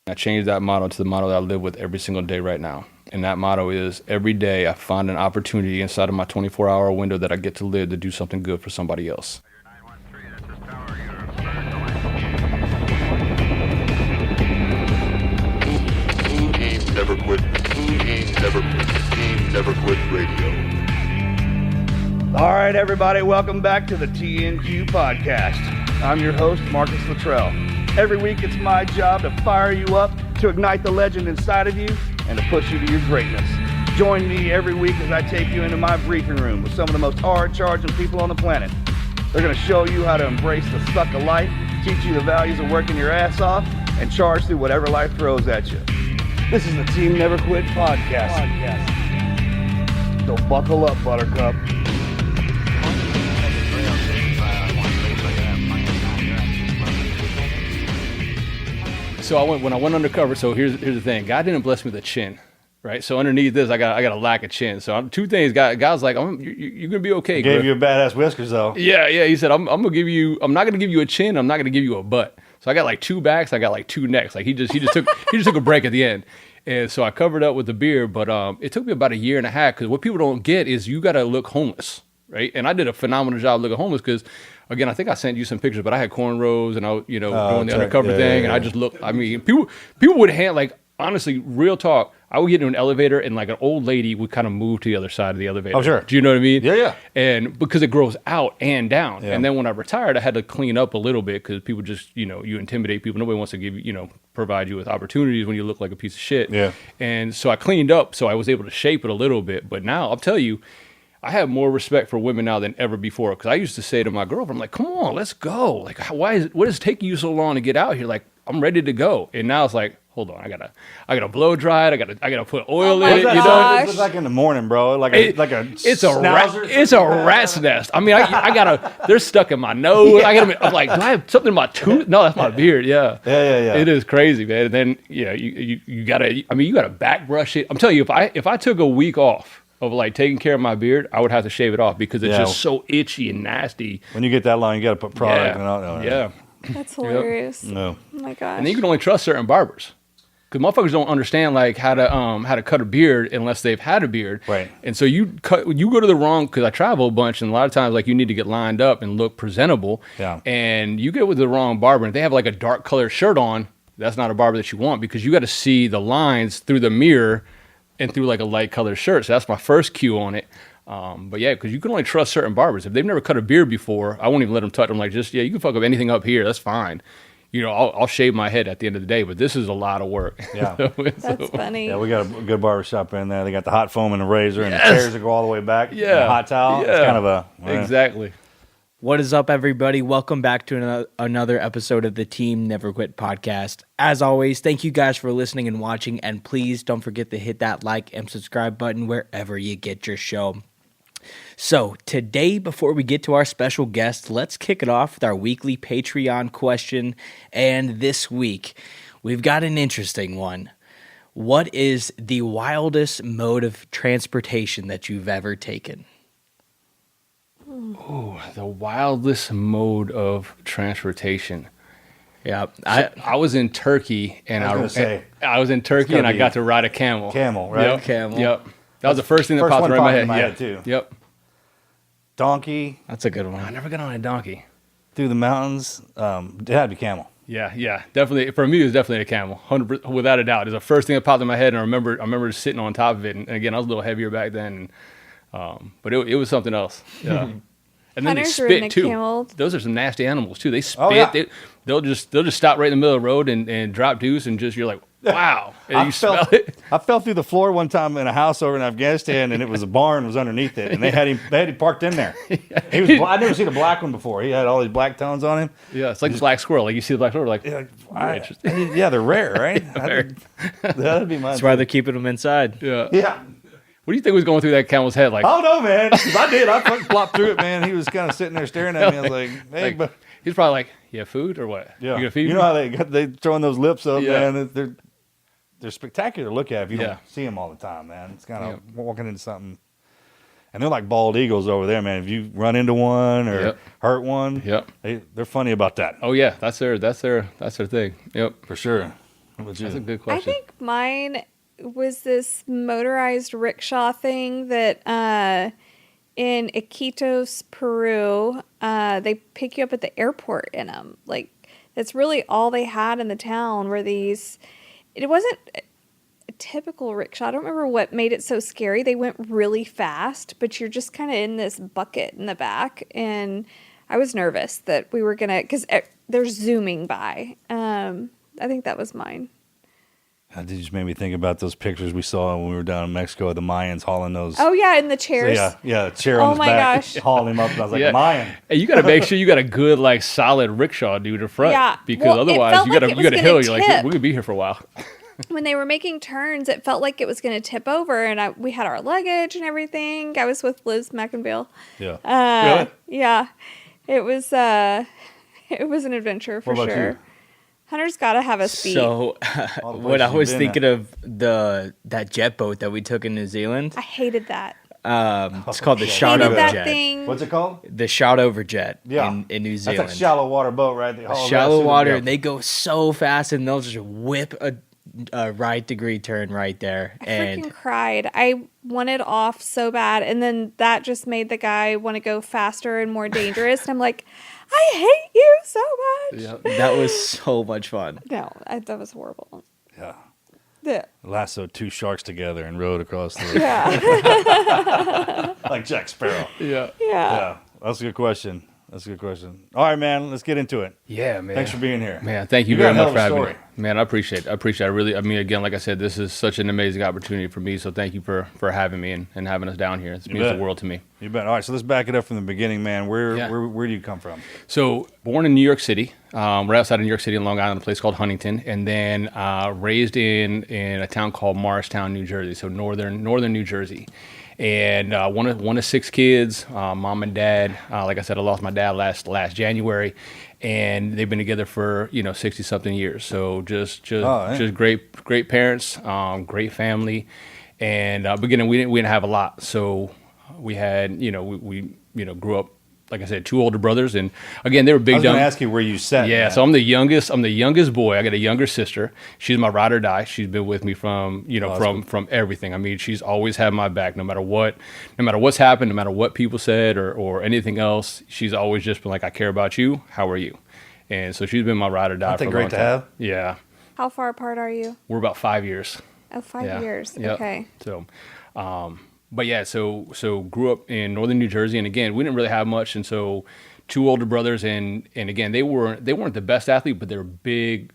I changed that motto to the motto that I live with every single day right now. And that motto is, every day I find an opportunity inside of my 24-hour window that I get to live to do something good for somebody else. Never quit. Never quit radio. All right, everybody, welcome back to the TNQ podcast. I'm your host, Marcus Luttrell. Every week, it's my job to fire you up, to ignite the legend inside of you, and to push you to your greatness. Join me every week as I take you into my briefing room with some of the most hard-charging people on the planet. They're going to show you how to embrace the suck of life, teach you the values of working your ass off, and charge through whatever life throws at you. This is the Team Never Quit podcast. So buckle up, Buttercup. So when I went undercover, so here's the thing. God didn't bless me with a chin, right? So underneath this, I got a lack of chin. So two things. God's like, you're gonna be okay. Gave you a badass whiskers though. Yeah. He said, I'm not gonna give you a chin. I'm not gonna give you a butt. So I got like two backs. I got like two necks. Like he just took a break at the end. And so I covered up with the beard, but it took me about 1.5 years because what people don't get is you got to look homeless, right? And I did a phenomenal job looking homeless because, again, I think I sent you some pictures, but I had cornrows and I was, doing the undercover thing, and I just looked. I mean, people would honestly, real talk. I would get into an elevator and like an old lady would kind of move to the other side of the elevator. Oh, sure. Do you know what I mean? Yeah. And because it grows out and down. Yeah. And then when I retired, I had to clean up a little bit because people just, you intimidate people. Nobody wants to give you, provide you with opportunities when you look like a piece of shit. Yeah. And so I cleaned up, so I was able to shape it a little bit. But now I'll tell you, I have more respect for women now than ever before. Because I used to say to my girlfriend, I'm like, come on, let's go. Like, what is it taking you so long to get out here? Like, I'm ready to go. And now it's like, hold on, I gotta blow dry it. I gotta put oil in it. It's like in the morning, bro. It's a rat's nest. I mean, I gotta. They're stuck in my nose. I'm like, do I have something in my tooth? No, that's my beard. Yeah. It is crazy, man. And then you gotta. I mean, you gotta back brush it. I'm telling you, if I took a week off of like taking care of my beard, I would have to shave it off because it's just so itchy and nasty. When you get that long, you gotta put product. Yeah. That's hilarious. Yep. No. Oh my gosh. And then you can only trust certain barbers. Because motherfuckers don't understand like how to cut a beard unless they've had a beard. Right. And so you go to the wrong, because I travel a bunch, and a lot of times like you need to get lined up and look presentable. Yeah. And you get with the wrong barber, and if they have like a dark colored shirt on, that's not a barber that you want, because you got to see the lines through the mirror and through like a light colored shirt. So that's my first cue on it. But yeah, because you can only trust certain barbers. If they've never cut a beard before, I won't even let them touch them. Like, you can fuck up anything up here. That's fine. I'll shave my head at the end of the day, but this is a lot of work. Yeah. That's funny. Yeah, we got a good barber shop in there. They got the hot foam and the razor and the chairs that go all the way back. Yeah. And the hot towel. Yeah. It's kind of Exactly. What is up, everybody? Welcome back to another episode of the Team Never Quit podcast. As always, thank you guys for listening and watching, and please don't forget to hit that like and subscribe button wherever you get your show. So today, before we get to our special guest, let's kick it off with our weekly Patreon question. And this week, we've got an interesting one. What is the wildest mode of transportation that you've ever taken? Ooh, the wildest mode of transportation. Yeah, I was in Turkey, and I was in Turkey, gotta and I be got to ride a camel. Camel, right? Yep. Camel. Yep. That was the first thing that popped right in my head. Too. Yep. Donkey that's a good one. I never got on a donkey. through the mountains. It had to be camel. Yeah, definitely. For me, it was definitely a camel, 100%, without a doubt. It's the first thing that popped in my head, and I remember sitting on top of it. And again, I was a little heavier back then, but it was something else. Yeah. And then they spit too. Camel. Those are some nasty animals too. They spit. Oh, yeah. They'll just stop right in the middle of the road and drop deuce, and you're like, wow. And you smell it. I fell through the floor one time in a house over in Afghanistan, and it was a barn was underneath it, and they had him parked in there. He was I'd never seen a black one before. He had all these black tones on him. Yeah, it's like the black squirrel. Like you see the black squirrel, like Interesting. Yeah, they're rare, right? That'd be mine. That's why they're keeping them inside. Yeah. Yeah. What do you think was going through that camel's head? Like, Oh no, man! 'Cause I did. I fucking plopped through it, man. He was kind of sitting there staring at me. I was like, "Hey, like, but he's probably like, "You have food or what? yeah, You gonna feed you me?" know how they throwing those lips up, Yeah. man. They're spectacular to look at if you Yeah. don't see them all the time, man. It's kind of walking into something. And they're like bald eagles over there, man. If you run into one or hurt one, Yep. they're funny about that. Oh yeah, that's their thing. Yep. For sure. What's you? That's a good I question. think mine was this motorized rickshaw thing that in Iquitos, Peru, they pick you up at the airport in them. Like, that's really all they had in the town were these. It wasn't a typical rickshaw. I don't remember what made it so scary. They went really fast, but you're just kind of in this bucket in the back. And I was nervous that we were going to, because they're zooming by. I think that was mine. That just made me think about those pictures we saw when we were down in Mexico, the Mayans hauling those. Oh, yeah, in the chairs. Yeah, chair on Oh his my back, gosh. hauling him up. And I was like, Yeah. Mayan. Hey, you got to make sure you got a good, like, solid rickshaw dude in front. Yeah. Because Well, it otherwise, felt you like got it to was hill. gonna You're like, tip. we're gonna be here for a while. When they were making turns, it felt like it was going to tip over, and we had our luggage and everything. I was with Liz McInville. Yeah. Really? Yeah. It was an adventure for What about sure. you? Hunter's got to have a speed. So, All the what I places was you've been thinking of that jet boat that we took in New Zealand. I hated that. It's called the yeah. Shout Hated Over that Jet. thing. What's it called? The Shout Over Jet Yeah. in New That's Zealand. like shallow water boat, right? They haul Shallow that shit water, up. and they go so fast, and they'll just whip a right degree turn right there. I And freaking cried. I wanted off so bad, and then that just made the guy want to go faster and more dangerous. And I'm like, I hate you so much. Yeah. that was so much fun. No, that was horrible. Yeah. Yeah. Lassoed two sharks together and rowed across the Yeah. like Jack Sparrow. Yeah. Yeah. That's a good question. All right, man. Let's get into it. Yeah, man. Thanks for being here. Man, thank you You got very a hell much of for a having me. story. Man, I appreciate it. I mean, again, like I said, this is such an amazing opportunity for me. So thank you for having me and having us down here. It means bet. the world to me. You bet. All right, so let's back it up from the beginning, man. Where Yeah. do you come from? So born in New York City, right outside of New York City in Long Island, a place called Huntington, and then raised in a town called Morristown, New Jersey. So northern New Jersey. And one of 6 kids, mom and dad. Like I said, I lost my dad last January, and they've been together for 60 something years. So just great parents, great family, and beginning we didn't have a lot. So we had we grew up. Like I said, 2 older brothers, and again, they were big. I was going dumb. to ask you where you sat. Yeah, man. so I'm the youngest boy. I got a younger sister. She's my ride or die. She's been with me from from everything. I mean, she's always had my back, no matter what's happened, no matter what people said or anything else. She's always just been like, I care about you. How are you? And so she's been my ride or die. Aren't they for a great long to time. have? Yeah, How far apart are you? we're about 5 years. Oh, 5 Yeah. years. Yep. Okay. So, but yeah, so grew up in northern New Jersey, and again, we didn't really have much, and so 2 older brothers, and again, they weren't the best athlete, but they were big,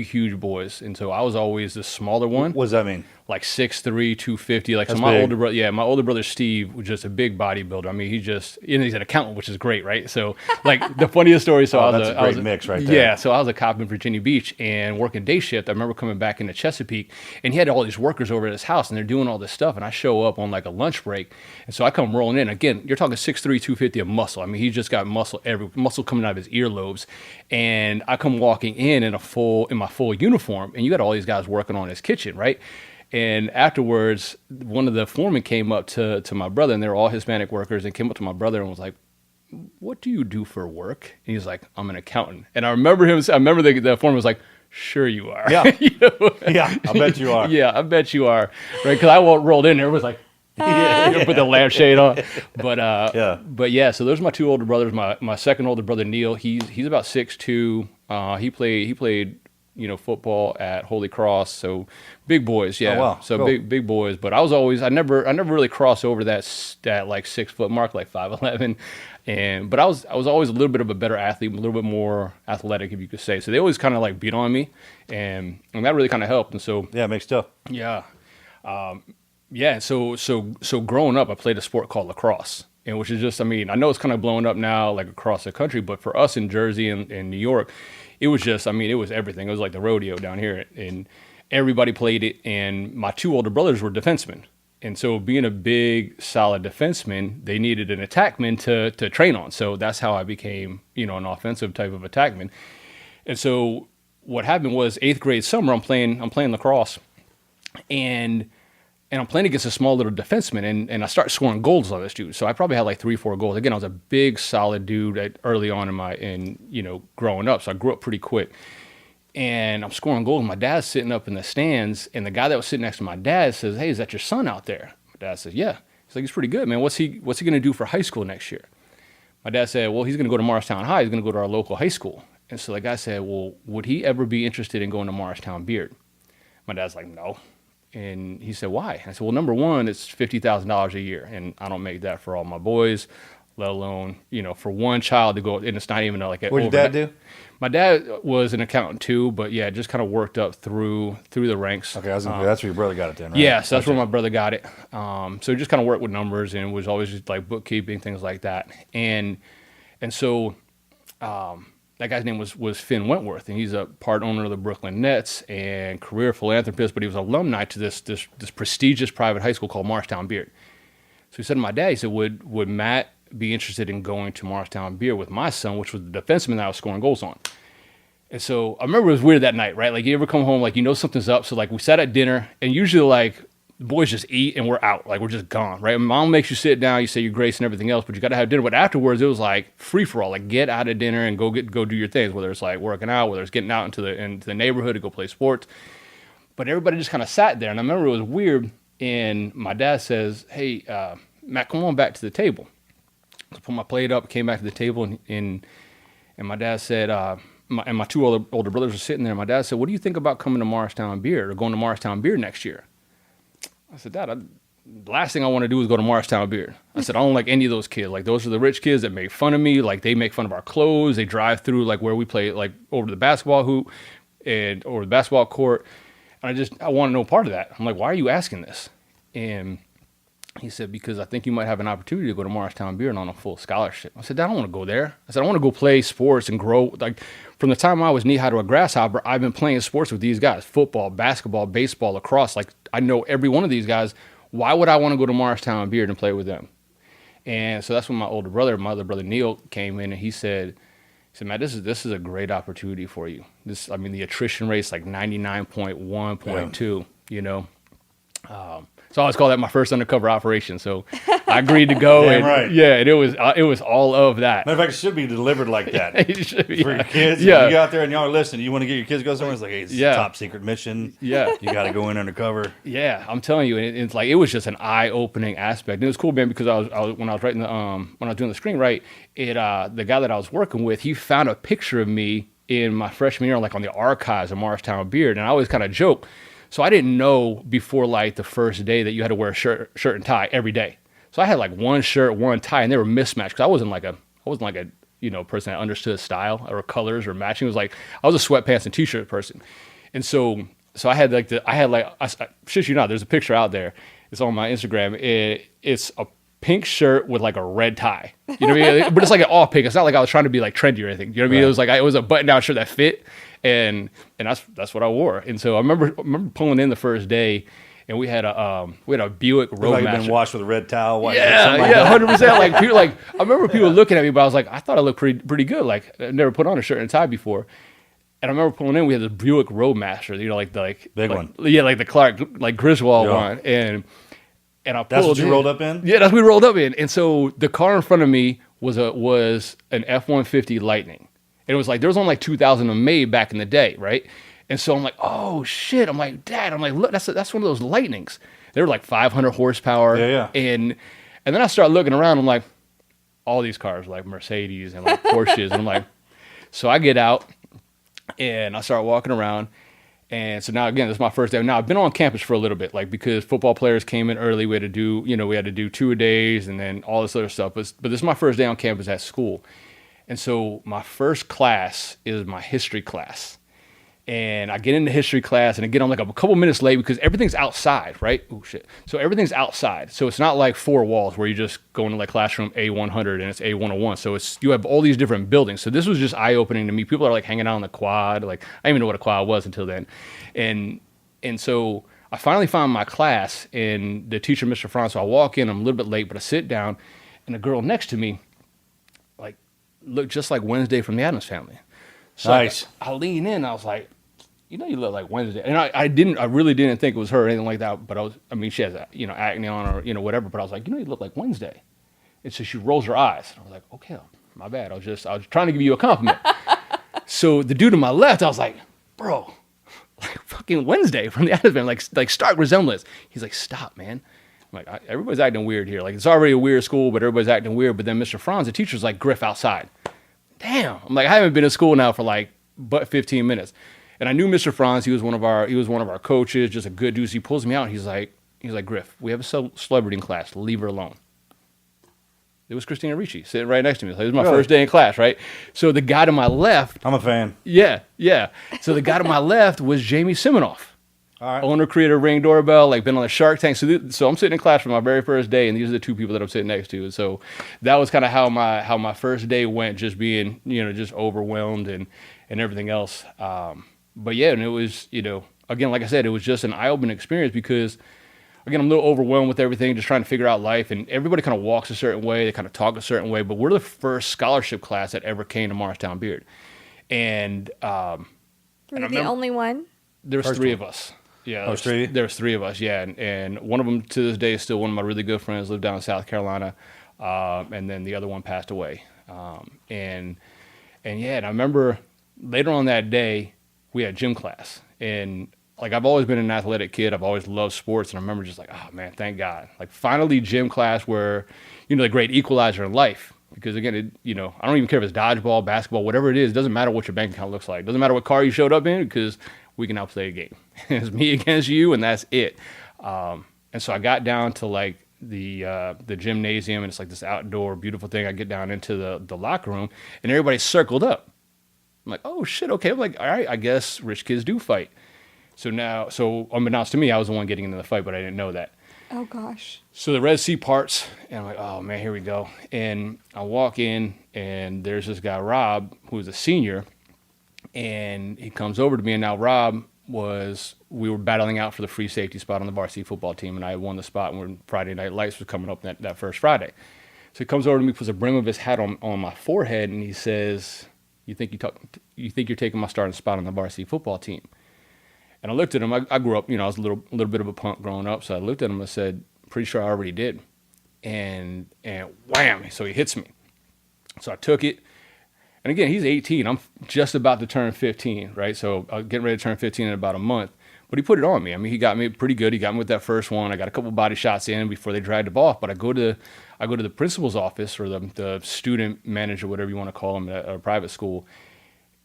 huge boys, and so I was always the smaller one. What does that mean? Like 6'3", 250. Like, That's so my big. older brother, my older brother Steve was just a big bodybuilder. I mean, he's an accountant, which is great, right? So, like, the funniest story. So Oh, that's a great mix right there. Yeah, so I was a cop in Virginia Beach and working day shift. I remember coming back into Chesapeake, and he had all these workers over at his house, and they're doing all this stuff, and I show up on like a lunch break, and so I come rolling in. Again, you're talking 6'3", 250 of muscle. I mean, he's just got muscle coming out of his earlobes, and I come walking in my full uniform, and you got all these guys working on his kitchen, right? And afterwards, one of the foremen came up to my brother, and they were all Hispanic workers, and came up to my brother and was like, "What do you do for work?" And he's like, "I'm an accountant." And I remember the foreman was like, "Sure you are." Yeah. You know? Yeah, I bet you are. Yeah, I bet you are. Right? Because I rolled in there, it was like, put the lampshade on. But yeah, so those are my 2 older brothers. My second older brother Neil, he's about 6'2". He played football at Holy Cross, so big boys, yeah. Oh, wow. So Cool. big boys. But I never like crossed over that like 6 foot mark, like 5'11". But I was always a little bit of a better athlete, a little bit more athletic, if you could say. So they always kind of like beat on me, and that really kind of helped. And so Yeah, it makes tough. yeah. Yeah, so growing up, I played a sport called lacrosse, and which is just, I mean, I know it's kind of blowing up now, like across the country, but for us in Jersey and New York, it was just, I mean, it was everything. It was like the rodeo down here, and everybody played it, and my 2 older brothers were defensemen. And so being a big, solid defenseman, they needed an attackman to train on. So that's how I became, an offensive type of attackman. And so what happened was 8th grade summer, I'm playing lacrosse, and I'm playing against a small little defenseman, and I start scoring goals on this dude. So I probably had like 3-4 goals. Again, I was a big, solid dude early on in growing up. So I grew up pretty quick. and I'm scoring goals. My dad's sitting up in the stands, and the guy that was sitting next to my dad says, "Hey, is that your son out there?" My dad says, "Yeah." He's like, "He's pretty good, man. What's he going to do for high school next year?" My dad said, "Well, he's going to go to Morristown High. He's going to go to our local high school." And so the guy said, "Well, would he ever be interested in going to Morristown Beard?" My dad's like, "No." And he said, "Why?" I said, "Well, number one, it's $50,000 a year, and I don't make that for all my boys, let alone, for one child to go, and it's not even like What did your dad do? My dad was an accountant too, but yeah, just kind of worked up through the ranks. Okay, that's where your brother got it then, right? Yeah, so that's where my brother got it. So he just kind of worked with numbers and was always just like bookkeeping, things like that. And so that guy's name was Finn Wentworth, and he's a part owner of the Brooklyn Nets and career philanthropist, but he was alumni to this prestigious private high school called Morristown Beard. So he said to my dad, he said, would Matt be interested in going to Morristown Beard with my son, which was the defenseman that I was scoring goals on? And so I remember it was weird that night, right? Like, you ever come home, like, something's up. So like, we sat at dinner, and usually like the boys just eat and we're out, like we're just gone, right? Mom makes you sit down, you say your grace and everything else, but you got to have dinner. But afterwards, it was like free for all, like get out of dinner and go do your things, whether it's like working out, whether it's getting out into the neighborhood to go play sports. But everybody just kind of sat there, and I remember it was weird. And my dad says, "Hey, Matt, come on back to the table." So I put my plate up, came back to the table, and my dad said, my two older brothers were sitting there. My dad said, "What do you think about coming to Morristown Beard or going to Morristown Beard next year?" I said, "Dad, the last thing I want to do is go to Morristown Beard." I said, "I don't like any of those kids. Like, those are the rich kids that make fun of me. Like, they make fun of our clothes. They drive through like where we play, like over to the basketball hoop and over the basketball court. And I want no part of that." I'm like, "Why are you asking this?" And he said, "Because I think you might have an opportunity to go to Morristown Beard on a full scholarship." I said, "Dad, I don't want to go there." I said, "I want to go play sports and grow." Like, from the time I was knee high to a grasshopper, I've been playing sports with these guys: football, basketball, baseball, lacrosse. Like, I know every one of these guys. Why would I want to go to Morristown Beard and play with them? And so that's when my other brother Neil, came in, and he said, "Matt, this is a great opportunity for you. The attrition rate's like 99.1.2, So I always call that my first undercover operation. So I agreed to go. Damn and right. Yeah, and it was all of that. Matter of fact, it should be delivered like that. It should be, For your kids. Yeah. You go out there and y'all are listening. You want to get your kids to go somewhere? It's like, hey, it's Yeah. a top secret mission. Yeah. You got to go in undercover. Yeah, I'm telling you, and it's like, it was just an eye-opening aspect. And it was cool, man, because I was when I was writing when I was doing the screenwrite, the guy that I was working with, he found a picture of me in my freshman year, like on the archives of Morristown Beard, and I always kind of joke. So I didn't know before like the first day that you had to wear a shirt and tie every day. So I had like one shirt, one tie, and they were mismatched because I wasn't like a person that understood style or colors or matching. It was like I was a sweatpants and t-shirt person, and so I had I shit you not, there's a picture out there. It's on my Instagram. It's a pink shirt with like a red tie. You know what I mean? But it's like an all pink. It's not like I was trying to be like trendy or anything. You know what I mean? Right. It was like it was a button down shirt that fit. And that's what I wore. And so I remember pulling in the first day, and we had a Buick Roadmaster. Like you've been washed with a red towel. Yeah, 100%. Like people, I remember people looking at me, but I was like, I thought I looked pretty good. Like, I never put on a shirt and tie before. And I remember pulling in, we had this Buick Roadmaster, big one. Yeah, like the Clark, like Griswold Yeah. one. And I pulled That's what you in. rolled up in? Yeah, that's what we rolled up in. And so the car in front of me was an F-150 Lightning. And it was like, there was only like 2,000 of them made back in the day, right? And so I'm like, oh shit. I'm like, Dad, look, that's one of those Lightnings. They were like 500 horsepower. Yeah. And then I start looking around. I'm like, all these cars, like Mercedes and like Porsches. And I'm like, so I get out and I start walking around. And so now, again, this is my first day. Now, I've been on campus for a little bit, like, because football players came in early. We had to do 2-a-days and then all this other stuff. But this is my first day on campus at school. And so my first class is my history class. And I get into history class, and again, I'm like a couple minutes late because everything's outside, right? Oh, shit. So everything's outside. So it's not like four walls where you just go into like classroom A100 and it's A101. So you have all these different buildings. So this was just eye-opening to me. People are like hanging out on the quad. Like, I didn't even know what a quad was until then. And so I finally found my class, and the teacher, Mr. Franz, so I walk in, I'm a little bit late, but I sit down, and the girl next to me, like, looked just like Wednesday from the Addams Family. So nice. I lean in. I was like, you look like Wednesday. And I really didn't think it was her or anything like that. But she has, acne on her, whatever. But I was like, you look like Wednesday. And so she rolls her eyes. And I was like, okay, my bad. I was trying to give you a compliment. So the dude to my left, I was like, bro, like fucking Wednesday from the atmosphere, like stark resemblance. He's like, stop, man. I'm like, everybody's acting weird here. Like, it's already a weird school, but everybody's acting weird. But then Mr. Franz, the teacher's like, Griff, outside. Damn. I'm like, I haven't been in school now for like but 15 minutes. And I knew Mr. Franz. He was one of our coaches, just a good dude. So he pulls me out. And he's like, Griff, we have a celebrity in class. Leave her alone. It was Christina Ricci sitting right next to me. It was my first day in class, right? So the guy to my left. I'm a fan. Yeah. So the guy to my left was Jamie Siminoff. All right. Owner, creator, Ring Doorbell, like been on the Shark Tank. So I'm sitting in class for my very first day, and these are the two people that I'm sitting next to. And so that was kind of how my first day went, just being, just overwhelmed and everything else. But yeah, and it was, again, like I said, it was just an eye-opening experience because, again, I'm a little overwhelmed with everything, just trying to figure out life. And everybody kind of walks a certain way, they kind of talk a certain way. But we're the first scholarship class that ever came to Morristown Beard. And Were you the only one? There's three of us. Yeah, there's three of us. Yeah, and one of them to this day is still one of my really good friends. Lived down in South Carolina, and then the other one passed away. And I remember later on that day we had gym class, and like I've always been an athletic kid. I've always loved sports, and I remember just like, oh man, thank God, like finally gym class where the great equalizer in life. Because again, I don't even care if it's dodgeball, basketball, whatever it is. It doesn't matter what your bank account looks like. It doesn't matter what car you showed up in because we can now play a game. It's me against you, and that's it. And so I got down to like the gymnasium, and it's like this outdoor beautiful thing. I get down into the locker room, and everybody's circled up. I'm like, oh shit, okay. I'm like, all right, I guess rich kids do fight. So unbeknownst to me, I was the one getting into the fight, but I didn't know that. Oh gosh. So the Red Sea parts, and I'm like, oh man, here we go. And I walk in, and there's this guy, Rob, who's a senior, and he comes over to me. And now Rob we were battling out for the free safety spot on the varsity football team, and I had won the spot when Friday Night Lights was coming up that first Friday. So he comes over to me, puts the brim of his hat on my forehead, and he says, you think you're taking my starting spot on the varsity football team? And I looked at him. I grew up, I was a little bit of a punk growing up, so I looked at him and said, pretty sure I already did. And wham, so he hits me. So I took it. And again, he's 18. I'm just about to turn 15, right? So I'm getting ready to turn 15 in about a month. But he put it on me. I mean, he got me pretty good. He got me with that first one. I got a couple body shots in before they dragged the ball off. But I go to the principal's office, or the student manager, whatever you want to call him, at a private school.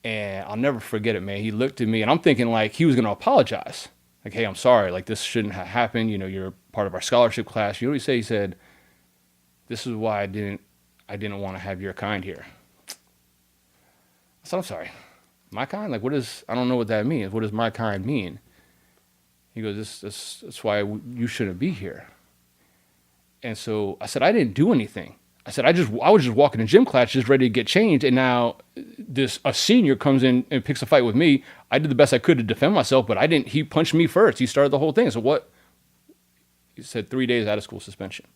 And I'll never forget it, man. He looked at me, and I'm thinking like he was going to apologize. Like, hey, I'm sorry. Like, this shouldn't have happened. You're part of our scholarship class. You know what he said? He said, this is why I didn't want to have your kind here. I said, I'm sorry. My kind? Like, I don't know what that means. What does my kind mean? He goes, that's why you shouldn't be here. And so I said, I didn't do anything. I said, I was just walking in gym class, just ready to get changed. And now a senior comes in and picks a fight with me. I did the best I could to defend myself, but he punched me first. He started the whole thing. So what? He said 3 days out of school suspension.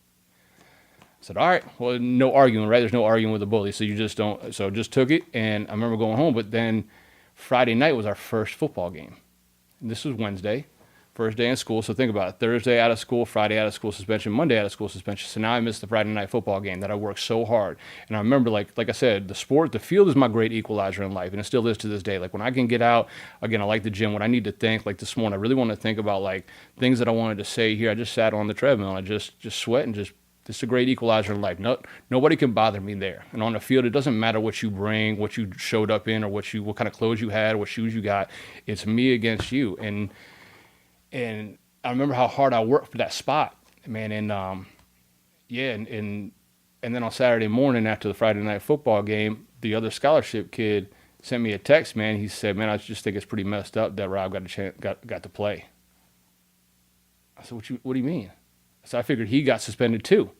I said, all right, well, no arguing, right? There's no arguing with a bully. So you just don't, so just took it. And I remember going home, but then Friday night was our first football game. And this was Wednesday, first day in school. So think about it. Thursday out of school, Friday out of school suspension, Monday out of school suspension. So now I missed the Friday night football game that I worked so hard. And I remember, like I said, the field is my great equalizer in life. And it still is to this day. Like when I can get out, again, I like the gym. When I need to think, like this morning, I really want to think about like things that I wanted to say here. I just sat on the treadmill. I just sweat and just, this is a great equalizer in life. Nobody can bother me there. And on the field, it doesn't matter what you bring, what you showed up in, or what kind of clothes you had, what shoes you got. It's me against you. And I remember how hard I worked for that spot, man. And and then on Saturday morning after the Friday night football game, the other scholarship kid sent me a text, man. He said, man, I just think it's pretty messed up that Rob got to play. I said, what do you mean? So I figured he got suspended too.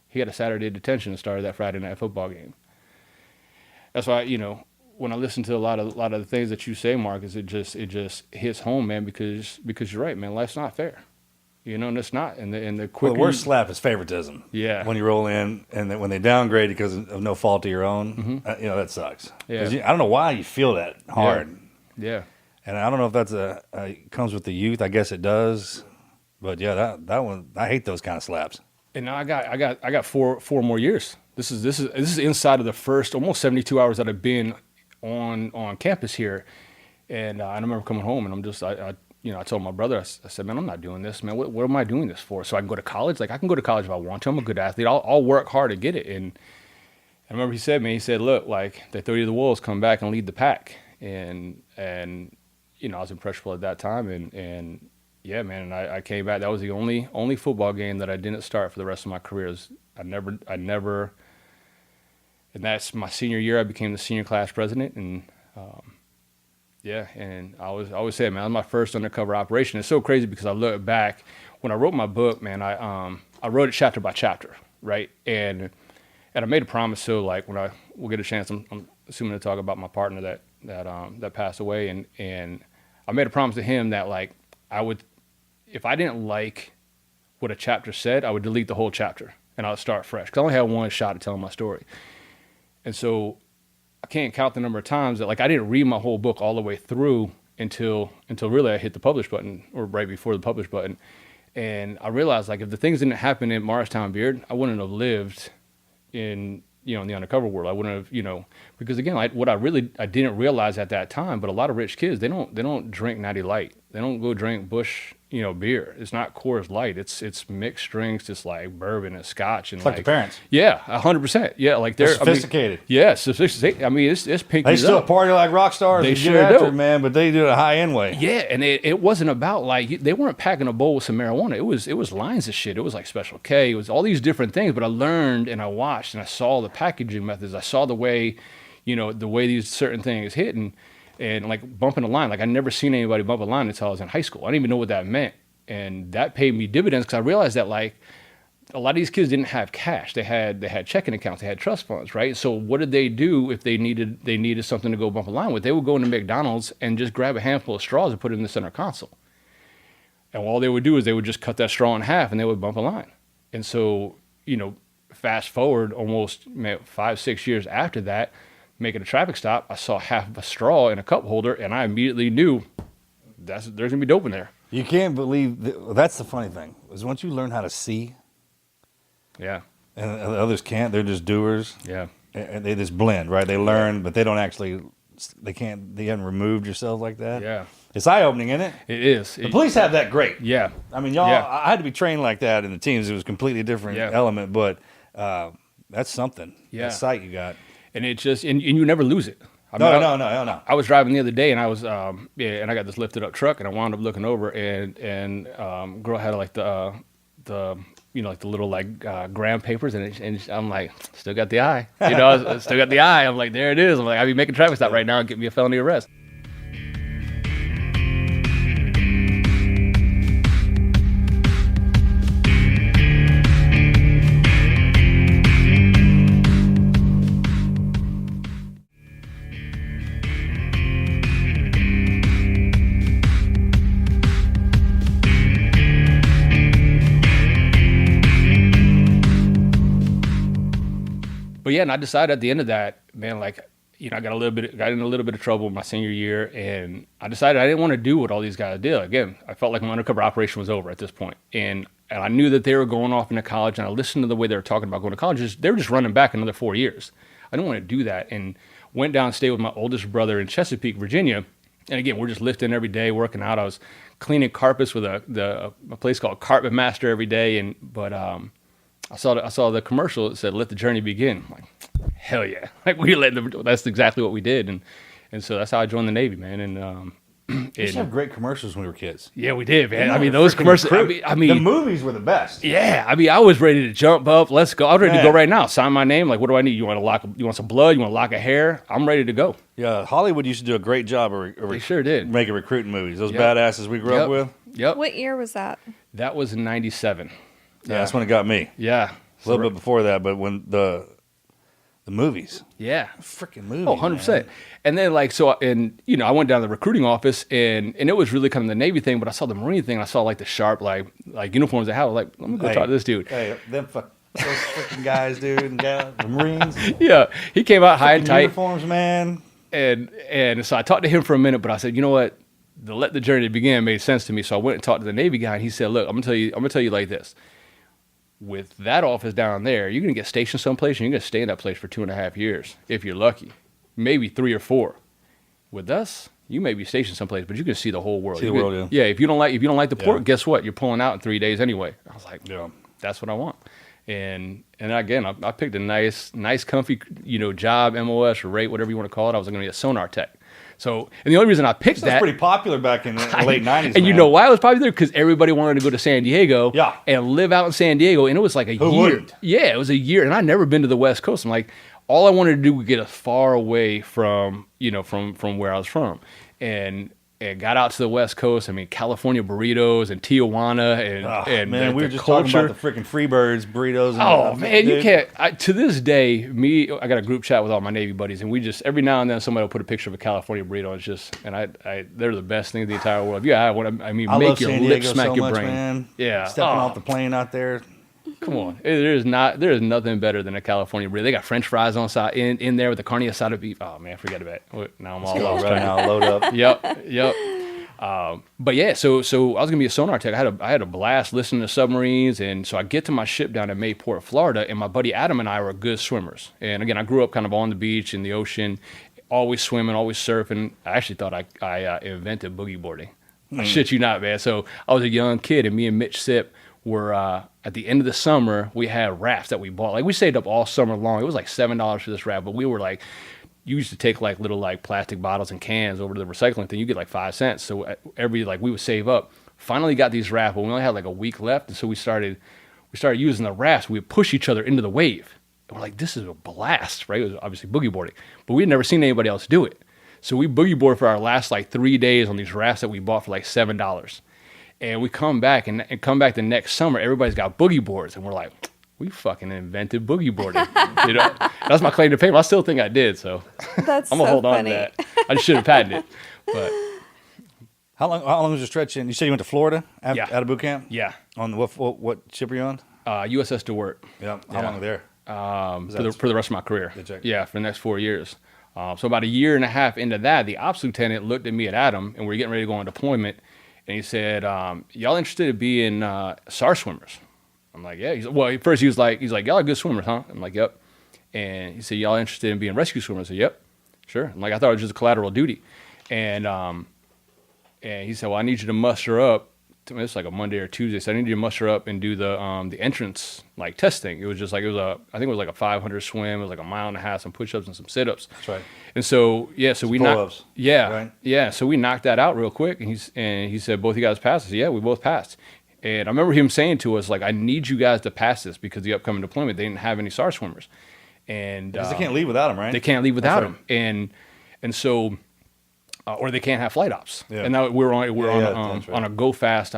He had a Saturday detention and started that Friday night football game. That's why, when I listen to a lot of the things that you say, Marcus, it just hits home, man, because you're right, man. Life's not fair, and it's not. And the quicker the worst slap is favoritism. Yeah. When you roll in, and then when they downgrade because of no fault of your own, that sucks. Yeah. I don't know why you feel that hard. Yeah. And I don't know if that's comes with the youth. I guess it does. But yeah, that one, I hate those kind of slaps. And now I got four more years. This is inside of the first almost 72 hours that I've been on campus here. And I remember coming home, and I told my brother, I said, man, I'm not doing this, man. What am I doing this for? So I can go to college? Like, I can go to college if I want to. I'm a good athlete. I'll work hard to get it. And I remember he said, look, like, they throw you to the wolves, come back and lead the pack. And I was impressionable at that time. And yeah, man, and I came back. That was the only football game that I didn't start for the rest of my career. I never, and that's my senior year. I became the senior class president. And, yeah, and I always say, man, that was my first undercover operation. It's so crazy because I look back when I wrote my book, man. I wrote it chapter by chapter, right? And I made a promise. So like when we'll get a chance, I'm assuming to talk about my partner that passed away, and I made a promise to him that like I would, if I didn't like what a chapter said, I would delete the whole chapter and I would start fresh because I only had one shot at telling my story, and so. I can't count the number of times that like I didn't read my whole book all the way through until really I hit the publish button or right before the publish button. And I realized like if the things didn't happen in Morristown Beard, I wouldn't have lived in the undercover world. I wouldn't have, because again, I didn't realize at that time, but a lot of rich kids, they don't drink Natty Light. They don't go drink Busch, beer. It's not Coors Light. It's mixed drinks. It's like bourbon and scotch. And It's like the parents. Yeah, 100%. Yeah, like They're sophisticated. Sophisticated. I mean, it's pinky. They still party like rock stars. They and sure get after do, it, man. But they do it a high end way. Yeah, and it wasn't about like they weren't packing a bowl with some marijuana. It was lines of shit. It was like Special K. It was all these different things. But I learned and I watched and I saw the packaging methods. I saw the way, the way these certain things hit and like bumping a line. Like I never seen anybody bump a line until I was in high school. I didn't even know what that meant. And that paid me dividends because I realized that like a lot of these kids didn't have cash. They had checking accounts. They had trust funds, right? So what did they do if they needed something to go bump a line with? They would go into McDonald's and just grab a handful of straws and put it in the center console. And all they would do is they would just cut that straw in half and they would bump a line. And so, fast forward almost 5-6 years after that, making a traffic stop, I saw half of a straw in a cup holder and I immediately knew there's going to be dope in there. You can't believe that's the funny thing is once you learn how to see, yeah, and the others can't. They're just doers. Yeah, and they just blend, right? They learn, but they don't actually. They haven't removed yourself like that. Yeah, it's eye opening, isn't it? It is. The police have that great. Yeah, I mean, y'all. Yeah. I had to be trained like that in the teams. It was a completely different element, but that's something. Yeah, that sight you got, and it just and you never lose it. No. I was driving the other day, and I was and I got this lifted up truck, and I wound up looking over, and girl had like the like the little like gram papers, and I'm like, still got the eye, still got the eye. I'm like, there it is. I'm like, I'll be making traffic stop right now and get me a felony arrest. But yeah, and I decided at the end of that, man, like, I got in a little bit of trouble my senior year, and I decided I didn't want to do what all these guys did. Again, I felt like my undercover operation was over at this point, and I knew that they were going off into college, and I listened to the way they were talking about going to college. They were just running back another 4 years. I didn't want to do that, and went down and stayed with my oldest brother in Chesapeake, Virginia. And again, we're just lifting every day, working out. I was cleaning carpets with a place called Carpet Master every day, but I saw the commercial that said "Let the journey begin." I'm like, hell yeah! Like that's exactly what we did, and so that's how I joined the Navy, man. And we used to have great commercials when we were kids. Yeah, we did, man. I mean, those commercials. I mean, the movies were the best. Yeah, I mean, I was ready to jump up. Let's go. I was ready to go right now. Sign my name. Like, what do I need? You want some blood? You want a lock of hair? I'm ready to go. Yeah, Hollywood used to do a great job they sure did. Making recruiting movies. Those badasses we grew up with. Yep. What year was that? That was in '97. Yeah, that's when it got me. Yeah. A little bit before that, but when the movies. Yeah. Freaking movies. Oh, 100%. And then I went down to the recruiting office and it was really kind of the Navy thing, but I saw the Marine thing and I saw like the sharp like uniforms they have. Like, let me go talk to this dude. Hey, those freaking guys, dude, and gals, the Marines. Yeah. He came out high and tight. Uniforms, man. And so I talked to him for a minute, but I said, you know what? The let the journey begin made sense to me. So I went and talked to the Navy guy and he said, look, I'm gonna tell you like this. With that office down there, you're going to get stationed someplace and you're going to stay in that place for 2.5 years if you're lucky, maybe 3 or 4. With us, you may be stationed someplace, but you can see the whole world. See the You world, can- yeah. If you don't like the port, Yeah. guess what? You're pulling out in 3 days anyway. I was like, Yeah. that's what I want. And again, I picked a nice, comfy, job, MOS or rate, whatever you want to call it. I was going to be a sonar tech. So, and the only reason I picked That's that, pretty popular back in the late 90s. and you know why it was popular? Because everybody wanted to go to San Diego, Yeah. and live out in San Diego, and it was like a Who year. wouldn't? Yeah, it was a year, and I'd never been to the West Coast. I'm like, all I wanted to do was get as far away from, from where I was from, and got out to the West Coast. I mean, California burritos and Tijuana, and man, we were the just culture. talking about the freaking Freebirds burritos. And Oh man, you dude. can't. To this day, I got a group chat with all my Navy buddies, and we just every now and then somebody will put a picture of a California burrito. And it's just, they're the best thing in the entire world. Yeah, I I make love your San lips Diego smack so your much, brain. man. Yeah, Stepping off the plane out there. Come on, there is nothing better than a California burrito. They got French fries on side in there with the carne asada beef. Oh man, forget about it. Now I'm all lost Right now, load up. Yep. But yeah, so I was gonna be a sonar tech. I had a blast listening to submarines, and so I get to my ship down in Mayport, Florida, and my buddy Adam and I were good swimmers. And again, I grew up kind of on the beach in the ocean, always swimming, always surfing. I actually thought I invented boogie boarding. I shit you not, man. So I was a young kid, and me and Mitch Sip were at the end of the summer. We had rafts that we bought. Like we saved up all summer long. It was like $7 for this raft, but we were like. You used to take like little like plastic bottles and cans over to the recycling thing. You get like 5 cents. So we would save up. Finally got these rafts, but we only had like a week left, and so we started using the rafts. We would push each other into the wave. And we're like, this is a blast, right? It was obviously boogie boarding, but we had never seen anybody else do it. So we boogie board for our last like 3 days on these rafts that we bought for like $7. And we come back the next summer. Everybody's got boogie boards, and we're like, we fucking invented boogie boarding. That's my claim to fame. I still think I did, so That's I'm gonna so hold on funny. to that. I should have patented it, but How long was your stretch in? You said you went to Florida Yeah. out of boot camp? yeah, On what ship were you on? USS DeWitt. Yeah. How long there? For the rest of my career. Good check. Yeah, for the next 4 years. So about a year and a half into that, the ops lieutenant looked at me and Adam, and we were getting ready to go on deployment, and he said, "Y'all interested in being SAR swimmers?" I'm like, "Yeah." First he was like, "Y'all are good swimmers, huh?" I'm like, "Yep." And he said, "Y'all interested in being rescue swimmers?" I said, "Yep, sure." I'm like, I thought it was just a collateral duty, and he said, "Well, I need you to muster up." It's like a Monday or Tuesday. So I need you to muster up and do the entrance like testing. It was just like I think it was like a 500 swim. It was like a mile and a half, some push-ups and some sit-ups. That's right. And so so we pull-ups, knocked right? yeah. So we knocked that out real quick, and he said, "Both of you guys passed." I said, "Yeah, we both passed." And I remember him saying to us like, "I need you guys to pass this because the upcoming deployment they didn't have any SAR swimmers, and Because they can't leave without them, right? they can't leave without That's him, and so." Or they can't have flight ops, Yeah. and now we're on that's right. on a go fast,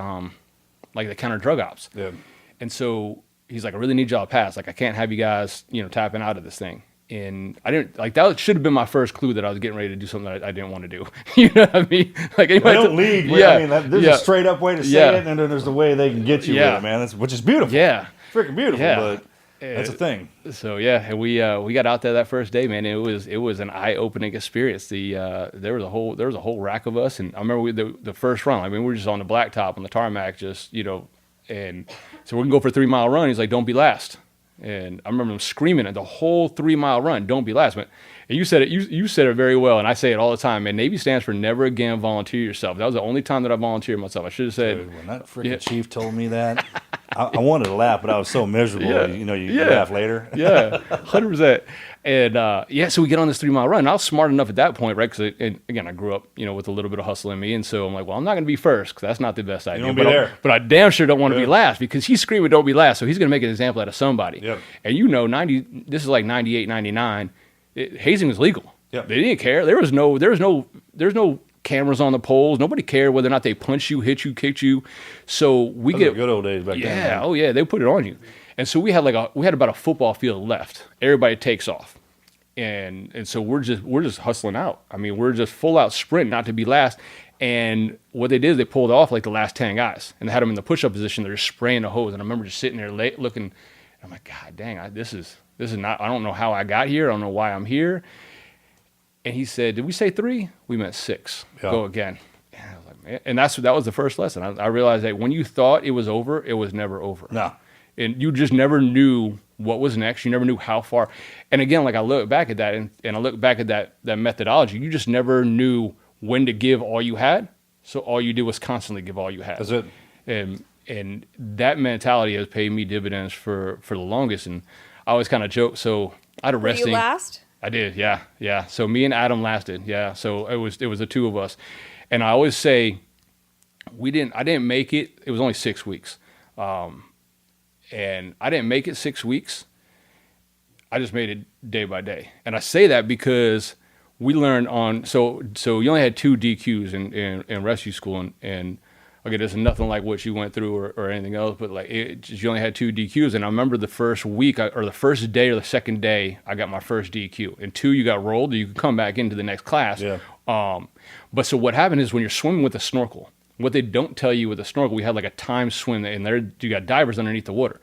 like the counter drug ops. Yeah. And so he's like, I really need y'all to pass. Like, I can't have you guys, tapping out of this thing. And I didn't like that. Should have been my first clue that I was getting ready to do something that I didn't want to do. You know what I mean? Like They anybody don't lead. Yeah, I mean, there's a straight up way to say Yeah. it, and then there's the way they can get you Yeah. with it, man. Which is beautiful. Yeah. Freaking beautiful, Yeah. but that's a thing. So yeah, and we got out there that first day, man. It was an eye opening experience. There was a whole rack of us, and I remember the first run. I mean, we were just on the blacktop on the tarmac, just and so we're gonna go for a 3 mile run. He's like, "Don't be last." And I remember him screaming at the whole 3 mile run, "Don't be last." But and you said it. You said it very well, and I say it all the time. Man, Navy stands for never again volunteer yourself. That was the only time that I volunteered myself. I should have said. Dude, when that freaking chief told me that, I wanted to laugh, but I was so miserable. Yeah. You laugh later. Yeah, 100%. And so we get on this 3 mile run. And I was smart enough at that point, right? Because again, I grew up, with a little bit of hustle in me, and so I'm like, well, I'm not going to be first because that's not the best idea. don't be there. But I damn sure don't want to be last because he's screaming, "Don't be last!" So he's going to make an example out of somebody. Yep. And this is like 98, 99. Hazing was legal. Yep. They didn't care. There was no cameras on the poles. Nobody cared whether or not they punched you, hit you, kicked you. So we Those are get good old days back then. yeah, man. oh yeah, they put it on you. And so we had about a football field left. Everybody takes off. And so we're just hustling out. I mean, we're just full out sprint, not to be last. And what they did is they pulled off like the last 10 guys and they had them in the push-up position. They're just spraying the hose. And I remember just sitting there looking, and I'm like, God dang, this is not, I don't know how I got here. I don't know why I'm here. And he said, "Did we say 3? We meant 6. Yeah. Go again." And I was like, man. And that was the first lesson. I realized that when you thought it was over, it was never over. No. And you just never knew what was next. You never knew how far. And again, like I look back at that and I look back at that methodology, you just never knew when to give all you had. So all you did was constantly give all you had. That's it. And that mentality has paid me dividends for the longest. And I always kind of joke. So I had a Were resting. you last? I did, yeah. So me and Adam lasted, yeah. So it was the two of us, and I always say I didn't make it. It was only 6 weeks, and I didn't make it 6 weeks. I just made it day by day, and I say that because we learned on. So you only had 2 DQs in rescue school, and okay, there's nothing like what you went through or anything else, but like you only had 2 DQs. And I remember the first week or the first day or the second day, I got my first DQ. And 2, you got rolled. You could come back into the next class. Yeah. But so what happened is when you're swimming with a snorkel, what they don't tell you with a snorkel, we had like a timed swim, and there you got divers underneath the water.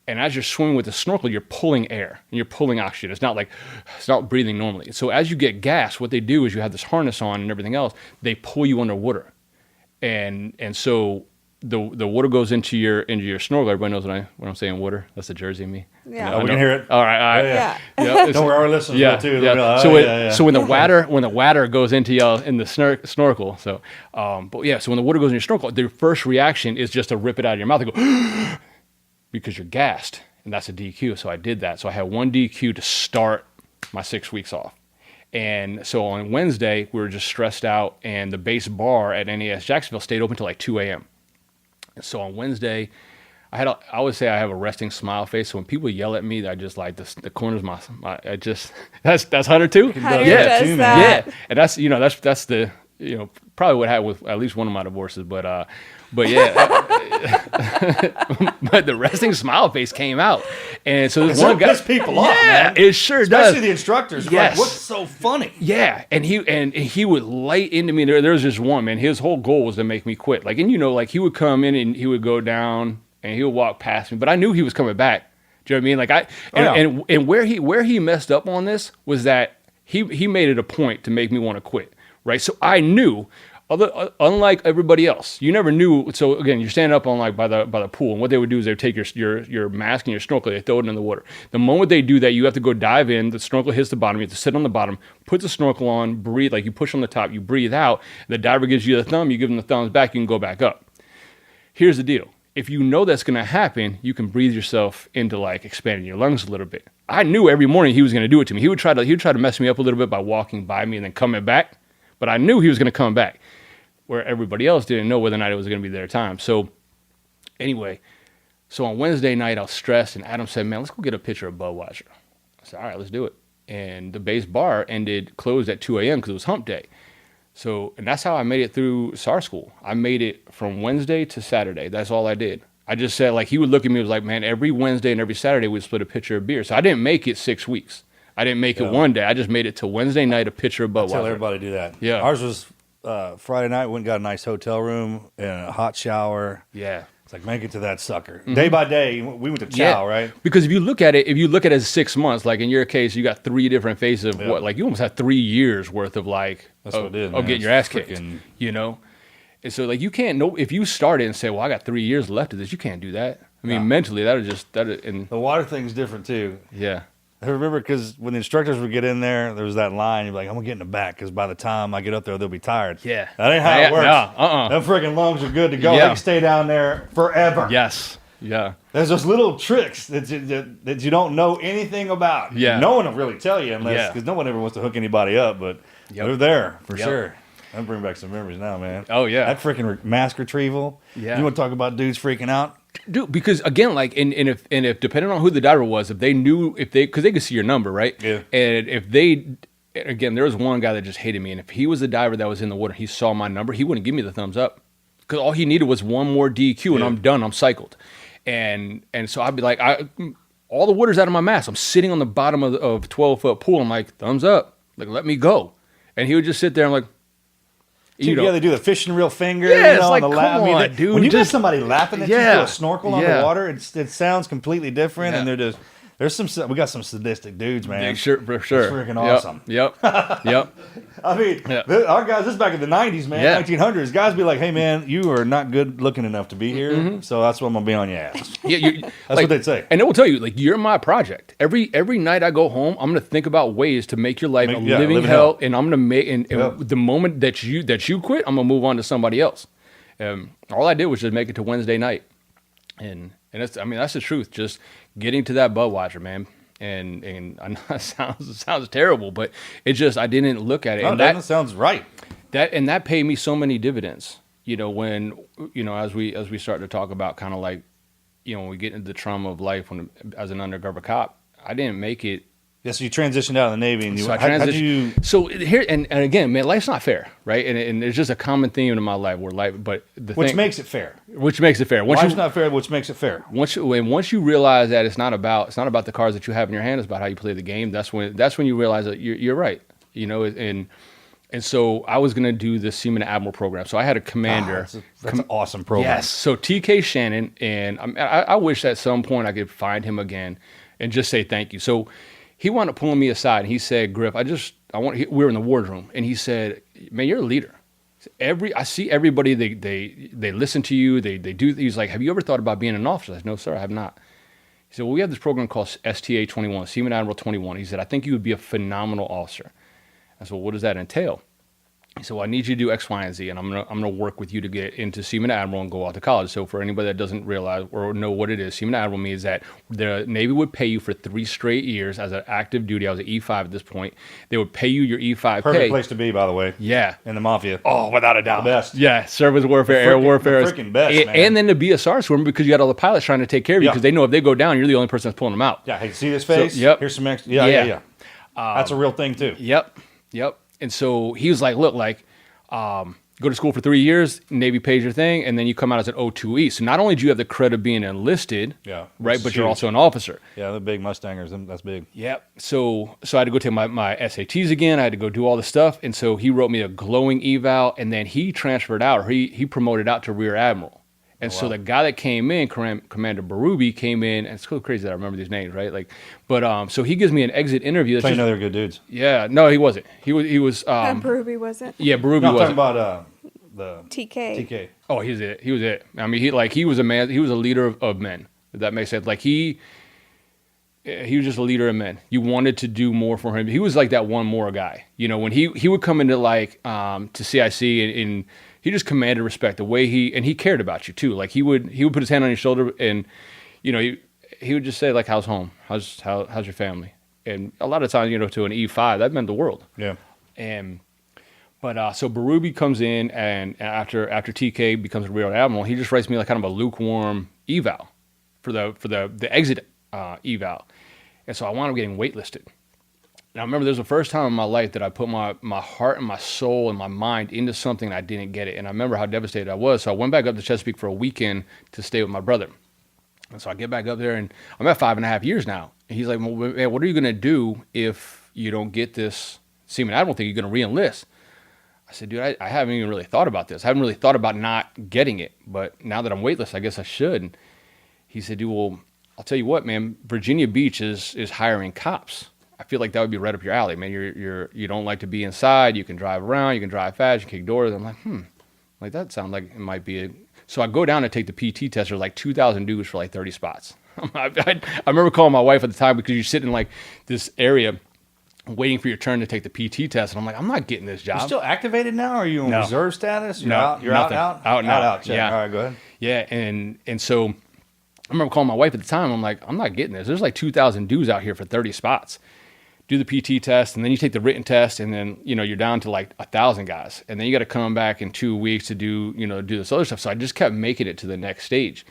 And as you're swimming with the snorkel, you're pulling air and you're pulling oxygen. It's not breathing normally. So as you get gas, what they do is you have this harness on and everything else. They pull you underwater. And so the water goes into your snorkel. Everybody knows when I'm saying water. That's the Jersey in me. Yeah. Oh, we can hear it. All right. Yeah. Yeah, Don't worry, our listeners will too. Yeah. They'll be like, So when the water goes into y'all in the snorkel. So, but yeah. So when the water goes in your snorkel, the first reaction is just to rip it out of your mouth and go because you're gassed, and that's a DQ. So I did that. So I had 1 DQ to start my 6 weeks off. And so on Wednesday, we were just stressed out, and the base bar at NAS Jacksonville stayed open till like 2 a.m. And so on Wednesday, I always say I have a resting smile face. So when people yell at me, I just like the corners of that's Hunter too. Hunter Yeah, does that. yeah, and that's the probably what happened with at least one of my divorces, but yeah, but the resting smile face came out, and so this one guy piss people off, man. it sure Especially does. the instructors. Yes. Like, what's so funny? Yeah, and he would light into me. There was just one man. His whole goal was to make me quit. Like, and like he would come in and he would go down and he would walk past me, but I knew he was coming back. Do you know what I mean? Like and where he messed up on this was that he made it a point to make me want to quit. Right, so I knew. Unlike everybody else, you never knew. So again, you're standing up on like by the pool, and what they would do is they would take your mask and your snorkel, they throw it in the water. The moment they do that, you have to go dive in. The snorkel hits the bottom. You have to sit on the bottom, put the snorkel on, breathe. Like you push on the top, you breathe out. The diver gives you the thumb. You give them the thumbs back. You can go back up. Here's the deal: if you know that's going to happen, you can breathe yourself into like expanding your lungs a little bit. I knew every morning he was going to do it to me. He would try to mess me up a little bit by walking by me and then coming back. But I knew he was going to come back, where everybody else didn't know whether or not it was going to be their time. So anyway, so on Wednesday night, I was stressed, and Adam said, man, let's go get a picture of Budweiser. I said, all right, let's do it. And the base bar closed at 2 a.m. because it was hump day. So, and that's how I made it through SAR school. I made it from Wednesday to Saturday. That's all I did. I just said, like, he would look at me and was like, man, every Wednesday and every Saturday we'd split a pitcher of beer. So I didn't make it 6 weeks. I didn't make it one day. I just made it to Wednesday night, a pitcher of Budweiser. Tell everybody to do that. Yeah. Ours was Friday night. Went and got a nice hotel room and a hot shower. Yeah. It's like, make it to that sucker. Mm-hmm. Day by day, we went to chow, right? Because if you look at it as 6 months, like in your case, you got 3 different phases of what, like you almost had 3 years worth of like, that's what it is, of getting your ass kicked, you know? And so like you can't know, if you started and say, well, I got 3 years left of this, you can't do that. I mean, mentally, and the water thing's different too. Yeah. I remember because when the instructors would get in there was that line. You're like, I'm going to get in the back because by the time I get up there, they'll be tired. Yeah. That ain't how it works. No, Them freaking lungs are good to go. Yeah. They can stay down there forever. Yes. Yeah. There's those little tricks that you don't know anything about. Yeah. No one will really tell you unless, because no one ever wants to hook anybody up, but they're there for sure. I'm bringing back some memories now, man. Oh, yeah. That freaking mask retrieval. Yeah. You want to talk about dudes freaking out? Dude, because again, like, and if depending on who the diver was, if they knew, because they could see your number, right? Yeah. And again, there was one guy that just hated me, and if he was the diver that was in the water, he saw my number, he wouldn't give me the thumbs up, because all he needed was one more DQ, and I'm done, I'm cycled, and so I'd be like, all the water's out of my mask, I'm sitting on the bottom of 12-foot pool, I'm like, thumbs up, like let me go, and he would just sit there, I'm like. Dude, they do the fishing reel finger. Yeah, it's like, come on, dude. When you get somebody laughing at you through a snorkel Yeah. underwater, it sounds completely different, and they're just We got some sadistic dudes, man. Sure, for sure. It's freaking awesome. Yep. Yep. I mean, our guys, this is back in the 90s, man, Yeah. 1900s. Guys be like, hey, man, you are not good looking enough to be here, so that's what I'm going to be on your ass. Yeah, That's what they'd say. And they will tell you, like, you're my project. Every night I go home, I'm gonna think about ways to make your life a living hell, and I'm gonna make. And the moment that you quit, I'm gonna move on to somebody else. All I did was just make it to Wednesday night, and that's, I mean, that's the truth. Just getting to that Budweiser, man. And I know it sounds terrible, but it just, I didn't look at it. No, and that sounds right. That paid me so many dividends. You know, when, you know, as we start to talk about kind of like, you know, when we get into the trauma of life as an undercover cop, I didn't make it. Yeah, so you transitioned out of the Navy, and So I how'd transitioned. you? So here and again, man, life's not fair, right? And there's just a common theme in my life where life, but Which makes it fair. which makes it fair. Life's not fair, which makes it fair. Once you realize that it's not about the cards that you have in your hand, it's about how you play the game. That's when you realize that you're right. You know, and so I was gonna do the Seaman Admiral program. So I had a commander. That's an awesome program. Yes. So TK Shannon, and I wish at some point I could find him again and just say thank you. So he wound up pulling me aside and he said, Griff, we were in the wardroom, and he said, man, you're a leader. I see everybody, they listen to you, they do. He's like, have you ever thought about being an officer? I said, no, sir, I have not. He said, well, we have this program called STA 21, Seaman Admiral 21. He said, I think you would be a phenomenal officer. I said, well, what does that entail? He said, well, I need you to do X, Y, and Z, and I'm gonna work with you to get into Seaman Admiral and go out to college. So for anybody that doesn't realize or know what it is, Seaman Admiral means that the Navy would pay you for 3 straight years as an active duty. I was an E5 at this point. They would pay you your E5 Perfect pay. place to be, by the way. Yeah. In the Mafia. Oh, without a doubt. The best. Yeah, surface warfare, air warfare. The freaking best, man. And then to be a SAR swimmer because you got all the pilots trying to take care of you because they know if they go down, you're the only person that's pulling them out. Yeah, hey, see this face? So, yep. Here's some extra. Yeah. That's a real thing, too. Yep. And so he was like, look, go to school for 3 years, Navy pays your thing, and then you come out as an O2E. So not only do you have the credit of being enlisted, right, but you're also an officer. Yeah, the big Mustangers, that's big. Yep. So I had to go take my SATs again. I had to go do all this stuff. And so he wrote me a glowing eval, and then he transferred out, or he promoted out to Rear Admiral. And so the guy that came in, Commander Barubi, came in, and it's so crazy that I remember these names, right? So he gives me an exit interview. So you know they're good dudes. Yeah, no, he wasn't. He was. Barubi wasn't. Yeah, Barubi No, I'm wasn't. talking about the TK. TK. Oh, he was it. He was it. I mean, he was a man. He was a leader of men. If that makes sense. Like he was just a leader of men. You wanted to do more for him. He was like that one more guy. You know, when he would come into to CIC and he just commanded respect. The way he cared about you too. Like he would put his hand on your shoulder and, you know, he would just say like, "How's home? How's your family?" And a lot of times, you know, to an E5, that meant the world. Yeah. But so Barubi comes in, and after TK becomes a Rear Admiral, he just writes me like kind of a lukewarm eval for the exit eval, and so I wound up getting waitlisted. And I remember there was the first time in my life that I put my heart and my soul and my mind into something and I didn't get it, and I remember how devastated I was. So I went back up to Chesapeake for a weekend to stay with my brother, and so I get back up there, and I'm at 5.5 years now. And he's like, "Well, man, what are you gonna do if you don't get this Seaman Admiral thing? You're gonna re-enlist?" I said, dude, I haven't even really thought about this. I haven't really thought about not getting it. But now that I'm weightless, I guess I should. And he said, dude, well, I'll tell you what, man, Virginia Beach is hiring cops. I feel like that would be right up your alley, man. You don't like to be inside. You can drive around. You can drive fast. You can kick doors. I'm like, like that sounds like it might be So I go down and take the PT test. There's like 2,000 dudes for like 30 spots. I remember calling my wife at the time because you sit in like this area waiting for your turn to take the PT test, and I'm like, I'm not getting this job. You still activated now? Or are you in reserve status? You're out. You're nothing. out. Out. Yeah. All right, go ahead. Yeah, and so I remember calling my wife at the time. I'm like, I'm not getting this. There's like 2,000 dudes out here for 30 spots. Do the PT test, and then you take the written test, and then you're down to like 1,000 guys, and then you got to come back in 2 weeks to do this other stuff. So I just kept making it to the next stage.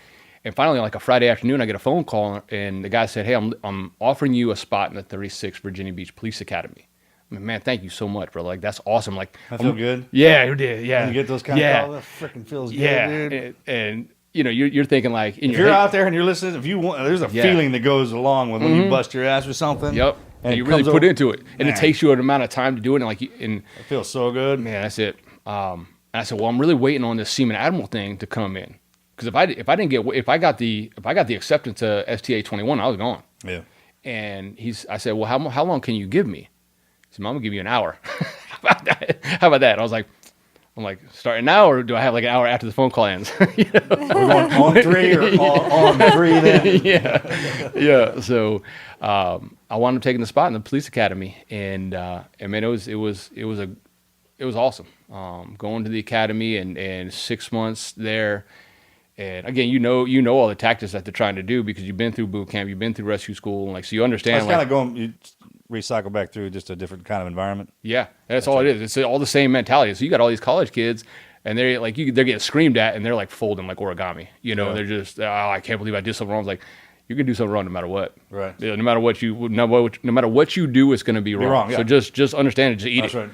And finally, like a Friday afternoon, I get a phone call, and the guy said, "Hey, I'm offering you a spot in the 36th Virginia Beach Police Academy." I mean, man, thank you so much, bro. Like, that's awesome. Like, I feel good. Yeah, it did. Yeah, when you get those kind of calls, that freaking feels good, dude. And you're thinking like, if you're out there and you're listening, if you want, there's a feeling that goes along with when you bust your ass with something. Yep. And you really put into it, and it takes you an amount of time to do it. And it feels so good, man. That's it. And I said, well, I'm really waiting on this Seaman Admiral thing to come in. Because if I got the acceptance to STA 21, I was gone. Yeah. And I said, well, how long can you give me? He said, I'm gonna give you an hour. How about that? I'm like, starting now, or do I have like an hour after the phone call ends? You know? We're going on 3 or on 3 then. Yeah. So I wound up taking the spot in the police academy, and man, it was awesome. Going to the academy and 6 months there. And again, you know all the tactics that they're trying to do because you've been through boot camp, you've been through rescue school, and like so you understand. It's kind of going, you recycle back through just a different kind of environment. Yeah, that's all it is. It's all the same mentality. So you got all these college kids, and they're like they're getting screamed at, and they're like folding like origami. You know, and they're just I can't believe I did something wrong. It's like you can do something wrong no matter what. Right. Yeah, no matter what you do, it's going to be wrong. Yeah. So just understand it. Just eat That's it. right.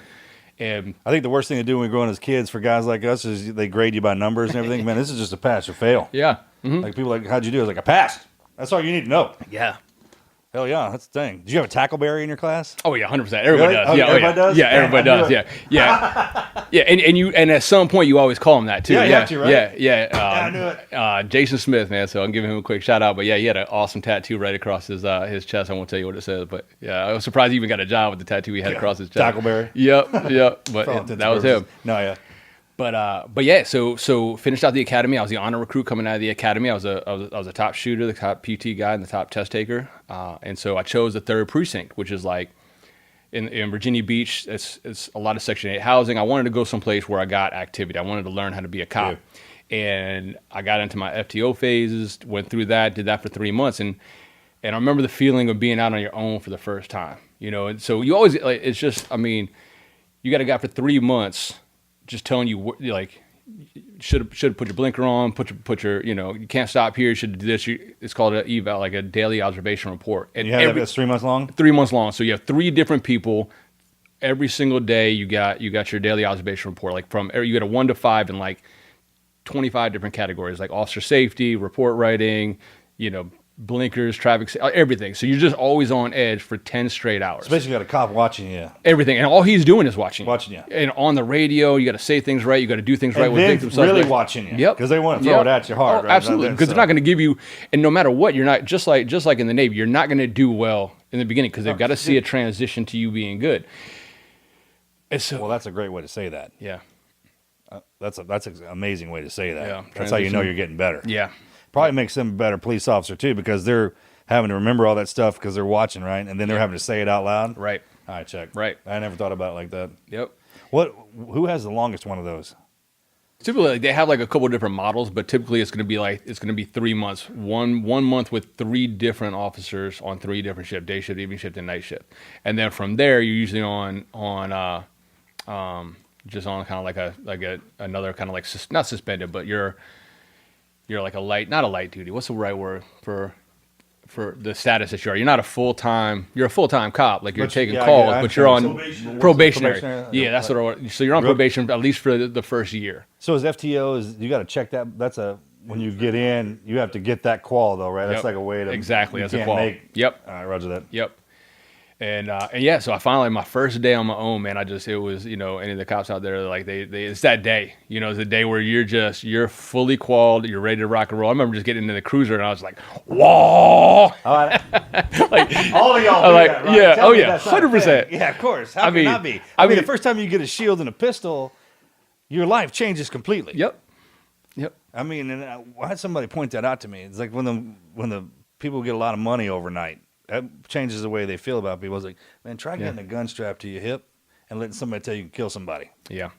And I think the worst thing to do when we're growing as kids for guys like us is they grade you by numbers and everything. Man, this is just a pass or fail. yeah. Like people like, how'd you do? I was like, I passed. That's all you need to know. Yeah. Hell yeah, that's the thing. Did you have a tackleberry in your class? Oh yeah, 100%. Everybody Really? does. Oh, Yeah, everybody does? Yeah, Damn, everybody I knew does. it. Yeah. And at some point you always call him that too. Yeah, you have to, right? Yeah. I knew it. Jason Smith, man. So I'm giving him a quick shout out. But yeah, he had an awesome tattoo right across his chest. I won't tell you what it says, but yeah, I was surprised he even got a job with the tattoo he had across his chest. Tackleberry. Yep. But For all intents that and was purposes. him. No, yeah. But yeah, so finished out the academy. I was the honor recruit coming out of the academy. I was a top shooter, the top PT guy, and the top test taker. And so I chose the 3rd precinct, which is like in Virginia Beach. It's a lot of Section 8 housing. I wanted to go someplace where I got activity. I wanted to learn how to be a cop. Yeah. And I got into my FTO phases, went through that, did that for 3 months, and I remember the feeling of being out on your own for the first time. You know, and so you always like it's just I mean, you got a guy for 3 months. Just telling you, like, should put your blinker on, put your, you can't stop here. You should do this. It's called an eval, like a daily observation report. And you have that's 3 months long? 3 months long. So you have 3 different people. Every single day you got your daily observation report. Like you got a 1 to 5 in like 25 different categories, like officer safety, report writing, blinkers, traffic, everything. So you're just always on edge for 10 straight hours. So basically, you got a cop watching you. Everything. And all he's doing is watching you. Watching you. And on the radio, you got to say things right. You got to do things right And with then victims. really watching you. Yep. Because they want to throw it at you hard. Right? Absolutely. Because they're not going to give you, and no matter what, you're not, just like in the Navy, you're not going to do well in the beginning because they've got to see a transition to you being good. And so, well, that's a great way to say that. Yeah. That's an amazing way to say that. Yeah, that's how you know you're getting better. Yeah. Probably makes them a better police officer too because they're having to remember all that stuff because they're watching, right? And then they're having to say it out loud. Right. All right, check. Right. I never thought about it like that. Yep. Who has the longest one of those? Typically, they have like a couple of different models, but typically it's going to be 3 months. One month with 3 different officers on 3 different shifts: day shift, evening shift, and night shift. And then from there, you're usually just on kind of like another kind of like not suspended, but you're like not a light duty. What's the right word for the status that you are? You're not a full time. You're a full time cop. Like you're taking calls, but you're on probationary. Yeah, that's what. So you're on probation at least for the first year. So as FTO, you got to check that. That's when you get in, you have to get that qual though, right? That's Yep. like a way to exactly. That's a can't qual. Yep. All right, roger that. Yep. And yeah, so I finally, my first day on my own, man, it was, any of the cops out there, like it's that day, it's the day where you're fully qualled, you're ready to rock and roll. I remember just getting into the cruiser and I was like, whoa. Like, all of y'all I'm do like, that, right? yeah, Tell oh me yeah, that's not a 100%. thing. Yeah, of course. How can it not be? I mean, the first time you get a shield and a pistol, your life changes completely. Yep. I mean, and I had somebody point that out to me. It's like when the people get a lot of money overnight, that changes the way they feel about people. It's like, man, try getting a gun strapped to your hip and letting somebody tell you can kill somebody. Yeah.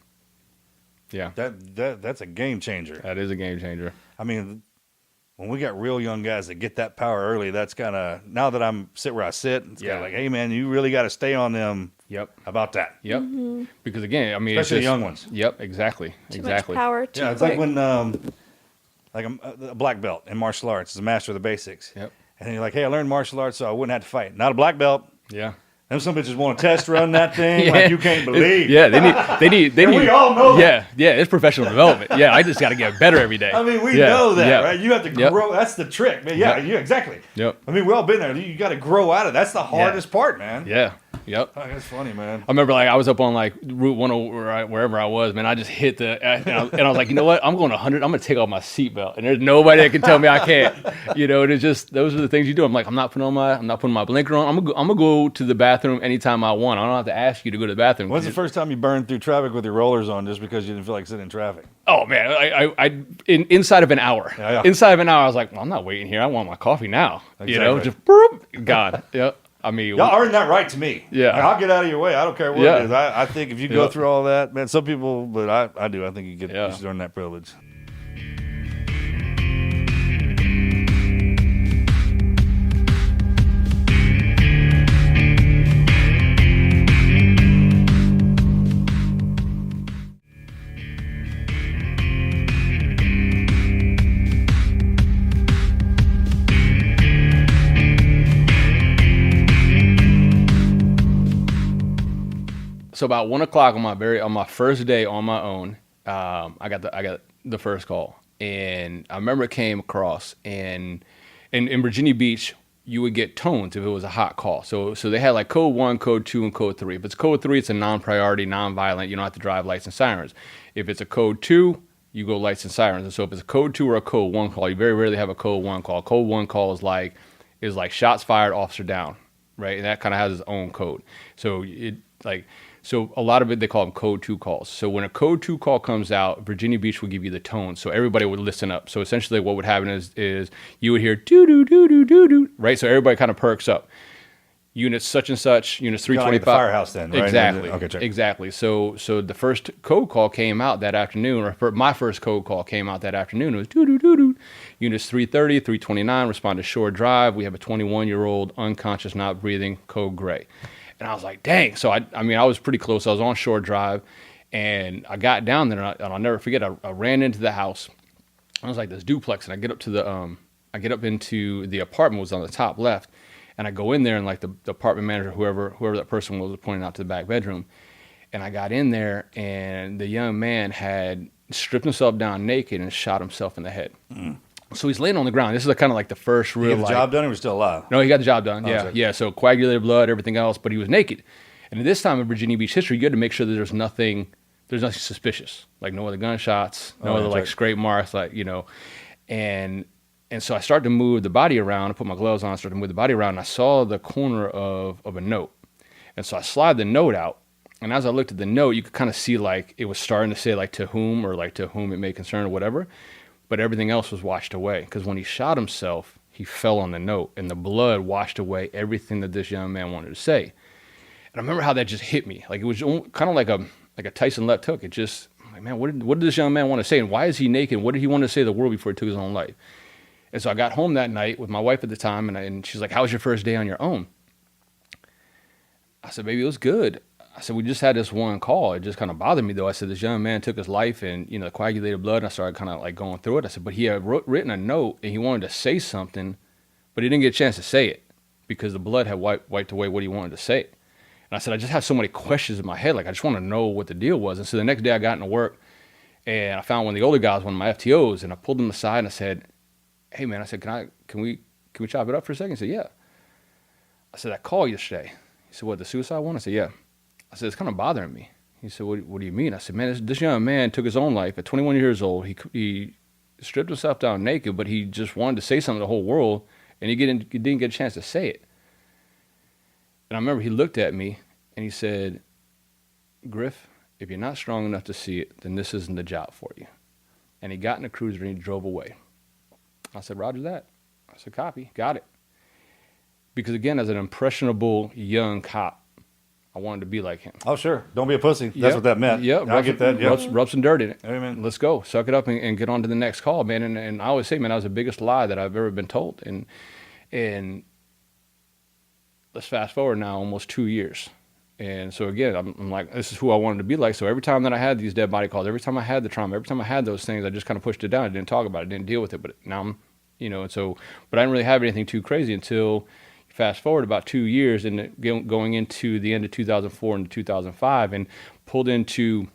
That's a game changer. That is a game changer. I mean, when we got real young guys that get that power early, that's kind of, now that I'm sit where I sit, it's kind of like, hey man, you really got to stay on them. Yep. About that. Yep. Mm-hmm. Because again, I mean, especially it's just, the young ones. Yep. Exactly. Too much power. Too it's quick. like when like a black belt in martial arts is a master of the basics. Yep. And you're like, hey, I learned martial arts so I wouldn't have to fight. Not a black belt. Yeah. Them some bitches want to test run that thing like you can't believe. Yeah, they need. We all know that. Yeah, it's professional development. Yeah, I just got to get better every day. I mean, we know that, right? You have to Yep. grow. That's the trick, man. Yeah, Yep. exactly. Yep. I mean, we all been there. You got to grow out of it. That's the hardest part, man. Yeah. Yep. Oh, that's funny, man. I remember like I was up on like Route 1, wherever I was, man. I just hit and I was like, you know what? I'm going 100. I'm going to take off my seatbelt, and there's nobody that can tell me I can't. You know, and it's just those are the things you do. I'm like, I'm not putting my blinker on. I'm gonna go to the bathroom anytime I want. I don't have to ask you to go to the bathroom. When's the first time you burned through traffic with your rollers on just because you didn't feel like sitting in traffic? Oh man, inside of an hour. Yeah. Inside of an hour, I was like, well, I'm not waiting here. I want my coffee now. Exactly. You know, just boop, God. Yeah. I mean, Y'all earned that right to me. Yeah. Like, I'll get out of your way. I don't care what Yeah. it is. I think if you go through all that, man, some people, but I do. I think you Yeah. should earn that privilege. So about 1 o'clock on my first day on my own, I got the first call, and I remember it came across, and in Virginia Beach, you would get tones if it was a hot call. So they had like code 1, code 2, and code 3. If it's code 3, it's a non-priority, non-violent. You don't have to drive lights and sirens. If it's a code 2, you go lights and sirens. And so if it's a code 2 or a code 1 call, you very rarely have a code 1 call. Code 1 call is like shots fired, officer down, right? And that kind of has its own code. So a lot of it, they call them code 2 calls. So when a code 2 call comes out, Virginia Beach will give you the tone. So everybody would listen up. So essentially what would happen is you would hear doo-doo-doo-doo-doo-doo, right? So everybody kind of perks up. Units such and such, units 325. Like the firehouse then, right? Exactly. Okay, check. Exactly. So the first code call came out that afternoon, or my first code call came out that afternoon. It was doo-doo-doo-doo. Units 330, 329, respond to Shore Drive. We have a 21-year-old unconscious, not breathing, code gray. And I was like, dang. So, I was pretty close. I was on Shore Drive, and I got down there, and I'll never forget, I ran into the house. I was like this duplex, and I get up into the apartment, was on the top left, and I go in there, and like the apartment manager, whoever that person was pointing out to the back bedroom. And I got in there, and the young man had stripped himself down naked and shot himself in the head. Mm. So he's laying on the ground. This is kind of like the first real. He got the job done, or was still alive? No, he got the job done. Oh, Yeah. So coagulated blood, everything else, but he was naked. And at this time in Virginia Beach history, you had to make sure that there's nothing suspicious, like no other gunshots, no other like scrape marks, like and so I started to move the body around. I put my gloves on, started to move the body around, and I saw the corner of a note, and so I slide the note out. And as I looked at the note, you could kind of see like it was starting to say like to whom, or like to whom it may concern, or whatever. But everything else was washed away, because when he shot himself, he fell on the note, and the blood washed away everything that this young man wanted to say. And I remember how that just hit me. Like it was kind of like a Tyson left hook. It just, like, man, what did this young man want to say, and why is he naked? What did he want to say to the world before he took his own life? And so I got home that night with my wife at the time, and she's like, "How was your first day on your own?" I said, "Baby, it was good." I said, "We just had this one call. It just kind of bothered me, though." I said, "This young man took his life, and the coagulated blood." And I started kind of like going through it. I said, "But he had written a note, and he wanted to say something, but he didn't get a chance to say it because the blood had wiped away what he wanted to say." And I said, "I just have so many questions in my head. Like I just want to know what the deal was." And so the next day, I got into work, and I found one of the older guys, one of my FTOs, and I pulled him aside and I said, "Hey, man," I said, "Can we chop it up for a second?" He said, "Yeah." I said, "I called yesterday." He said, "What, the suicide one?" I said, "Yeah." I said, "It's kind of bothering me." He said, what do you mean?" I said, "Man, this young man took his own life at 21 years old. He stripped himself down naked, but he just wanted to say something to the whole world, and he didn't get a chance to say it." And I remember he looked at me, and he said, "Griff, if you're not strong enough to see it, then this isn't the job for you." And he got in the cruiser, and he drove away. I said, "Roger that." I said, "Copy, got it." Because again, as an impressionable young cop, I wanted to be like him. Oh, sure. Don't be a pussy. That's what that meant. Yeah, I get that. Yeah. Rub some dirt in it. Amen. Let's go. Suck it up and get on to the next call, man. And I always say, man, that was the biggest lie that I've ever been told. And let's fast forward now almost 2 years. And so again, I'm like, this is who I wanted to be like. So every time that I had these dead body calls, every time I had the trauma, every time I had those things, I just kind of pushed it down. I didn't talk about it, didn't deal with it. But now I'm, and so, but I didn't really have anything too crazy until fast forward about 2 years and going into the end of 2004 and 2005, and pulled into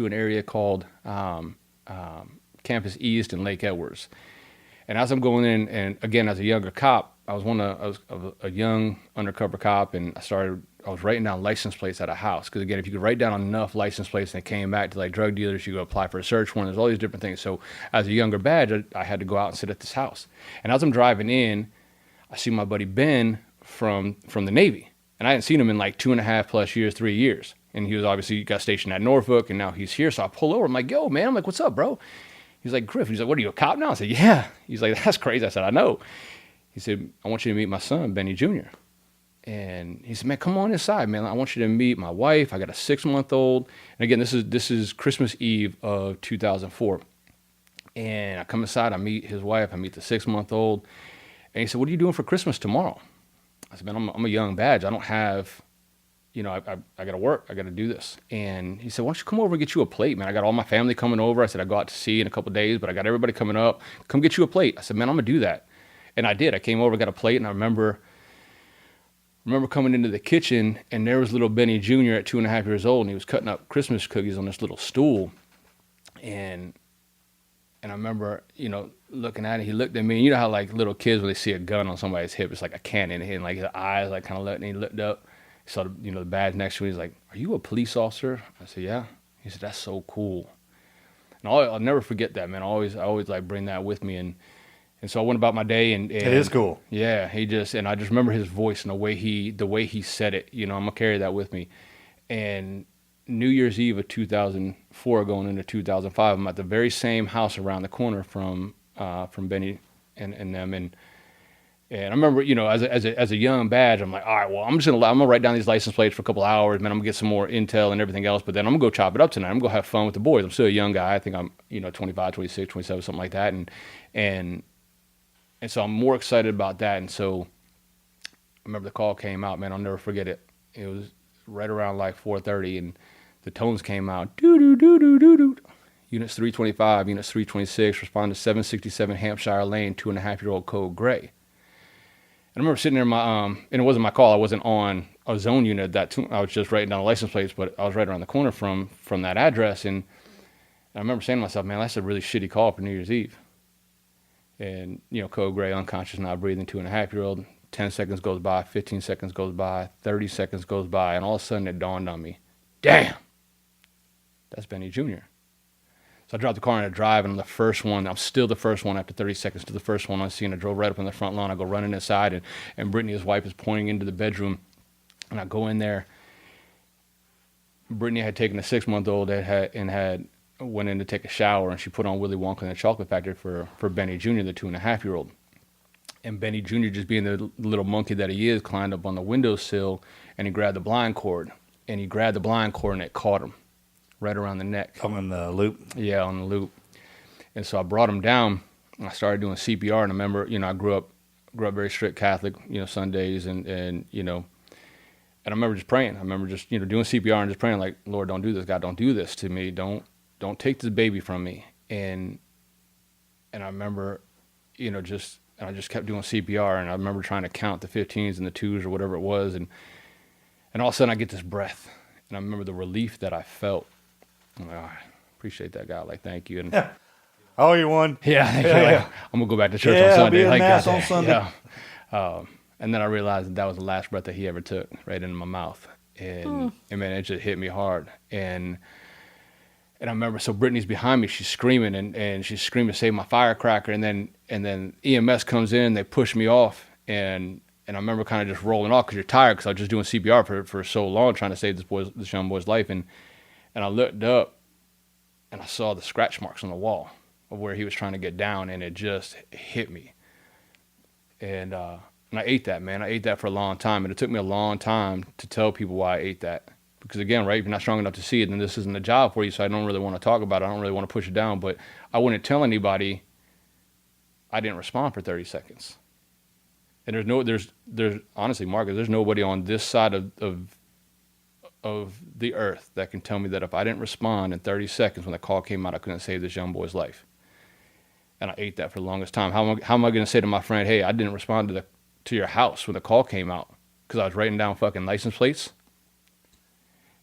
an area called Campus East and Lake Edwards. And as I'm going in, and again, as a younger cop, I was a young undercover cop, and I was writing down license plates at a house. Because again, if you could write down enough license plates and it came back to like drug dealers, you go apply for a search warrant. There's all these different things. So as a younger badge, I had to go out and sit at this house. And as I'm driving in, I see my buddy Ben from the Navy. And I hadn't seen him in like 2.5 plus years, 3 years. And he was obviously got stationed at Norfolk, and now he's here. So I pull over. I'm like, yo, man. I'm like, what's up, bro? He's like, Griff. He's like, what, are you a cop now? I said, yeah. He's like, that's crazy. I said, I know. He said, I want you to meet my son, Benny Jr. And he said, man, come on inside, man. I want you to meet my wife. I got a 6-month-old. And again, this is Christmas Eve of 2004. And I come inside, I meet his wife, I meet the 6-month-old. And he said, what are you doing for Christmas tomorrow? I said, man, I'm a young badge. I don't have, I got to work. I got to do this. And he said, why don't you come over and get you a plate, man? I got all my family coming over. I said, I go out to sea in a couple of days, but I got everybody coming up. Come get you a plate. I said, man, I'm going to do that. And I did. I came over, got a plate, and I remember coming into the kitchen, and there was little Benny Jr. at 2.5 years old, and he was cutting up Christmas cookies on this little stool. And I remember, looking at it, he looked at me, and you know how like little kids, when they see a gun on somebody's hip, it's like a cannon, and like his eyes like kind of looked, and he looked up, he saw the badge next to me, he's like, are you a police officer? I said, yeah. He said, that's so cool. And I'll never forget that, man. I always like bring that with me, and so I went about my day, and it is cool. Yeah, and I just remember his voice and the way he said it. I'm gonna carry that with me. And New Year's Eve of 2004, going into 2005, I'm at the very same house around the corner from Benny and them, and I remember, as a young badge, I'm like, all right, well, I'm gonna write down these license plates for a couple of hours, man. I'm gonna get some more intel and everything else, but then I'm gonna go chop it up tonight. I'm gonna go have fun with the boys. I'm still a young guy. I think I'm 25, 26, 27, something like that, and so I'm more excited about that. And so I remember the call came out, man. I'll never forget it. It was right around like 4:30, and the tones came out. Doo-doo-doo-doo-doo-doo. Units 325, Units 326, respond to 767 Hampshire Lane, 2.5-year-old code gray. And I remember sitting there in my, and it wasn't my call. I wasn't on a zone unit at that time. I was just writing down the license plates, but I was right around the corner from that address. And I remember saying to myself, man, that's a really shitty call for New Year's Eve. And, code gray, unconscious, not breathing, 2.5-year-old. 10 seconds goes by, 15 seconds goes by, 30 seconds goes by, and all of a sudden it dawned on me, damn, that's Benny Jr. So I dropped the car in a drive, and I'm the first one. I'm still the first one after 30 seconds to the first one I see, and I drove right up on the front lawn. I go running inside, and Brittany, his wife, is pointing into the bedroom, and I go in there. Brittany had taken a 6-month-old and went in to take a shower, and she put on Willy Wonka and the Chocolate Factory for Benny Jr., the 2.5-year-old. And Benny Jr., just being the little monkey that he is, climbed up on the windowsill, and he grabbed the blind cord. And it caught him right around the neck. On the loop? Yeah, on the loop. And so I brought him down, and I started doing CPR. And I remember, I grew up very strict Catholic, Sundays, and I remember just praying. I remember just, doing CPR and just praying, like, Lord, don't do this. God, don't do this to me. Don't take this baby from me. And I remember, I just kept doing CPR, and I remember trying to count the 15s and the 2s or whatever it was, and all of a sudden I get this breath, and I remember the relief that I felt. I'm like, oh, I appreciate that, God. Like, thank you. And I owe you one. Yeah, I'm gonna go back to church on Sunday. Be in like mass God, on Sunday. Yeah. And then I realized that was the last breath that he ever took, right into my mouth, and man, it just hit me hard. And I remember, so Brittany's behind me, she's screaming, and she's screaming, save my firecracker. And then EMS comes in, they push me off, and I remember kind of just rolling off because you're tired, because I was just doing CPR for so long trying to save this young boy's life. And I looked up, and I saw the scratch marks on the wall of where he was trying to get down, and it just hit me. And I ate that, man. I ate that for a long time, and it took me a long time to tell people why I ate that. Because again, right, if you're not strong enough to see it, then this isn't a job for you, so I don't really want to talk about it. I don't really want to push it down, but I wouldn't tell anybody I didn't respond for 30 seconds. And there's honestly, Marcus, there's nobody on this side of the earth that can tell me that if I didn't respond in 30 seconds when the call came out, I couldn't save this young boy's life. And I ate that for the longest time. How am I going to say to my friend, hey, I didn't respond to your house when the call came out because I was writing down fucking license plates?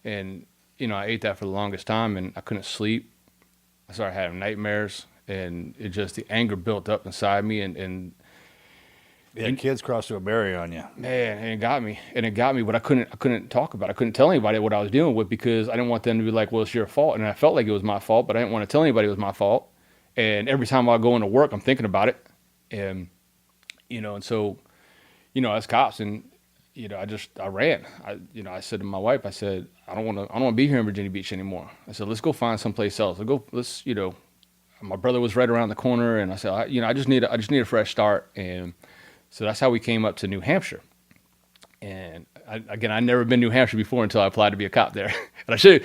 And, I ate that for the longest time, and I couldn't sleep. I started having nightmares, and the anger built up inside me, and Yeah, kids cross through a barrier on you. Man, and it got me, but I couldn't talk about it. I couldn't tell anybody what I was dealing with because I didn't want them to be like, well, it's your fault. And I felt like it was my fault, but I didn't want to tell anybody it was my fault. And every time I go into work, I'm thinking about it. And, and so, as cops and, I ran. I said to my wife, I said, I don't want to be here in Virginia Beach anymore. I said, let's go find someplace else. My brother was right around the corner and I said, I just need a fresh start. And so that's how we came up to New Hampshire. And I'd never been to New Hampshire before until I applied to be a cop there. And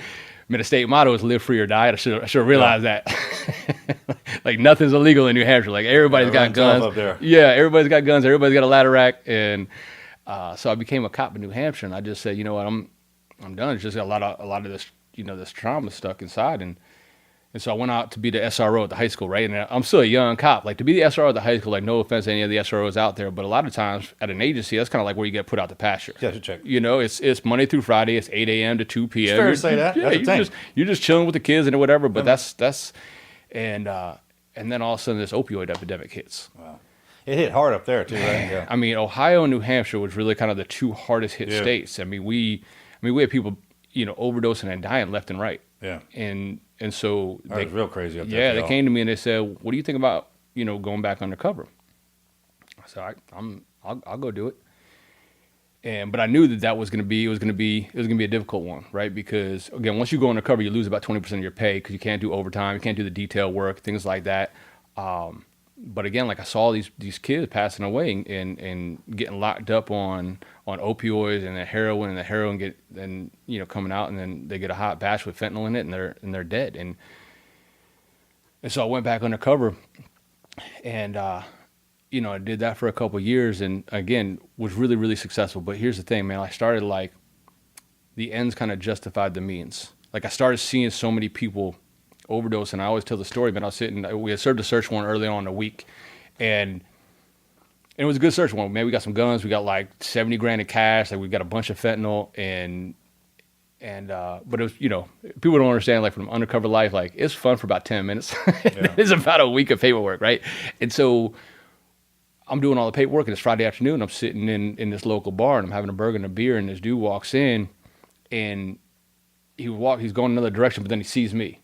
the state motto is live free or die. I should have realized that. Like nothing's illegal in New Hampshire. Like everybody's got guns. Up there. Yeah, everybody's got guns. Everybody's got a ladder rack. And so I became a cop in New Hampshire. And I just said, you know what, I'm done. It's just got a lot of this, this trauma stuck inside. And so I went out to be the SRO at the high school, right? And I'm still a young cop. Like, to be the SRO at the high school, like, no offense to any of the SROs out there, but a lot of times at an agency, that's kind of like where you get put out to pasture. Yeah, check. It's Monday through Friday. It's 8 a.m. to 2 p.m. It's fair to say that. Yeah, That's you're just chilling with the kids and whatever, but and then all of a sudden this opioid epidemic hits. Wow. It hit hard up there, too, right? Yeah. I mean, Ohio and New Hampshire was really kind of the two hardest hit states. I mean, we had people, overdosing and dying left and right. Yeah. And so that was real crazy up there. Yeah, they came to me and they said, "What do you think about going back undercover?" I said, "I'll go do it." But I knew that was going to be a difficult one, right? Because again, once you go undercover, you lose about 20% of your pay because you can't do overtime, you can't do the detail work, things like that. But again, like I saw these kids passing away and getting locked up on opioids and the heroin coming out, and then they get a hot batch with fentanyl in it and they're dead. And so I went back undercover and I did that for a couple of years and again was really, really successful. But here's the thing, man, I started like the ends kind of justified the means. Like I started seeing so many people overdose, and I always tell the story, man. We had served a search warrant early on in the week, and it was a good search warrant. Man, we got some guns, we got like 70 grand in cash, like we got a bunch of fentanyl, and but it was, people don't understand, like from undercover life, like it's fun for about 10 minutes. Yeah. It's about a week of paperwork, right? And so I'm doing all the paperwork, and it's Friday afternoon. I'm sitting in this local bar, and I'm having a burger and a beer, and this dude walks in, and he's going another direction, but then he sees me.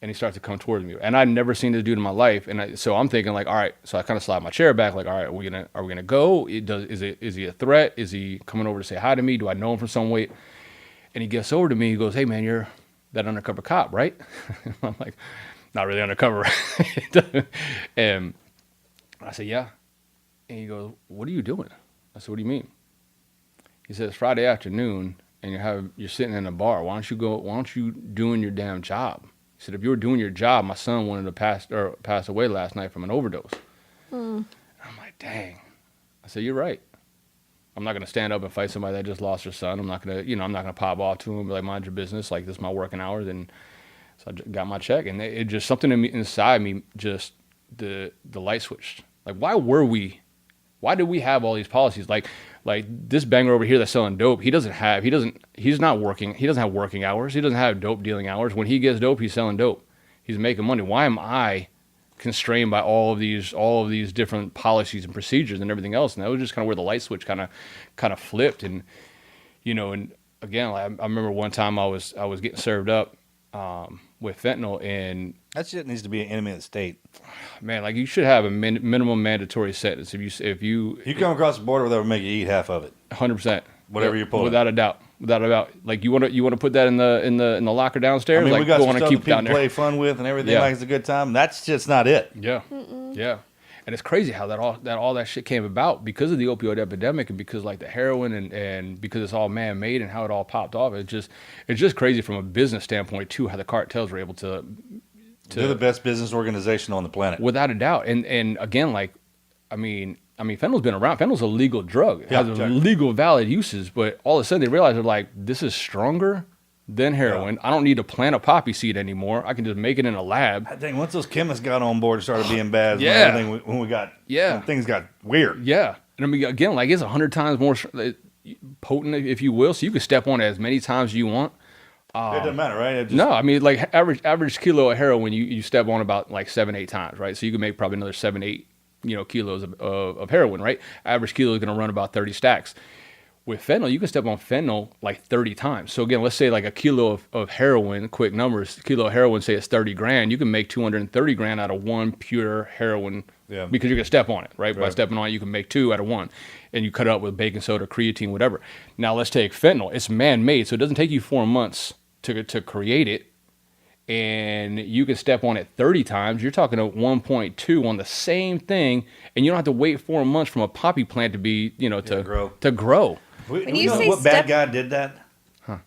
And he starts to come towards me, and I'd never seen this dude in my life, so I'm thinking like, all right. So I kind of slide my chair back, like, all right, are we gonna go? Is he a threat? Is he coming over to say hi to me? Do I know him from some way? And he gets over to me. He goes, "Hey man, you're that undercover cop, right?" I'm like, "Not really undercover." And I said, "Yeah." And he goes, "What are you doing?" I said, "What do you mean?" He says, "Friday afternoon, and you're sitting in a bar. Why don't you doing your damn job?" He said, "If you were doing your job, my son wanted to pass away last night from an overdose." I'm like, dang. I said, "You're right. I'm not going to stand up and fight somebody that just lost their son. I'm not going to pop off to him and be like, mind your business. Like, this is my working hours." And so I got my check, and it just something inside me, just the light switched. Like, why did we have all these policies? Like this banger over here that's selling dope, he's not working. He doesn't have working hours. He doesn't have dope dealing hours. When he gets dope, he's selling dope. He's making money. Why am I constrained by all of these different policies and procedures and everything else? And that was just kind of where the light switch kind of flipped. And, and again, I remember one time I was getting served up with fentanyl, and that shit needs to be an enemy of the state. Man, like you should have a minimum mandatory sentence if you come across the border, they'll make you eat half of it. 100%. Whatever you're pulling. Without a doubt. Like you want to put that in the locker downstairs. I mean, like, we got some to stuff keep that people down there. play fun with and everything. Like it's a good time. That's just not it. Yeah. Mm-mm. Yeah. And it's crazy how all that shit came about because of the opioid epidemic and because like the heroin and because it's all man-made and how it all popped off. It's just crazy from a business standpoint too, how the cartels were able to they're the best business organization on the planet, without a doubt. And again, like, I mean, fentanyl's been around. Fentanyl's a legal drug. It has legal, valid uses. But all of a sudden, they realize they're like, this is stronger than heroin. Yeah. I don't need to plant a poppy seed anymore. I can just make it in a lab. I think once those chemists got on board and started being bad, when things got weird. Yeah, and I mean, again, like it's 100 times more potent, if you will. So you can step on it as many times as you want. It doesn't matter, right? No, I mean, like average kilo of heroin, you step on about like 7-8 times, right? So you can make probably another 7-8 kilos of heroin, right? Average kilo is going to run about 30 stacks. With fentanyl, you can step on fentanyl like 30 times. So again, let's say like a kilo of heroin, quick numbers, kilo of heroin, say it's 30 grand. You can make 230 grand out of one pure heroin because you're going to step on it, right? By stepping on it, you can make 2 out of 1. And you cut it up with baking soda, creatine, whatever. Now let's take fentanyl. It's man-made, so it doesn't take you 4 months to create it. And you can step on it 30 times. You're talking to 1.2 on the same thing, and you don't have to wait 4 months from a poppy plant to be, to grow. When Do you we know say what bad step- guy did that? Huh?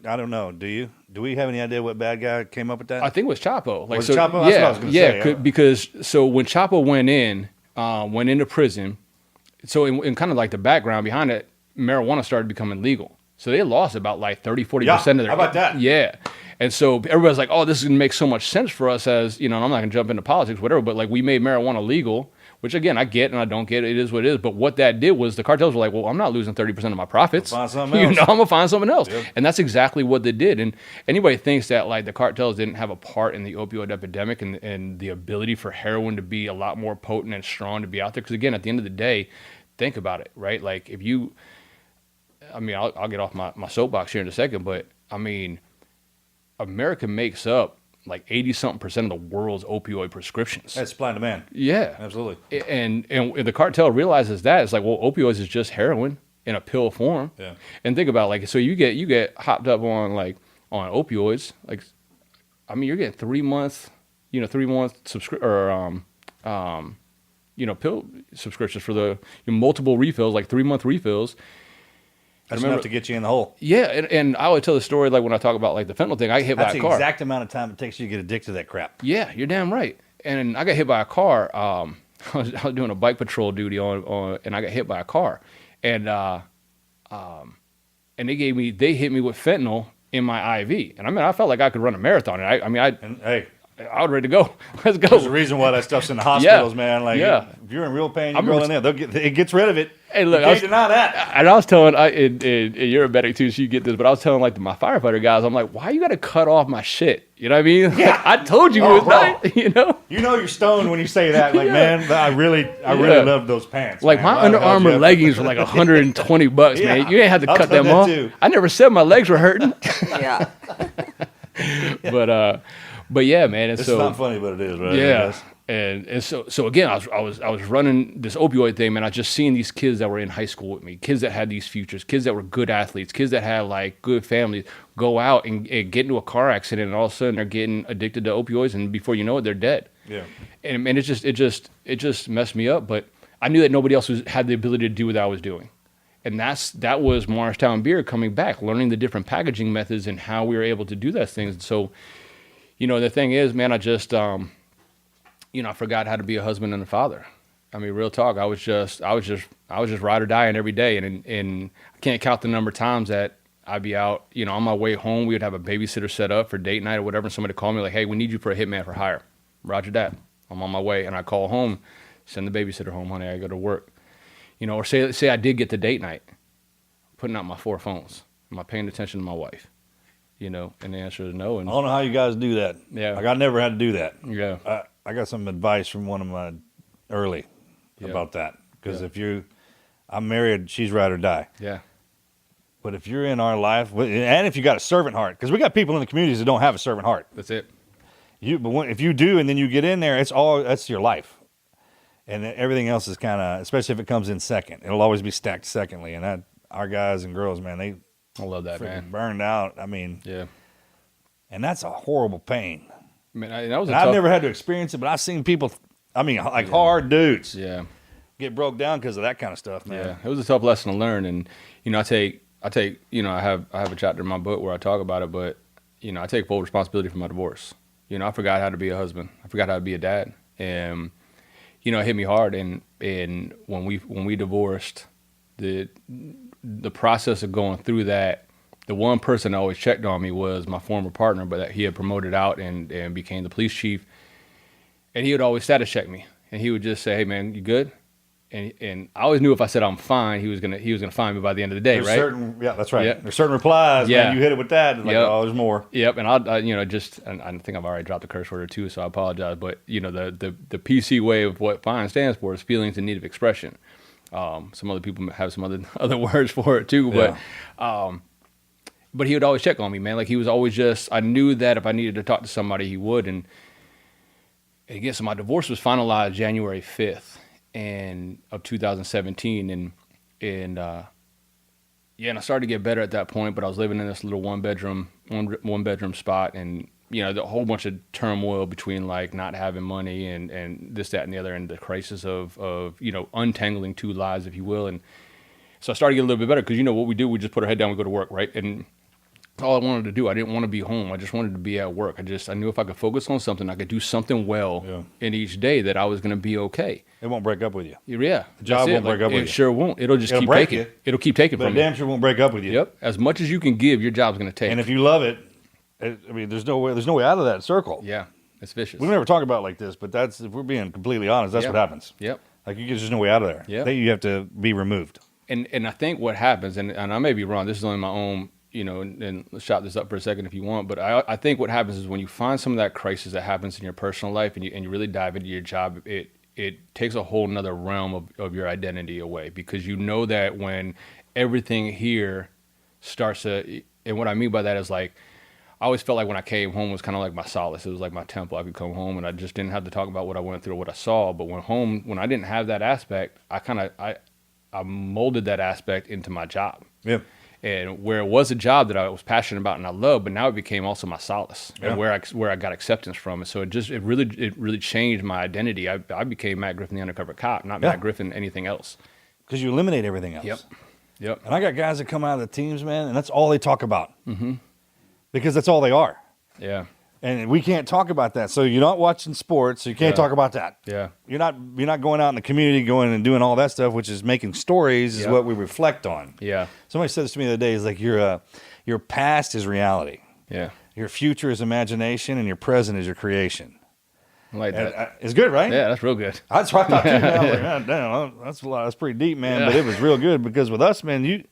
I don't know. Do you? Do we have any idea what bad guy came up with that? I think it was Chapo. Was it Chapo? That's what I was gonna say. Because so when Chapo went into prison, so in kind of like the background behind it, marijuana started becoming legal. So they lost about like 30-40% of their. How about that? Yeah. And so everybody's like, oh, this is going to make so much sense for us as, and I'm not going to jump into politics, whatever, but like we made marijuana legal, which again, I get and I don't get. It is what it is. But what that did was the cartels were like, well, I'm not losing 30% of my profits. Find something else. I'm going to find something else. Yep. And that's exactly what they did. And anybody thinks that like the cartels didn't have a part in the opioid epidemic and the ability for heroin to be a lot more potent and strong to be out there. Because again, at the end of the day, think about it, right? Like if you, I'll get off my soapbox here in a second, but I mean, America makes up like 80-something% of the world's opioid prescriptions. That's supply and demand. Yeah. Absolutely. And the cartel realizes that. It's like, well, opioids is just heroin in a pill form. Yeah. And think about like, so you get hopped up on opioids. Like, you're getting 3 months, 3 month pill subscriptions for the multiple refills, like 3-month refills. That's enough to get you in the hole. Yeah, and I always tell the story like when I talk about like the fentanyl thing. I get hit by a car. That's the exact amount of time it takes you to get addicted to that crap. Yeah, you're damn right. And I got hit by a car. I was doing a bike patrol duty on, and I got hit by a car, and they hit me with fentanyl in my IV, and I felt like I could run a marathon. I was ready to go. Let's go. There's a reason why that stuff's in the hospitals, man. Like, if you're in real pain, you go in there. It gets rid of it. Hey, look, you can't deny that. And I was telling, and you're a medic too, so you get this, but I was telling like my firefighter guys, I'm like, why you got to cut off my shit? You know what I mean? Yeah. Like, I told you it was nice, You know you're stoned when you say that. Like, man, I really love those pants. Like, man. my Under Armour leggings were like $120, man. You ain't had to cut them off. Too. I never said my legs were hurting. Yeah. But yeah, man. And It's so, not funny, but it is, right? Yeah. And so again, I was running this opioid thing, man. I was just seeing these kids that were in high school with me, kids that had these futures, kids that were good athletes, kids that had like good families, go out and get into a car accident, and all of a sudden they're getting addicted to opioids, and before you know it, they're dead. Yeah. And it just messed me up. But I knew that nobody else had the ability to do what I was doing. And that was Morristown Beer coming back, learning the different packaging methods and how we were able to do those things. And so, the thing is, man, I just, I forgot how to be a husband and a father. I mean, real talk. I was just ride or dying every day. And I can't count the number of times that I'd be out, on my way home, we would have a babysitter set up for date night or whatever. And somebody would call me like, hey, we need you for a hitman for hire. Roger that. I'm on my way. And I call home, send the babysitter home, honey, I go to work. Or say I did get the date night, putting out my 4 phones. Am I paying attention to my wife? And the answer is no. And I don't know how you guys do that. Yeah. Like, I never had to do that. Yeah. I got some advice from one of my early about that. Because if I'm married, she's ride or die. Yeah. But if you're in our life, and if you got a servant heart, because we got people in the communities that don't have a servant heart. That's it. If you do, and then you get in there, that's your life. And everything else is kind of, especially if it comes in second, it'll always be stacked secondly. And our guys and girls, man, they I love that, man. Burned out. I mean, yeah. And that's a horrible pain. Man, I've never had to experience it, but I've seen people, hard dudes, get broke down because of that kind of stuff, man. Yeah, it was a tough lesson to learn, and I take, I have a chapter in my book where I talk about it, but I take full responsibility for my divorce. I forgot how to be a husband. I forgot how to be a dad, and it hit me hard. And when we divorced, the process of going through that, the one person that always checked on me was my former partner, but that he had promoted out and became the police chief. And he would always status check me, and he would just say, "Hey man, you good?" And I always knew if I said I'm fine, he was gonna find me by the end of the day, right? Yeah, that's right. Yeah. There's certain replies, Yeah. man. You hit it with that, it's like, Yep. oh, there's more. Yep, and and I think I've already dropped the curse word or two, so I apologize. But the PC way of what fine stands for is feelings in need of expression. Some other people have some other words for it too, but he would always check on me, man. Like he was always I knew that if I needed to talk to somebody, he would. And again, so my divorce was finalized January 5th of 2017, and I started to get better at that point. But I was living in this little one bedroom spot, and the whole bunch of turmoil between like not having money and this, that, and the other, and the crisis of untangling two lives, if you will. And so I started to get a little bit better because what we do, we just put our head down, we go to work, right? And all I wanted to do, I didn't want to be home. I just wanted to be at work. I knew if I could focus on something, I could do something well in each day, that I was going to be okay. It won't break up with you. Yeah. The job won't break up with you. It sure won't. It'll just keep taking. It'll keep taking But from it you. damn sure won't break up with you. Yep. As much as you can give, your job's going to take. And if you love it, there's no way out of that circle. Yeah. It's vicious. We never talk about it like this, but if we're being completely honest, that's what happens. Yep. Like there's just no way out of there. Yep. Then you have to be removed. And I think what happens, and I may be wrong, this is only my own, and let's chop this up for a second if you want, but I think what happens is when you find some of that crisis that happens in your personal life and you really dive into your job, it takes a whole nother realm of your identity away, because you know that when everything here starts to, and what I mean by that is like, I always felt like when I came home was kind of like my solace. It was like my temple. I could come home and I just didn't have to talk about what I went through or what I saw. But when I didn't have that aspect, I molded that aspect into my job. Yeah. And where it was a job that I was passionate about and I loved, but now it became also my solace and where I got acceptance from. And so it really changed my identity. I became Matt Griffin, the undercover cop, not Matt Griffin anything else. Because you eliminate everything else. Yep. And I got guys that come out of the teams, man, and that's all they talk about. Mm-hmm. Because that's all they are. Yeah. And we can't talk about that. So you're not watching sports, so you can't talk about that. Yeah. You're not going out in the community, going and doing all that stuff, which is making stories is what we reflect on. Yeah. Somebody said this to me the other day, is like your past is reality. Yeah. Your future is imagination, and your present is your creation. I like that. It's good, right? Yeah, that's real good. That's what I thought too. Man. I was like, God damn, that's a lot. That's pretty deep, man. Yeah. But it was real good because with us, man,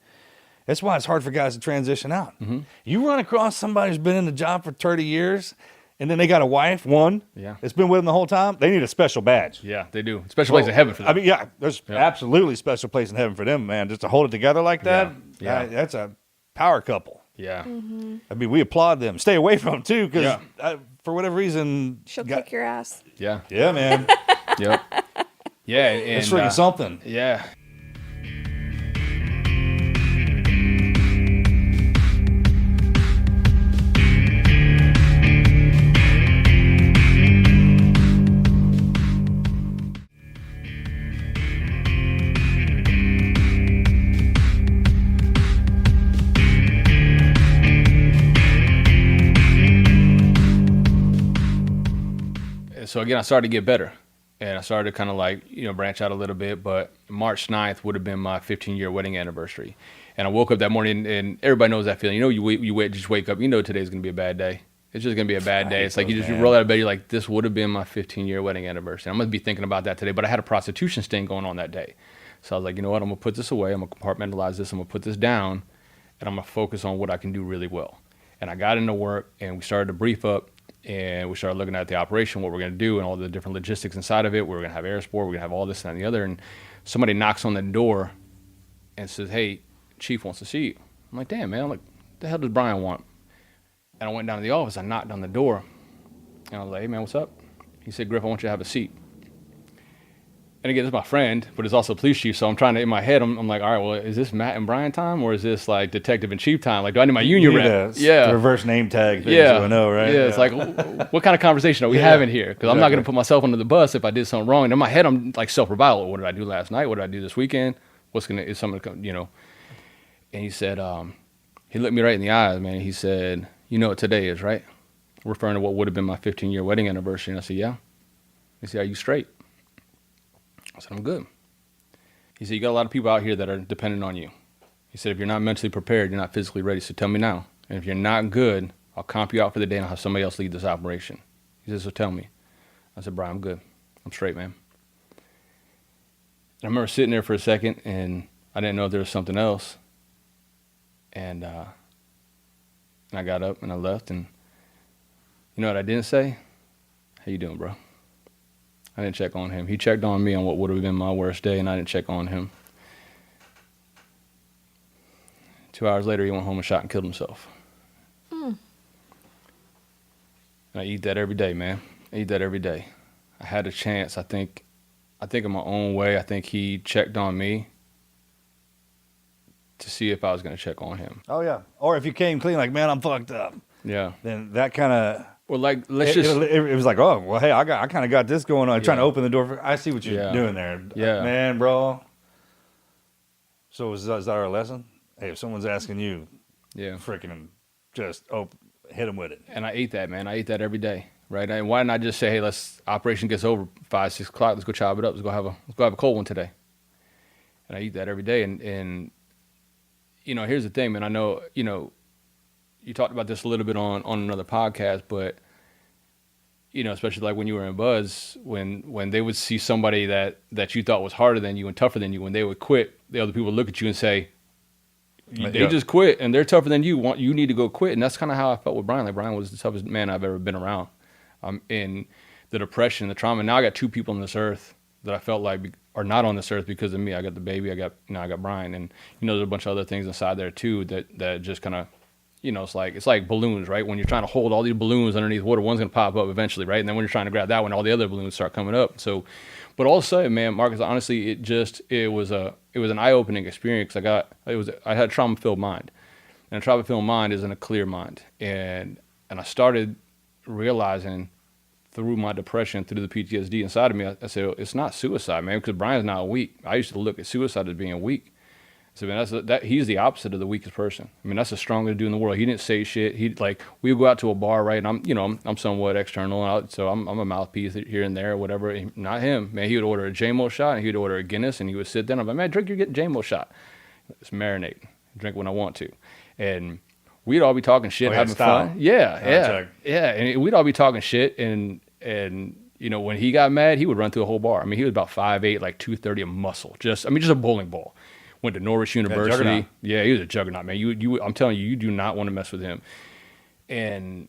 that's why it's hard for guys to transition out. Mm-hmm. You run across somebody who's been in the job for 30 years, and then they got a wife, that's been with them the whole time. They need a special badge. Yeah, they do. Special place in heaven for them. I mean, there's absolutely special place in heaven for them, man. Just to hold it together like that, that's a power couple. Yeah. Mm-hmm. I mean, we applaud them. Stay away from them, too, because for whatever reason... She'll kick your ass. Yeah. Yeah, man. Yep. Yeah. And, it's freaking something. Yeah. So again, I started to get better, and I started to kind of like, branch out a little bit, but March 9th would have been my 15-year wedding anniversary. And I woke up that morning, and everybody knows that feeling. You just wake up, today's going to be a bad day. It's just going to be a bad day. It's like you roll out of bed, you're like, this would have been my 15-year wedding anniversary. I'm going to be thinking about that today, but I had a prostitution sting going on that day. So I was like, you know what, I'm going to put this away. I'm going to compartmentalize this. I'm going to put this down, and I'm going to focus on what I can do really well. And I got into work, and we started to brief up. And we started looking at the operation, what we're going to do, and all the different logistics inside of it. We're going to have air sport. We're going to have all this and the other. And somebody knocks on the door and says, hey, Chief wants to see you. I'm like, damn, man. I'm like, what the hell does Brian want? And I went down to the office. I knocked on the door. And I was like, hey, man, what's up? He said, Griff, I want you to have a seat. And again, this is my friend, but it's also a police chief. So I'm trying to, in my head, I'm like, all right, well, is this Matt and Brian time, or is this like detective and chief time? Like, do I need my union rep? The reverse name tag thing, so I know, right? Yeah, it's like, what kind of conversation are we having here? Because I'm not going to put myself under the bus if I did something wrong. And in my head, I'm like self-revival. What did I do last night? What did I do this weekend? Is something going to come, And he said, he looked me right in the eyes, man. He said, you know what today is, right? Referring to what would have been my 15-year wedding anniversary. And I said, yeah. He said, are you straight? I said, I'm good. He said, you got a lot of people out here that are dependent on you. He said, if you're not mentally prepared, you're not physically ready. So tell me now. And if you're not good, I'll comp you out for the day and I'll have somebody else lead this operation. He said, so tell me. I said, Brian, I'm good. I'm straight, man. I remember sitting there for a second, and I didn't know if there was something else. And I got up and I left, and you know what I didn't say? How you doing, bro? I didn't check on him. He checked on me on what would have been my worst day, and I didn't check on him. 2 hours later, he went home and shot and killed himself. And I eat that every day, man. I eat that every day. I had a chance. I think in my own way, I think he checked on me to see if I was going to check on him. Oh yeah. Or if you came clean, like, man, I'm fucked up. Yeah. Then that kind of. Well, like, it was like, oh, well, hey, I kind of got this going on. Yeah. Trying to open the door. I see what you're Yeah. doing there. Yeah. Man, bro. So is that our lesson? Hey, if someone's asking you, Yeah. freaking just hit them with it. And I ate that, man. I eat that every day, right? And why didn't I just say, hey, operation gets over 5, 6 o'clock. Let's go chop it up. Let's go have a cold one today. And I eat that every day. And you know, here's the thing, man. I know, you know, you talked about this a little bit on another podcast, but you know, especially like when you were in Buzz, when they would see somebody that you thought was harder than you and tougher than you, when they would quit, the other people would look at you and say, they just quit and they're tougher than you. You need to go quit. And that's kind of how I felt with Brian. Like, Brian was the toughest man I've ever been around. In the depression, the trauma. Now I got 2 people on this earth that I felt like are not on this earth because of me. I got the baby. I got Brian, and you know, there's a bunch of other things inside there too that just kind of, you know, it's like balloons, right? When you're trying to hold all these balloons underneath water, one's gonna pop up eventually, right? And then when you're trying to grab that one, all the other balloons start coming up. So, but all of a sudden, man, Marcus, honestly, it was an eye-opening experience. I had a trauma-filled mind, and a trauma-filled mind isn't a clear mind. And I started realizing through my depression, through the PTSD inside of me, I said, it's not suicide, man, because Brian's not weak. I used to look at suicide as being weak. So, man, he's the opposite of the weakest person. I mean, that's the strongest dude in the world. He didn't say shit. We would go out to a bar, right? And I'm somewhat external, so I'm a mouthpiece here and there or whatever. Not him, man. He would order a JMO shot, and he would order a Guinness, and he would sit down. I'm like, man, drink your JMO shot. It's marinate. Drink when I want to. And we'd all be talking shit, having fun. Yeah. And we'd all be talking shit, and you know, when he got mad, he would run through a whole bar. I mean, he was about 5'8", like 230 of muscle. Just a bowling ball. Went to Norwich University. Yeah, he was a juggernaut, man. I'm telling you, you do not want to mess with him. And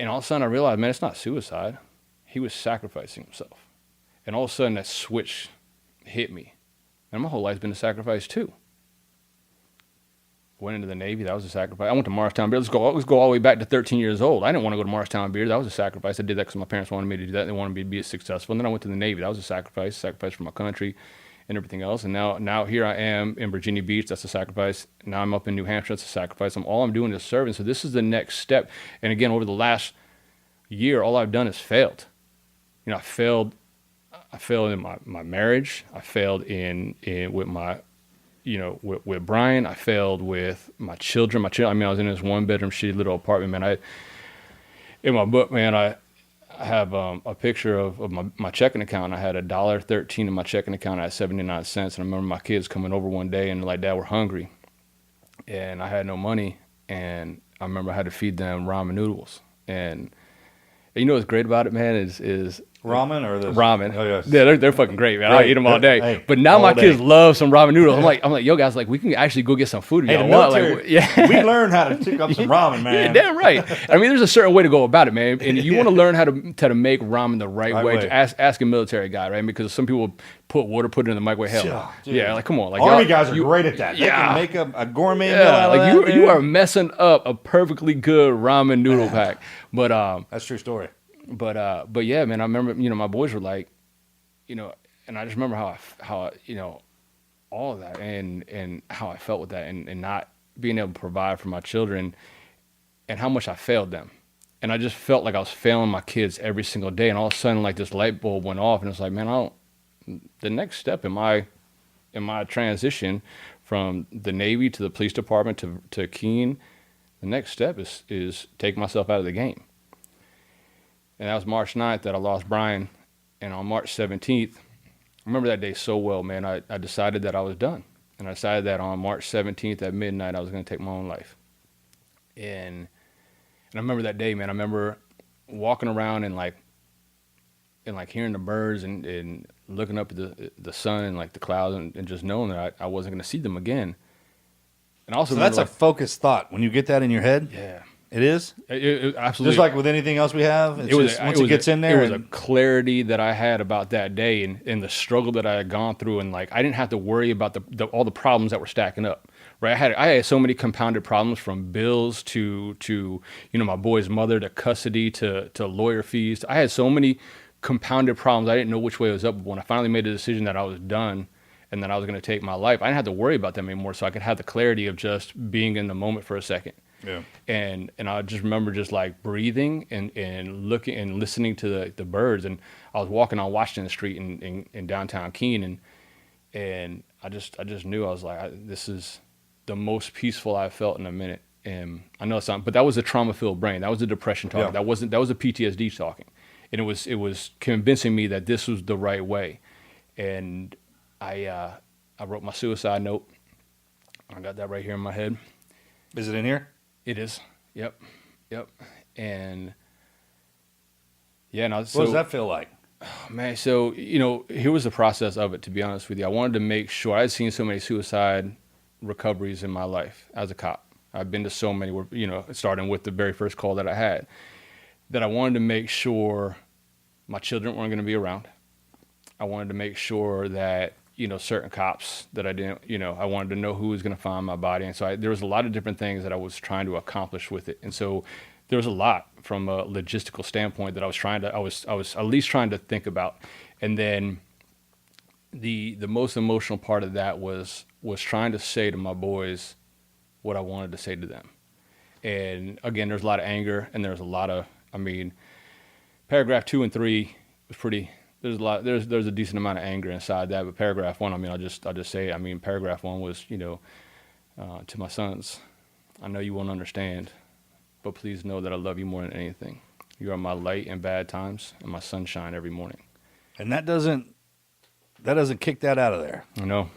all of a sudden I realized, man, it's not suicide. He was sacrificing himself. And all of a sudden that switch hit me. And my whole life's been a sacrifice too. Went into the Navy, that was a sacrifice. I went to Morristown Beer. Let's go all the way back to 13 years old. I didn't want to go to Morristown Beer. That was a sacrifice. I did that because my parents wanted me to do that. They wanted me to be successful. And then I went to the Navy. That was a sacrifice for my country and everything else. And now here I am in Virginia Beach. That's a sacrifice. Now I'm up in New Hampshire. That's a sacrifice. All I'm doing is serving. So this is the next step. And again, over the last year, all I've done is failed. You know, I failed in my marriage. I failed with my, you know, with Brian. I failed with my children. I mean, I was in this 1-bedroom shitty little apartment, man. In my book, man, I have a picture of my checking account. I had $1.13 in my checking account. I had 79 cents. And I remember my kids coming over one day and like, Dad, we're hungry. And I had no money. And I remember I had to feed them ramen noodles. And you know what's great about it, man, is Ramen or this? Ramen. Oh, yes. Yeah, they're fucking great, man. I eat them all day. Hey, but now my day. kids love some ramen noodles. I'm like, yo, guys, like, we can actually go get some food if Hey, y'all the want. military, Like, yeah. we learned how to pick up some ramen, man. Yeah, damn right. I mean, there's a certain way to go about it, man. And you want to learn how to make ramen the right way. Ask a military guy, right? Because some people put it in the microwave. Hell, yeah, like, come on. Like, Army guys are great at that. Yeah. They can make a gourmet meal yeah, out of like that, you are messing up a perfectly good ramen noodle pack. But that's a true story. But yeah, man, I remember, you know, my boys were like, you know, and I just remember how you know, all of that and how I felt with that and not being able to provide for my children and how much I failed them. And I just felt like I was failing my kids every single day. And all of a sudden, like, this light bulb went off and it's like, man, the next step in my transition from the Navy to the police department to Keene, the next step is take myself out of the game. And that was March 9th that I lost Brian. And on March 17th, I remember that day so well, man. I decided that I was done. And I decided that on March 17th at midnight, I was going to take my own life. And I remember that day, man. I remember walking around and, like, like hearing the birds and looking up at the sun and like the clouds and just knowing that I wasn't going to see them again. And also, So that's a focused thought. When you get that in your head, yeah, it is. it absolutely. Just like with anything else we have, it's just, once it gets in there, it was a clarity that I had about that day and the struggle that I had gone through, and like I didn't have to worry about all the problems that were stacking up. Right, I had so many compounded problems, from bills to my boy's mother, to custody, to lawyer fees. I had so many compounded problems. I didn't know which way it was up. But when I finally made the decision that I was done and that I was going to take my life, I didn't have to worry about them anymore. So I could have the clarity of just being in the moment for a second. Yeah. And I just remember just like breathing and looking and listening to the birds. And I was walking on Washington Street in downtown Keene, and I just knew, I was like, this is the most peaceful I've felt in a minute. And I know it's not, but that was a trauma-filled brain. That was the depression talking. Yeah. That was a PTSD talking. And it was convincing me that this was the right way. And I wrote my suicide note. I got that right here in my head. Is it in here? It is. Yep. And yeah, no, What does that feel like? man, so here was the process of it. To be honest with you, I wanted to make sure. I had seen so many suicide recoveries in my life as a cop. I've been to so many, starting with the very first call that I had, that I wanted to make sure my children weren't going to be around. I wanted to make sure that, certain cops that I didn't, I wanted to know who was going to find my body. And so there was a lot of different things that I was trying to accomplish with it. And so there was a lot from a logistical standpoint that I was at least trying to think about. And then the most emotional part of that was trying to say to my boys what I wanted to say to them. And again, there's a lot of anger, and there's a lot of, paragraph 2 and 3 was pretty, there's a decent amount of anger inside that. But paragraph 1, I'll just say, paragraph 1 was, to my sons, I know you won't understand, but please know that I love you more than anything. You are my light in bad times and my sunshine every morning. And that doesn't kick that out of there. I know.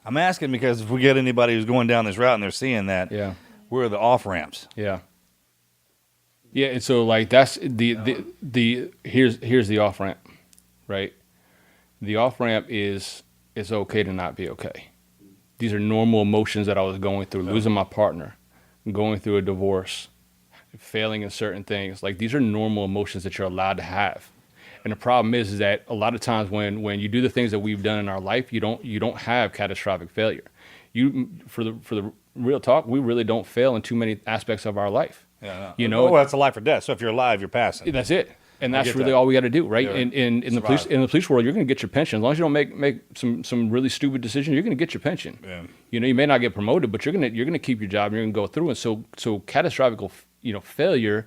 I'm asking because if we get anybody who's going down this route and they're seeing that, Yeah. we're the off ramps. Yeah. Yeah, and so like that's the here's the off ramp, right? The off ramp is it's okay to not be okay. These are normal emotions that I was going through, losing my partner, going through a divorce, failing in certain things. Like these are normal emotions that you're allowed to have. And the problem is that a lot of times when you do the things that we've done in our life, you don't have catastrophic failure. For the real talk, we really don't fail in too many aspects of our life. Yeah, no. Well, that's a life or death. So if you're alive, you're passing. That's it. And that's get really that. all we got to do, right? Yeah. In the police world, you're going to get your pension as long as you don't make some really stupid decisions. You're going to get your pension. Yeah. You may not get promoted, but you're going to keep your job. And you're going to go through. And so catastrophic, failure.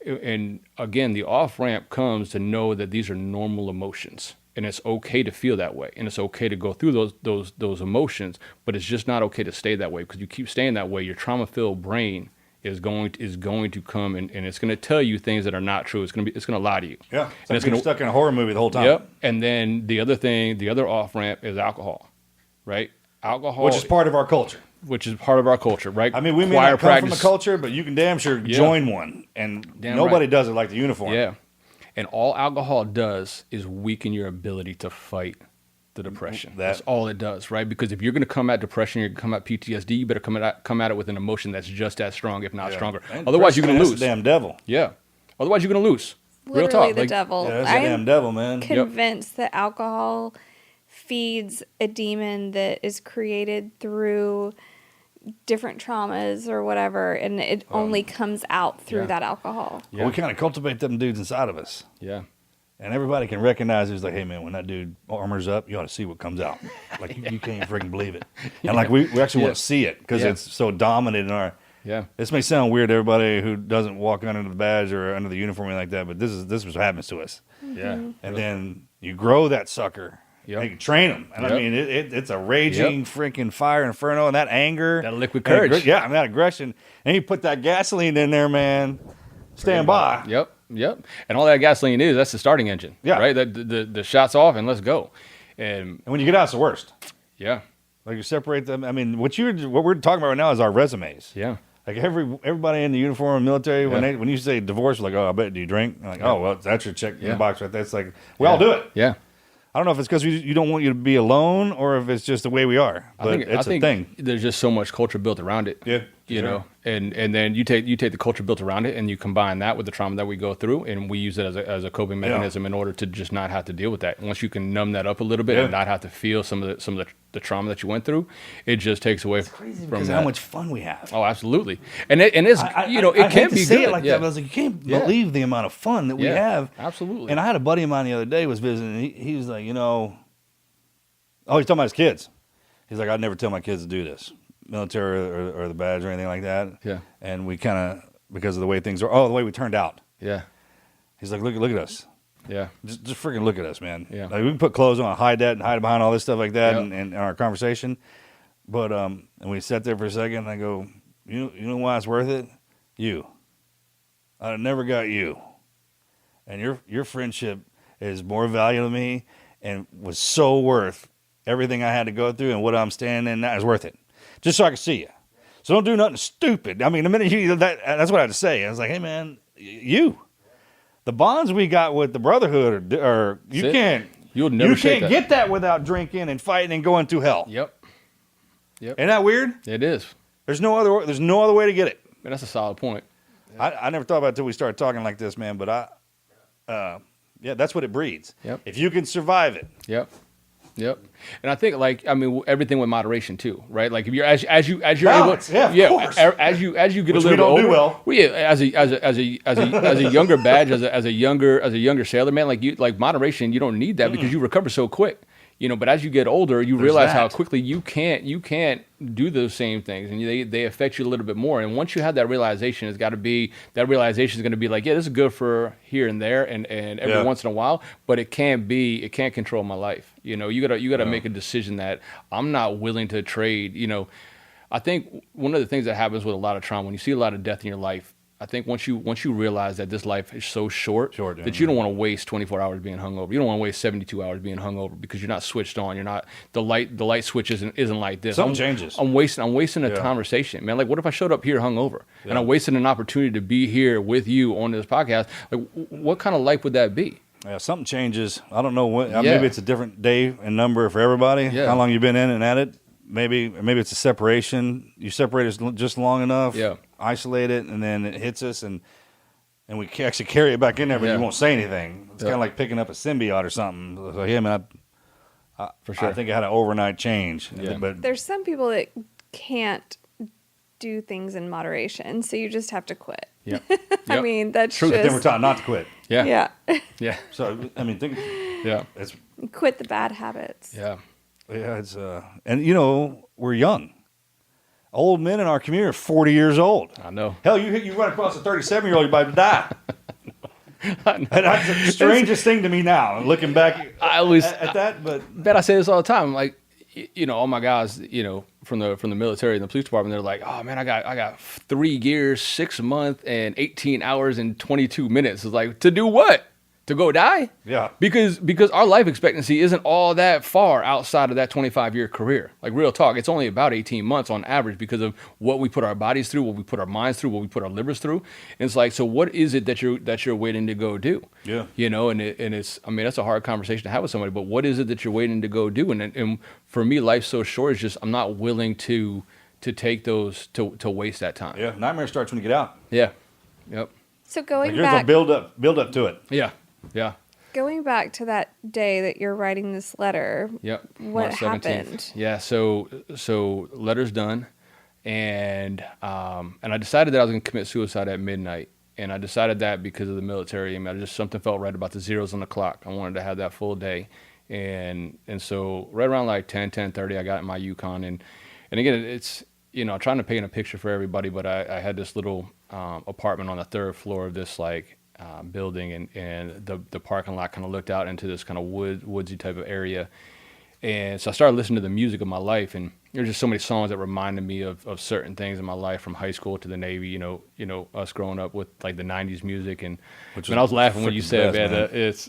And again, the off ramp comes to know that these are normal emotions, and it's okay to feel that way, and it's okay to go through those emotions. But it's just not okay to stay that way, because you keep staying that way, your trauma-filled brain is going to come and it's going to tell you things that are not true. It's going to lie to you. Yeah. And it's going going to stuck in a horror movie the whole time. Yep. And then the other off ramp is alcohol, right? Alcohol, Which is part of our culture. Right? I mean, we may not come from a culture, but you can damn sure join one. And nobody does it like the uniform. Yeah. And all alcohol does is weaken your ability to fight the depression. That's all it does, right? Because if you're going to come at depression, you're going to come at PTSD, you better come at it with an emotion that's just as strong, if not stronger. And Otherwise, you're going to lose. That's the damn devil. Yeah. Otherwise, you're going to lose. Real Literally talk. the devil. Yeah, that's the damn devil, man. Convinced that alcohol feeds a demon that is created through different traumas or whatever, and it only comes out through that alcohol. Yeah. Well, we kind of cultivate them dudes inside of us. Yeah. And everybody can recognize who's like, hey, man, when that dude armors up, you ought to see what comes out. Like, you can't freaking believe it. And, like, we actually want to see it because it's so dominant in our... Yeah. This may sound weird to everybody who doesn't walk under the badge or under the uniform or anything like that, but this is what happens to us. Yeah. And then you grow that sucker. Yep. And you can train them. And I mean, it's a raging freaking fire inferno, and that anger. That liquid courage. That aggression. And you put that gasoline in there, man. Stand by. Yep. And all that gasoline that's the starting engine. Yeah. Right? The shot's off and let's go. And when you get out, it's the worst. yeah. Like you separate them. I mean, what we're talking about right now is our resumes. Yeah. Like everybody in the uniform, military, when you say divorce, like, oh, I bet, do you drink? I'm like, oh, well, that's your check in the box right there. It's like, we all do it. Yeah. I don't know if it's because you don't want you to be alone or if it's just the way we are. But it's a thing. There's just so much culture built around it. Yeah. You know, and then you take the culture built around it and you combine that with the trauma that we go through, and we use it as a coping mechanism in order to just not have to deal with that. Once you can numb that up a little bit and not have to feel some of the trauma that you went through, it just takes away from how much fun we have. Oh, absolutely. And it's it can be say good. It like that, but I was like, you can't believe the amount of fun that we have. Absolutely. And I had a buddy of mine the other day was visiting. And he was like, he's talking about his kids. He's like, I'd never tell my kids to do this, military or the badge or anything like that. Yeah. And we kind of, because of the way things are, the way we turned out. Yeah. He's like, look at us. Yeah. Just freaking look at us, man. Yeah. Like, we can put clothes on, hide that, and hide behind all this stuff like that, and our conversation. But and we sat there for a second, and I go, you know why it's worth it? You. I never got you, and your friendship is more valuable to me, and was so worth everything I had to go through, and what I'm standing in now is worth it, just so I can see you. So don't do nothing stupid. I mean, the minute that's what I had to say. I was like, hey man, you. The bonds we got with the brotherhood are you can't get that without drinking and fighting and going through hell. Yep. Isn't that weird? It is. There's no other way to get it. Man, that's a solid point. I never thought about it until we started talking like this, man. But that's what it breeds. Yep. If you can survive it. Yep. And I think everything with moderation too, right? Like if you're as you're balance, able, of course. as you get Which a little we bit don't older, do well. As a younger badge, as a younger sailor man, like moderation, you don't need that because you recover so quick. But as you get older, you realize how quickly you can't do those same things, and they affect you a little bit more. And once you have that realization, is going to be like, yeah, this is good for here and there, and every once in a while, but it can't control my life. You gotta make a decision that I'm not willing to trade. I think one of the things that happens with a lot of trauma, when you see a lot of death in your life, I think once you realize that this life is so short that you don't want to waste 24 hours being hungover. You don't want to waste 72 hours being hungover because you're not switched on. You're not the light switch isn't like this. Something changes. I'm wasting a conversation, man. Like, what if I showed up here hungover and I wasted an opportunity to be here with you on this podcast? Like, what kind of life would that be? Yeah, something changes. I don't know what. Maybe it's a different day and number for everybody. Yeah. How long you've been in and at it? Maybe it's a separation. You separate us just long enough. Yeah. Isolate it, and then it hits us, and we actually carry it back in there, but you won't say anything. It's kind of like picking up a symbiote or something. So, yeah, man, for sure. I think I had an overnight change. Yeah. But there's some people that can't do things in moderation, so you just have to quit. Yeah. I mean, that's true. just... Then we're taught not to quit. Yeah. So, I mean, it's quit the bad habits. Yeah. Yeah, it's and we're young. Old men in our community are 40 years old. I know. Hell, you run across a 37-year-old, you're about to die. And that's the strangest thing to me now, looking back at that. But I say this all the time. Like, all my guys, from the military and the police department, they're like, oh man, I got 3 years, 6 months, and 18 hours and 22 minutes. It's like, to do what? To go die? Yeah. Because our life expectancy isn't all that far outside of that 25-year career. Like, real talk, it's only about 18 months on average because of what we put our bodies through, what we put our minds through, what we put our livers through. And it's like, so what is it that you're waiting to go do? Yeah. And it's, I mean, that's a hard conversation to have with somebody, but what is it that you're waiting to go do? And for me, life's so short, it's just, I'm not willing to take those, to waste that time. Yeah. Nightmare starts when you get out. Yeah. Yep. So going back. There's a build up to it. Yeah. Yeah. Going back to that day that you're writing this letter. Yep. What March 17th. happened? Yeah. So letter's done, and I decided that I was going to commit suicide at midnight, and I decided that because of the military. I mean, something felt right about the zeros on the clock. I wanted to have that full day, and so right around like 10:30, I got in my Yukon, and again, it's trying to paint a picture for everybody, but I had this little apartment on the 3rd floor of this building, and the parking lot kind of looked out into this kind of woodsy type of area. And so I started listening to the music of my life, and there's just so many songs that reminded me of certain things in my life, from high school to the Navy, us growing up with like the 90s music. And I was laughing when you said, man, it's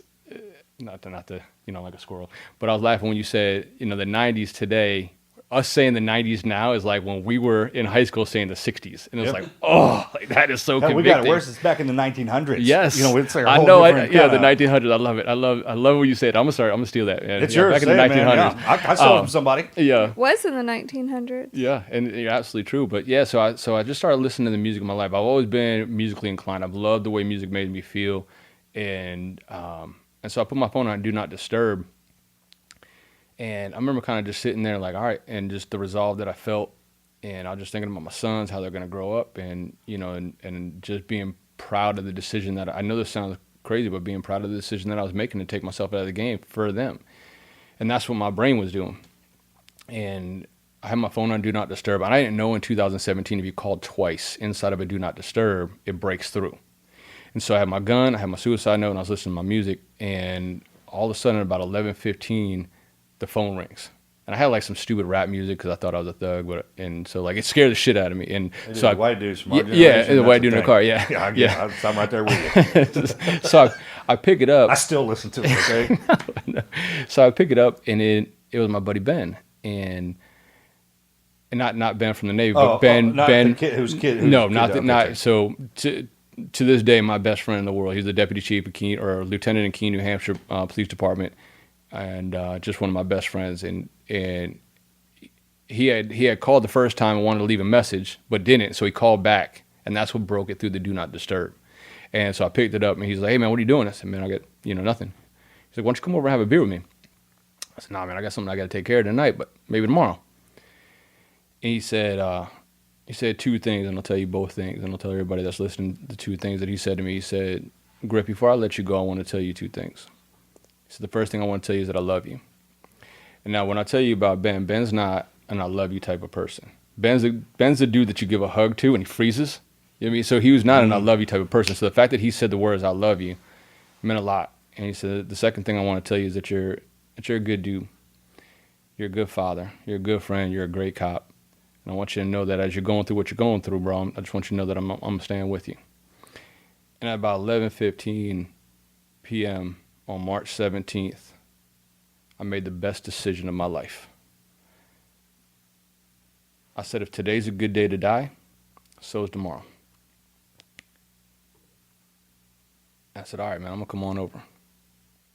not to like a squirrel, but I was laughing when you said, the 90s today us saying the 90s now is like when we were in high school saying the 60s. And it's Yep. like, oh, like that is so Hell, convicting. we got it worse. It's back in the 1900s. Yes. You know, it's like a I whole know. different Yeah, kinda- the 1900s. I love it. I love what you said. I'm going to steal that. Man. It's Yeah, yours. back in the Say it, 1900s. man. Yeah. I stole it from somebody. Yeah. Was in the 1900s. Yeah, and you're absolutely true. But yeah, so I just started listening to the music in my life. I've always been musically inclined. I've loved the way music made me feel, and so I put my phone on Do Not Disturb, and I remember kind of just sitting there like, all right, and just the resolve that I felt, and I was just thinking about my sons, how they're going to grow up, and and just being proud of the decision that I know this sounds crazy, but being proud of the decision that I was making to take myself out of the game for them, and that's what my brain was doing, and I had my phone on Do Not Disturb. And I didn't know in 2017 if you called twice inside of a Do Not Disturb, it breaks through. And so I had my gun, I had my suicide note, and I was listening to my music. And all of a sudden, at about 11:15, the phone rings. And I had like some stupid rap music because I thought I was a thug. And so like it scared the shit out of me. And so The white dudes from our yeah, generation, the that's white dude in the thing. car, yeah. Yeah, I'm right there with you. So I pick it up. I still listen to it, okay? So I pick it up, and it was my buddy Ben. And not Ben from the Navy, but Ben. not Ben, the kid who's no, kid not out the, there. not so. To this day, my best friend in the world. He's the deputy chief of Keene, or lieutenant in Keene, New Hampshire Police Department, and just one of my best friends. And he had called the first time and wanted to leave a message, but didn't. So he called back, and that's what broke it through the Do Not Disturb. And so I picked it up, and he's like, "Hey man, what are you doing?" I said, "Man, I got nothing." He's like, "Why don't you come over and have a beer with me?" I said, "Nah, man, I got something I got to take care of tonight, but maybe tomorrow." And he said two things, and I'll tell you both things, and I'll tell everybody that's listening the two things that he said to me. He said, "Griff, before I let you go, I want to tell you two things." He said, "The first thing I want to tell you is that I love you." And now when I tell you about Ben, Ben's not an I love you type of person. Ben's the dude that you give a hug to and he freezes. You know what I mean? So he was not an I love you type of person. So the fact that he said the words I love you meant a lot. And he said, the second thing I want to tell you is that you're a good dude. You're a good father. You're a good friend. You're a great cop. And I want you to know that as you're going through what you're going through, bro, I just want you to know that I'm staying with you. And at about 11:15 p.m. on March 17th, I made the best decision of my life. I said, if today's a good day to die, so is tomorrow. I said, all right, man, I'm going to come on over.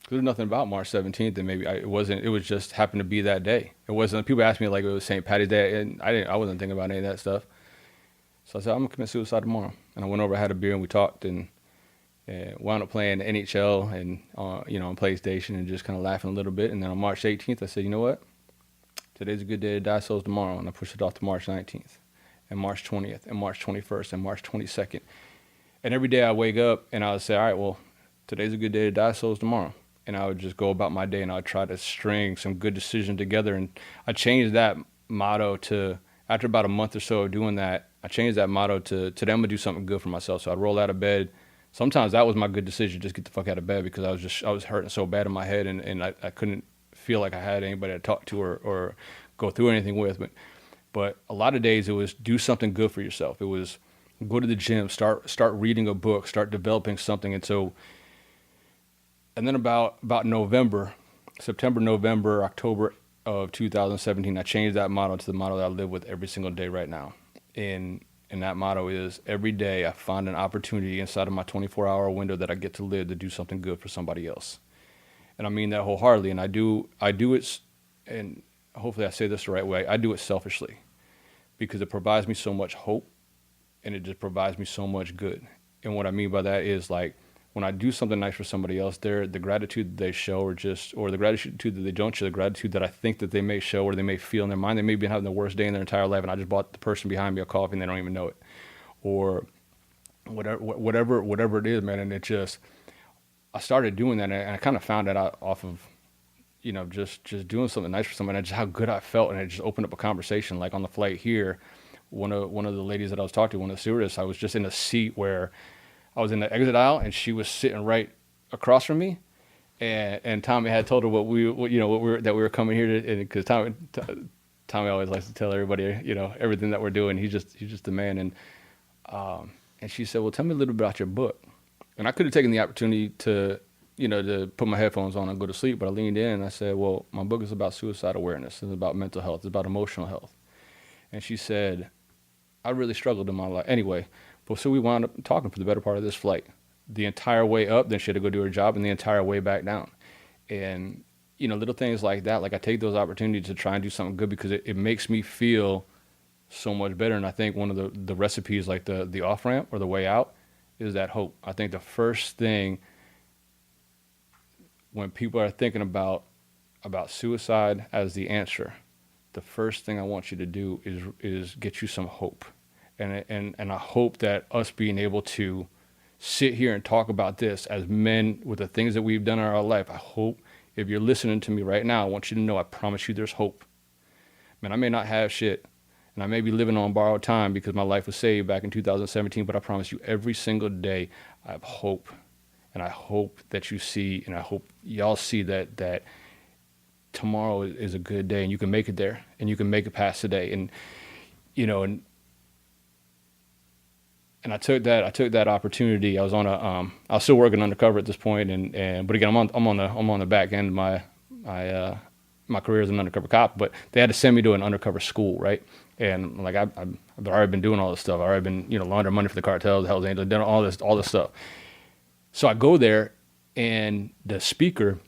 There's nothing about March 17th, and maybe it was just happened to be that day. It wasn't, people asked me like it was St. Patty's Day, and I wasn't thinking about any of that stuff. So I said, I'm going to commit suicide tomorrow. And I went over, had a beer, and we talked, and wound up playing NHL and on PlayStation and just kind of laughing a little bit. And then on March 18th, I said, you know what? Today's a good day to die, so is tomorrow. And I pushed it off to March 19th and March 20th and March 21st and March 22nd. And every day I wake up and I would say, all right, well, today's a good day to die, so is tomorrow. And I would just go about my day and I would try to string some good decisions together. And I changed that motto to, after about a month or so of doing that, I changed that motto to today I'm going to do something good for myself. So I'd roll out of bed. Sometimes that was my good decision, just get the fuck out of bed, because I was hurting so bad in my head and I couldn't feel like I had anybody to talk to or go through anything with. But a lot of days it was do something good for yourself. It was go to the gym, start reading a book, start developing something. And then about September, November, October of 2017, I changed that motto to the motto that I live with every single day right now. And that motto is every day I find an opportunity inside of my 24-hour window that I get to live to do something good for somebody else. And I mean that wholeheartedly. And I do it, and hopefully I say this the right way, I do it selfishly because it provides me so much hope and it just provides me so much good. And what I mean by that is like when I do something nice for somebody else, the gratitude that they show or the gratitude that they don't show, the gratitude that I think that they may show or they may feel in their mind, they may be having the worst day in their entire life and I just bought the person behind me a coffee and they don't even know it. Or whatever it is, man. And it just, I started doing that and I kind of found that out off of, just doing something nice for somebody and just how good I felt. And it just opened up a conversation. Like on the flight here, one of the ladies that I was talking to, one of the stewardess, I was just in a seat where I was in the exit aisle and she was sitting right across from me. And Tommy had told her that we were coming here to, because Tommy always likes to tell everybody, everything that we're doing. He's just the man. And she said, well, tell me a little bit about your book. And I could have taken the opportunity to to put my headphones on and go to sleep, but I leaned in and I said, well, my book is about suicide awareness. It's about mental health. It's about emotional health. And she said, I really struggled in my life. Anyway, but so we wound up talking for the better part of this flight. The entire way up, then she had to go do her job, and the entire way back down. And, little things like that, like I take those opportunities to try and do something good because it makes me feel so much better. And I think one of the recipes, like the off-ramp or the way out, is that hope. I think the first thing when people are thinking about suicide as the answer, the first thing I want you to do is get you some hope. And I hope that us being able to sit here and talk about this as men with the things that we've done in our life, I hope if you're listening to me right now, I want you to know, I promise you there's hope. Man, I may not have shit, and I may be living on borrowed time because my life was saved back in 2017, but I promise you every single day I have hope. And I hope that you see, and I hope y'all see that tomorrow is a good day and you can make it there and you can make it past today. And, and I took that opportunity. I was I was still working undercover at this point. But again, I'm on the back end of my career as an undercover cop, but they had to send me to an undercover school. Right. And like, I've already been doing all this stuff. I've already been, laundering money for the cartels, the Hells Angels, done all this stuff. So I go there, and the speaker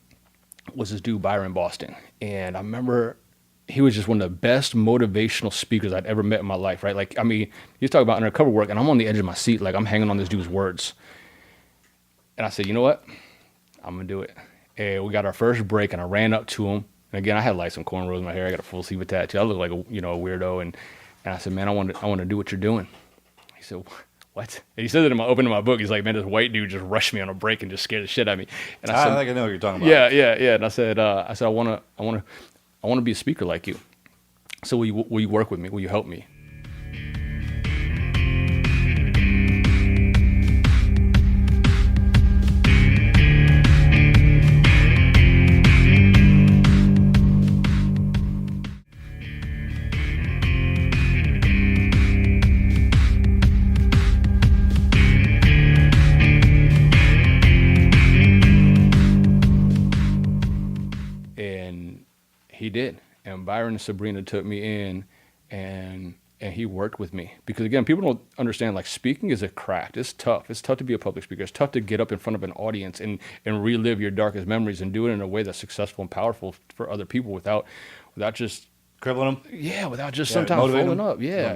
was this dude, Byron Boston. And I remember he was just one of the best motivational speakers I'd ever met in my life, right? Like, I mean, he's talking about undercover work, and I'm on the edge of my seat, like I'm hanging on this dude's words. And I said, you know what? I'm going to do it. And we got our first break, and I ran up to him. And again, I had like some cornrows in my hair. I got a full sleeve of tattoo. I look like a weirdo. And I said, man, I want to do what you're doing. He said, what? And he said it in my book. He's like, man, this white dude just rushed me on a break and just scared the shit out of me. And I said, I think I know what you're talking about. Yeah. And I said, I want to be a speaker like you. So will you work with me? Will you help me? He did. And Byron and Sabrina took me in and he worked with me. Because again, people don't understand, like, speaking is a craft. It's tough. It's tough to be a public speaker. It's tough to get up in front of an audience and relive your darkest memories and do it in a way that's successful and powerful for other people without just crippling them. Yeah, without just sometimes folding up. Yeah.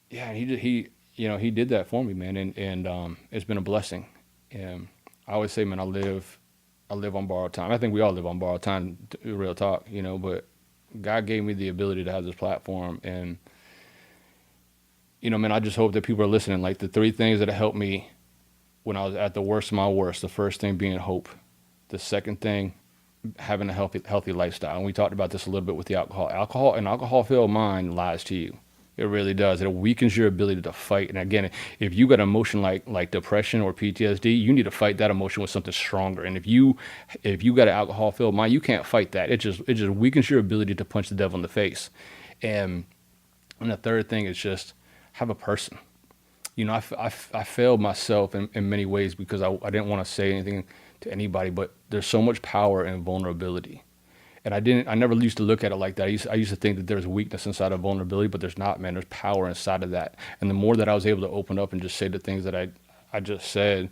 He did that for me, man. And it's been a blessing. And I always say, man, I live on borrowed time. I think we all live on borrowed time, real talk, but God gave me the ability to have this platform. And, man, I just hope that people are listening. Like, the three things that helped me when I was at the worst of my worst, the first thing being hope. The second thing, having a healthy lifestyle. And we talked about this a little bit with the alcohol. An alcohol-filled mind lies to you. It really does. It weakens your ability to fight. And again, if you got an emotion like depression or PTSD, you need to fight that emotion with something stronger. And if you got an alcohol-filled mind, you can't fight that. It just weakens your ability to punch the devil in the face. And the third thing is just have a person. I failed myself in many ways because I didn't want to say anything to anybody, but there's so much power in vulnerability. And I never used to look at it like that. I used to think that there's a weakness inside of vulnerability, but there's not, man. There's power inside of that. And the more that I was able to open up and just say the things that I just said,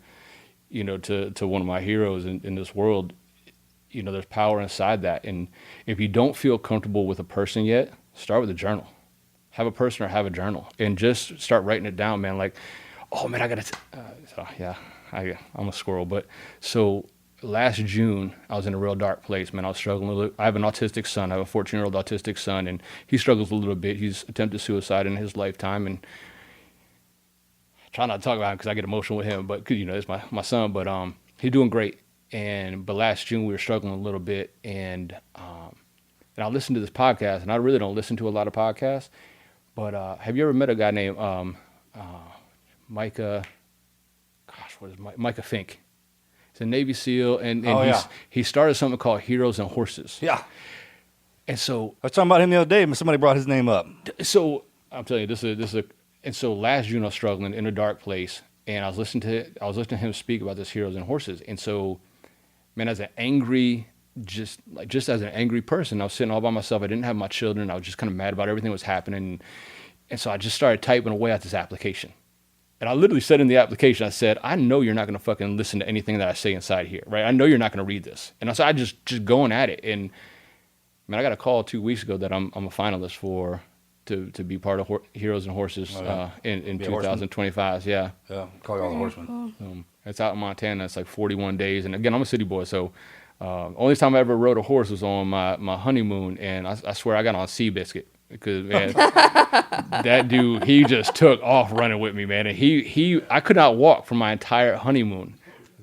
to one of my heroes in this world, there's power inside that. And if you don't feel comfortable with a person yet, start with a journal. Have a person or have a journal and just start writing it down, man. Like, oh man, I'm a squirrel. But so last June, I was in a real dark place, man. I was struggling a little. I have an autistic son. I have a 14-year-old autistic son, and he struggles a little bit. He's attempted suicide in his lifetime, and I try not to talk about him because I get emotional with him, but it's my son. But he's doing great. But last June we were struggling a little bit, and I listened to this podcast, and I really don't listen to a lot of podcasts. But have you ever met a guy named Micah? Gosh, what is Micah Fink? He's a Navy SEAL, and he started something called Heroes and Horses. Yeah. And so I was talking about him the other day, but somebody brought his name up. So I'm telling you, this is and so last June I was struggling in a dark place, and I was listening to him speak about this Heroes and Horses. And so, man, as an angry, just as an angry person, I was sitting all by myself. I didn't have my children. I was just kind of mad about everything that was happening. And so I just started typing away at this application. And I literally said in the application, I said, I know you're not going to fucking listen to anything that I say inside here, right? I know you're not going to read this. And so I just going at it. And man, I got a call 2 weeks ago that I'm a finalist for to be part of Heroes and Horses in 2025. Yeah. Yeah, call you all the horsemen. It's out in Montana. It's like 41 days. And again, I'm a city boy, so only time I ever rode a horse was on my honeymoon, and I swear I got on Seabiscuit because, man, that dude, he just took off running with me, man. And I could not walk for my entire honeymoon.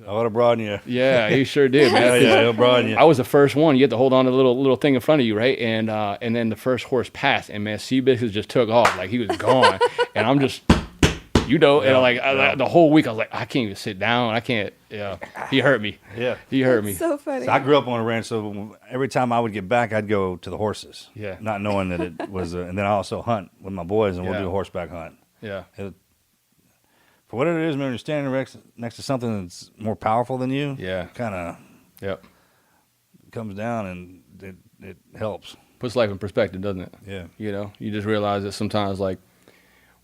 I would have broadened you. Yeah, he sure did, man. Yeah, he'll broaden you. I was the first one. You had to hold on to the little thing in front of you, right? And then the first horse passed, and man, Seabiscuit just took off like he was gone. And I'm just, and the whole week I was like, I can't even sit down. I can't. Yeah, he hurt me. Yeah, he hurt me. So funny. So I grew up on a ranch, so every time I would get back, I'd go to the horses. Yeah, not knowing that it was. And then I also hunt with my boys, and we'll do a horseback hunt. Yeah. For what it is, when you're standing next to something that's more powerful than you, kind of comes down, and it helps. Puts life in perspective, doesn't it? Yeah. You just realize that sometimes, like,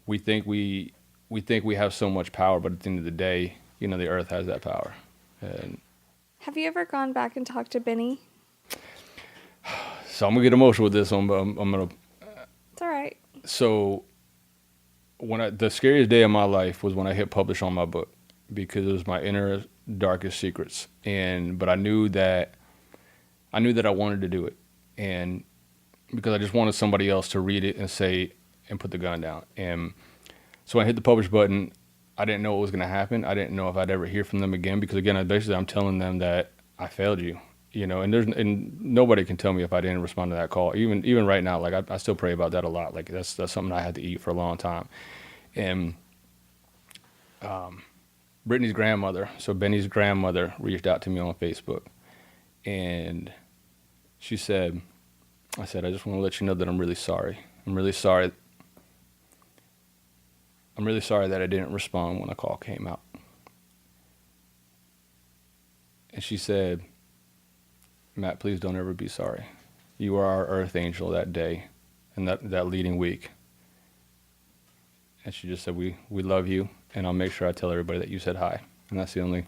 we think we have so much power, but at the end of the day, the earth has that power. And have you ever gone back and talked to Benny? So I'm gonna get emotional with this one, but I'm gonna. It's all right. So the scariest day of my life was when I hit publish on my book, because it was my inner darkest secrets. But I knew that I wanted to do it. And because I just wanted somebody else to read it and say, and put the gun down. And so when I hit the publish button, I didn't know what was going to happen. I didn't know if I'd ever hear from them again, because again, I'm telling them that I failed you, and nobody can tell me if I didn't respond to that call. Even right now, like I still pray about that a lot. Like that's something I had to eat for a long time. And Brittany's grandmother, so Benny's grandmother, reached out to me on Facebook, and she said, I just want to let you know that I'm really sorry. I'm really sorry that I didn't respond when the call came out. And she said, Matt, please don't ever be sorry. You were our earth angel that day and that leading week. And she just said, we love you, and I'll make sure I tell everybody that you said hi. And that's the only.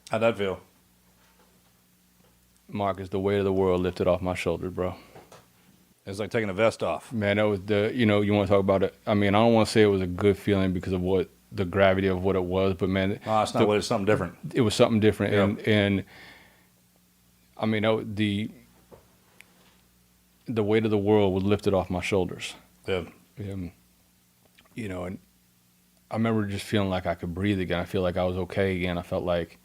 How'd that feel? Marcus, the weight of the world lifted off my shoulders, bro. It's like taking a vest off. Man, that was you want to talk about it. I mean, I don't want to say it was a good feeling because of the gravity of what it was, but man. No, it's not what it's something different. It was something different. Yep. And I mean, the weight of the world was lifted off my shoulders. Yeah. And I remember just feeling like I could breathe again. I feel like I was okay again. I felt like,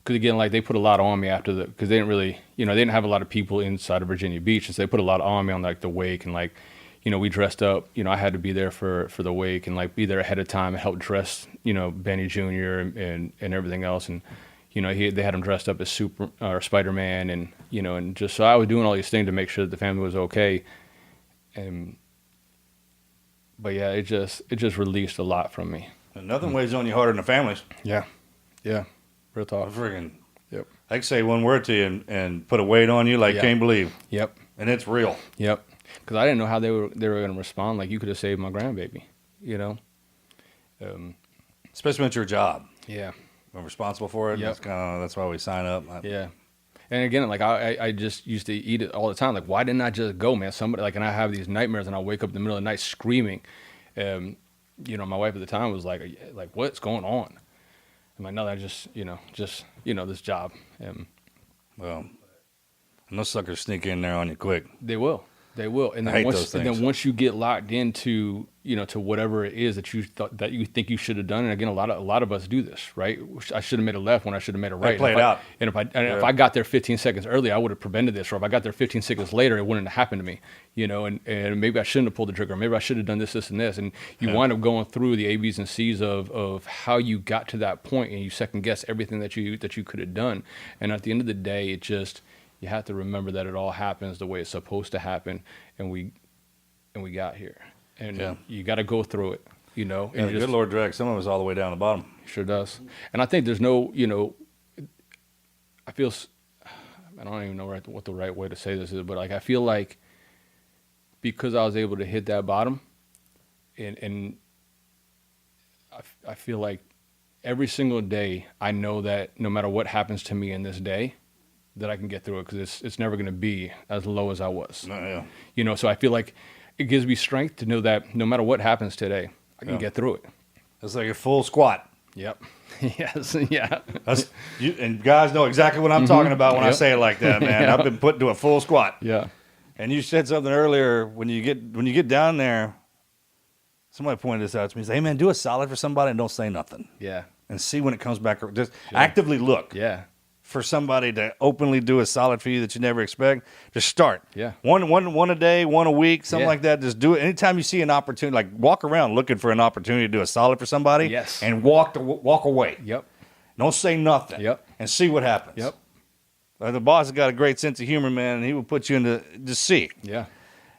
because again, like they put a lot on me after because they didn't really, they didn't have a lot of people inside of Virginia Beach, and so they put a lot on me on like the wake, and like, we dressed up. I had to be there for the wake and like be there ahead of time and help dress, Benny Jr. and everything else, and they had him dressed up as Spider-Man, and and just so I was doing all these things to make sure that the family was okay, but yeah, it just released a lot from me. And nothing weighs on you harder than the families. Yeah. Real talk. Yep. I can say one word to you and put a weight on you like can't believe. Yep. And it's real. Yep. Because I didn't know how they were going to respond. Like, you could have saved my grandbaby, Especially when it's your job. Yeah. I'm responsible for it. Yep. That's why we sign up. Yeah. And again, like I just used to eat it all the time. Like, why didn't I just go, man? Somebody and I have these nightmares, and I wake up in the middle of the night screaming. My wife at the time was like, what's going on? I'm like, no, I just this job. Well, and those suckers sneak in there on you quick. They will. And I hate those things. And then once you get locked into, to whatever it is that you thought that you think you should have done, and again, a lot of us do this, right? I should have made a left when I should have made a right. Play it out. And if I got there 15 seconds early, I would have prevented this. Or if I got there 15 seconds later, it wouldn't have happened to me, and maybe I shouldn't have pulled the trigger. Maybe I should have done this, and this. And you wind up going through the A, B's, and C's of how you got to that point, and you second guess everything that you could have done. And at the end of the day, you have to remember that it all happens the way it's supposed to happen, and we got here, and you got to go through it. you know. Yeah, And the you good just, Lord drags some of us all the way down the bottom. sure does. And I think there's no, you know, I feel, I don't even know what the right way to say this is, but like I feel like because I was able to hit that bottom, and I feel like every single day I know that no matter what happens to me in this day, that I can get through it because it's never going to be as low as I was. Yeah. You know, so I feel like it gives me strength to know that no matter what happens today, I can Yeah. get through it. It's like a full squat. Yep. Yes. Yeah. And guys know exactly what I'm talking about when I Yep. say it like that, man. Yeah. I've been put to a full squat. Yeah. And you said something earlier when you get down there. Somebody pointed this out to me. He said, "Hey, man, do a solid for somebody and don't say nothing, Yeah. and see when it comes back. Just actively look Yeah. for somebody to openly do a solid for you that you never expect. Just start. Yeah. One a day, one a week, something Yeah. like that. Just do it. Anytime you see an opportunity, like walk around looking for an opportunity to do a solid for somebody. Yes. And walk away. Yep. Don't say nothing. Yep. And see what happens. Yep. The boss has got a great sense of humor, man, and he will put you into just see. Yeah.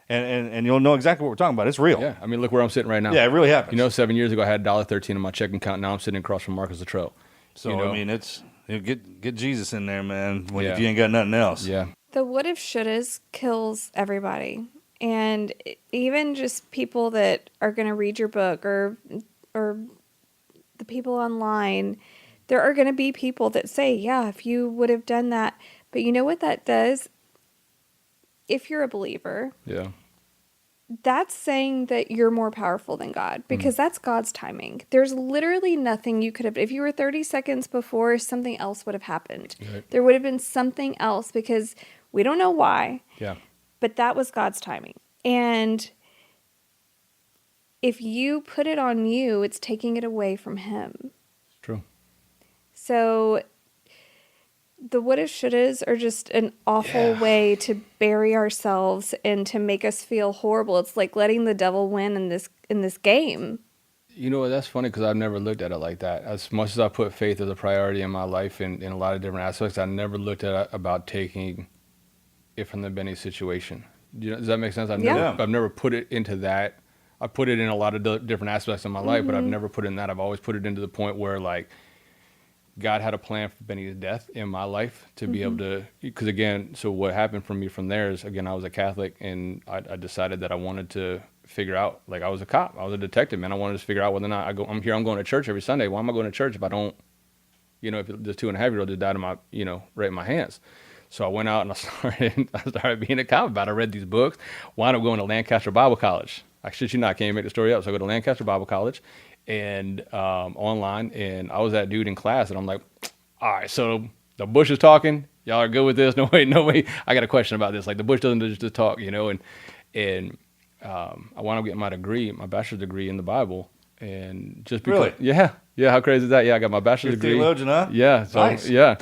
And you'll know exactly what we're talking about. It's real. Yeah. I mean, look where I'm sitting right now. Yeah, it really happens. You know, 7 years ago, I had $1.13 in my checking account. Now I'm sitting across from Marcus Luttrell. So you know? I mean, get Jesus in there, man. Yeah. If you ain't got nothing else. Yeah. The what if shouldas kills everybody. And even just people that are going to read your book or the people online, there are going to be people that say, yeah, if you would have done that. But you know what that does? If you're a believer, Yeah. that's saying that you're more powerful than God because that's God's timing. There's literally nothing you could have. If you were 30 seconds before, something else would have happened. Right. There would have been something else because we don't know why, Yeah. but that was God's timing. And if you put it on you, it's taking it away from Him. True. So the what if shouldas are just an awful way to bury ourselves and to make us feel horrible. It's like letting the devil win in this game. You know, that's funny because I've never looked at it like that. As much as I put faith as a priority in my life in a lot of different aspects, I never looked at it about taking it from the Benny situation. Does that make sense? I've never put it into that. I put it in a lot of different aspects of my life, but I've never put it in that. I've always put it into the point where, like, God had a plan for Benny's death in my life to be able to, because again, so what happened for me from there is, again, I was a Catholic and I decided that I wanted to figure out, like I was a cop, I was a detective, man. I wanted to figure out whether or not I'm going to church every Sunday. Why am I going to church if I don't, if the 2.5-year-old just died in my, right in my hands. So I went out and I started being a cop about it. I read these books, wound up going to Lancaster Bible College. I shit you not, I can't even make the story up. So I go to Lancaster Bible College and online, and I was that dude in class, and I'm like, all right, so the Bush is talking, y'all are good with this? No way, I got a question about this. Like, the Bush doesn't just talk, and I wound up getting my bachelor's degree in the Bible, and just because, Really? yeah, how crazy is that? Yeah, I got my bachelor's You're a degree. theologian, huh? Yeah, so, Nice. yeah.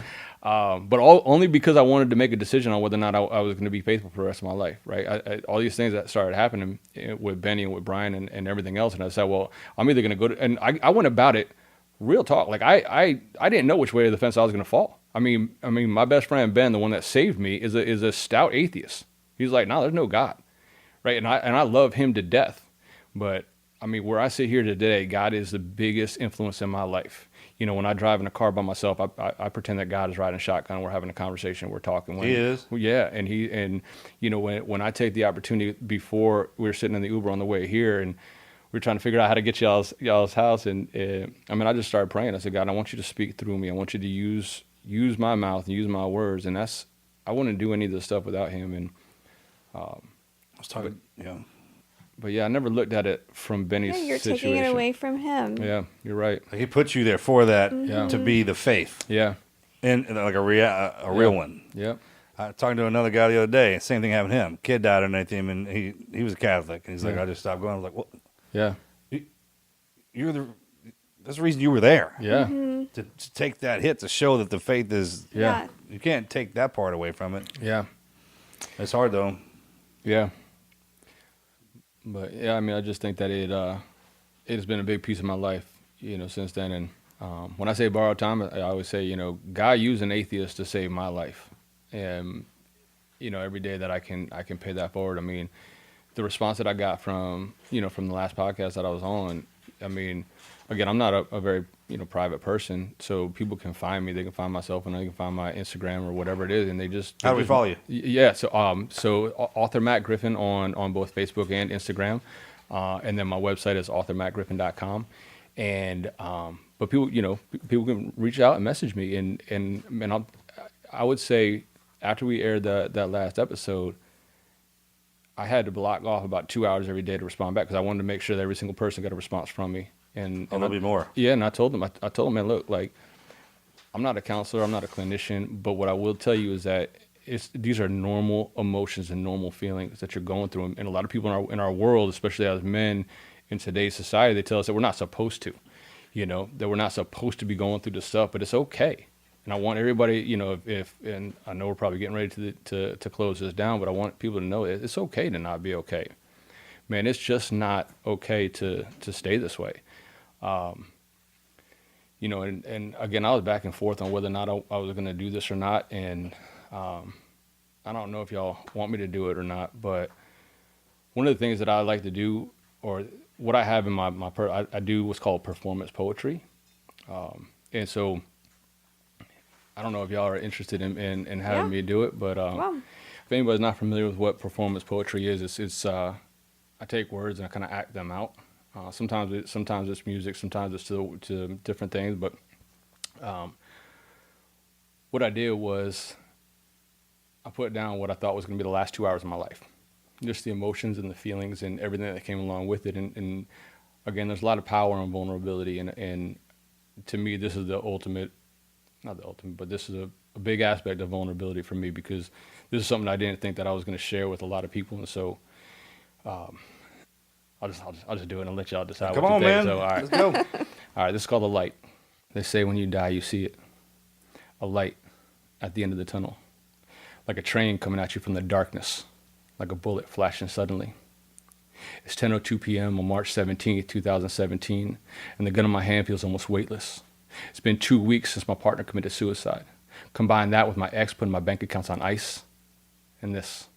But only because I wanted to make a decision on whether or not I was going to be faithful for the rest of my life, right? All these things that started happening with Benny and with Brian and everything else, and I said, well, I'm either going to go to, and I went about it real talk. Like I didn't know which way of the fence I was going to fall. I mean, my best friend Ben, the one that saved me, is a stout atheist. He's like, no, there's no God, right? And I love him to death, but I mean, where I sit here today, God is the biggest influence in my life. When I drive in a car by myself, I pretend that God is riding shotgun. We're having a conversation. We're talking. He is. Yeah, and when I take the opportunity, before we were sitting in the Uber on the way here, and we were trying to figure out how to get y'all's house, and I just started praying. I said, God, I want you to speak through me. I want you to use my mouth and use my words, and I wouldn't do any of this stuff without Him. And I was talking. but yeah, I never looked at it from Benny's Yeah, you're situation. taking it away from Him. Yeah, you're right. Like, he put you there for that Yeah. to be the faith, Yeah, and like a real one. yeah, Talking to another guy the other day, same thing happened to him. Kid died underneath him, and he was a Catholic, and he's like, Yeah. I just stopped going. I was like, well, yeah, that's the reason you were there. yeah, To take that hit to show that the faith is. yeah, You can't take that part away from it. yeah. It's hard though. Yeah. But yeah, I just think that it has been a big piece of my life, since then. And when I say borrowed time, I always say, God used an atheist to save my life. And every day that I can pay that forward. The response that I got from the last podcast that I was on, I mean, again, I'm not a very private person, so people can find me. They can find myself, and they can find my Instagram or whatever it is, and How do we follow you? Yeah, so author Matt Griffin on both Facebook and Instagram, and then my website is authormattgriffin.com, and but people can reach out and message me, and I would say after we aired that last episode, I had to block off about 2 hours every day to respond back because I wanted to make sure that every single person got a response from me. And there'll be more. Yeah, and I told them, man, look, like, I'm not a counselor, I'm not a clinician, but what I will tell you is that these are normal emotions and normal feelings that you're going through. And a lot of people in our world, especially as men in today's society, they tell us that we're not supposed to, that we're not supposed to be going through this stuff, but it's okay. And I want everybody, and I know we're probably getting ready to close this down, but I want people to know it's okay to not be okay. Man, it's just not okay to stay this way. And again, I was back and forth on whether or not I was going to do this or not. And I don't know if y'all want me to do it or not, but one of the things that I like to do, or what I have in I do what's called performance poetry. And so I don't know if y'all are interested in having me do it, but if anybody's not familiar with what performance poetry is, it's I take words and I kind of act them out. Sometimes it's music, sometimes it's to different things. But what I did was I put down what I thought was going to be the last 2 hours of my life, just the emotions and the feelings and everything that came along with it. And again, there's a lot of power and vulnerability, and to me, this is the ultimate. Not the ultimate, but this is a big aspect of vulnerability for me, because this is something I didn't think that I was going to share with a lot of people. And so I'll just do it and let y'all decide Come what on, you think. man. So, all right. Let's go. All right, this is called a light. They say when you die, you see it. A light at the end of the tunnel. Like a train coming at you from the darkness. Like a bullet flashing suddenly. It's 10:02 p.m. on March 17th, 2017, and the gun in my hand feels almost weightless. It's been 2 weeks since my partner committed suicide. Combine that with my ex putting my bank accounts on ice, and this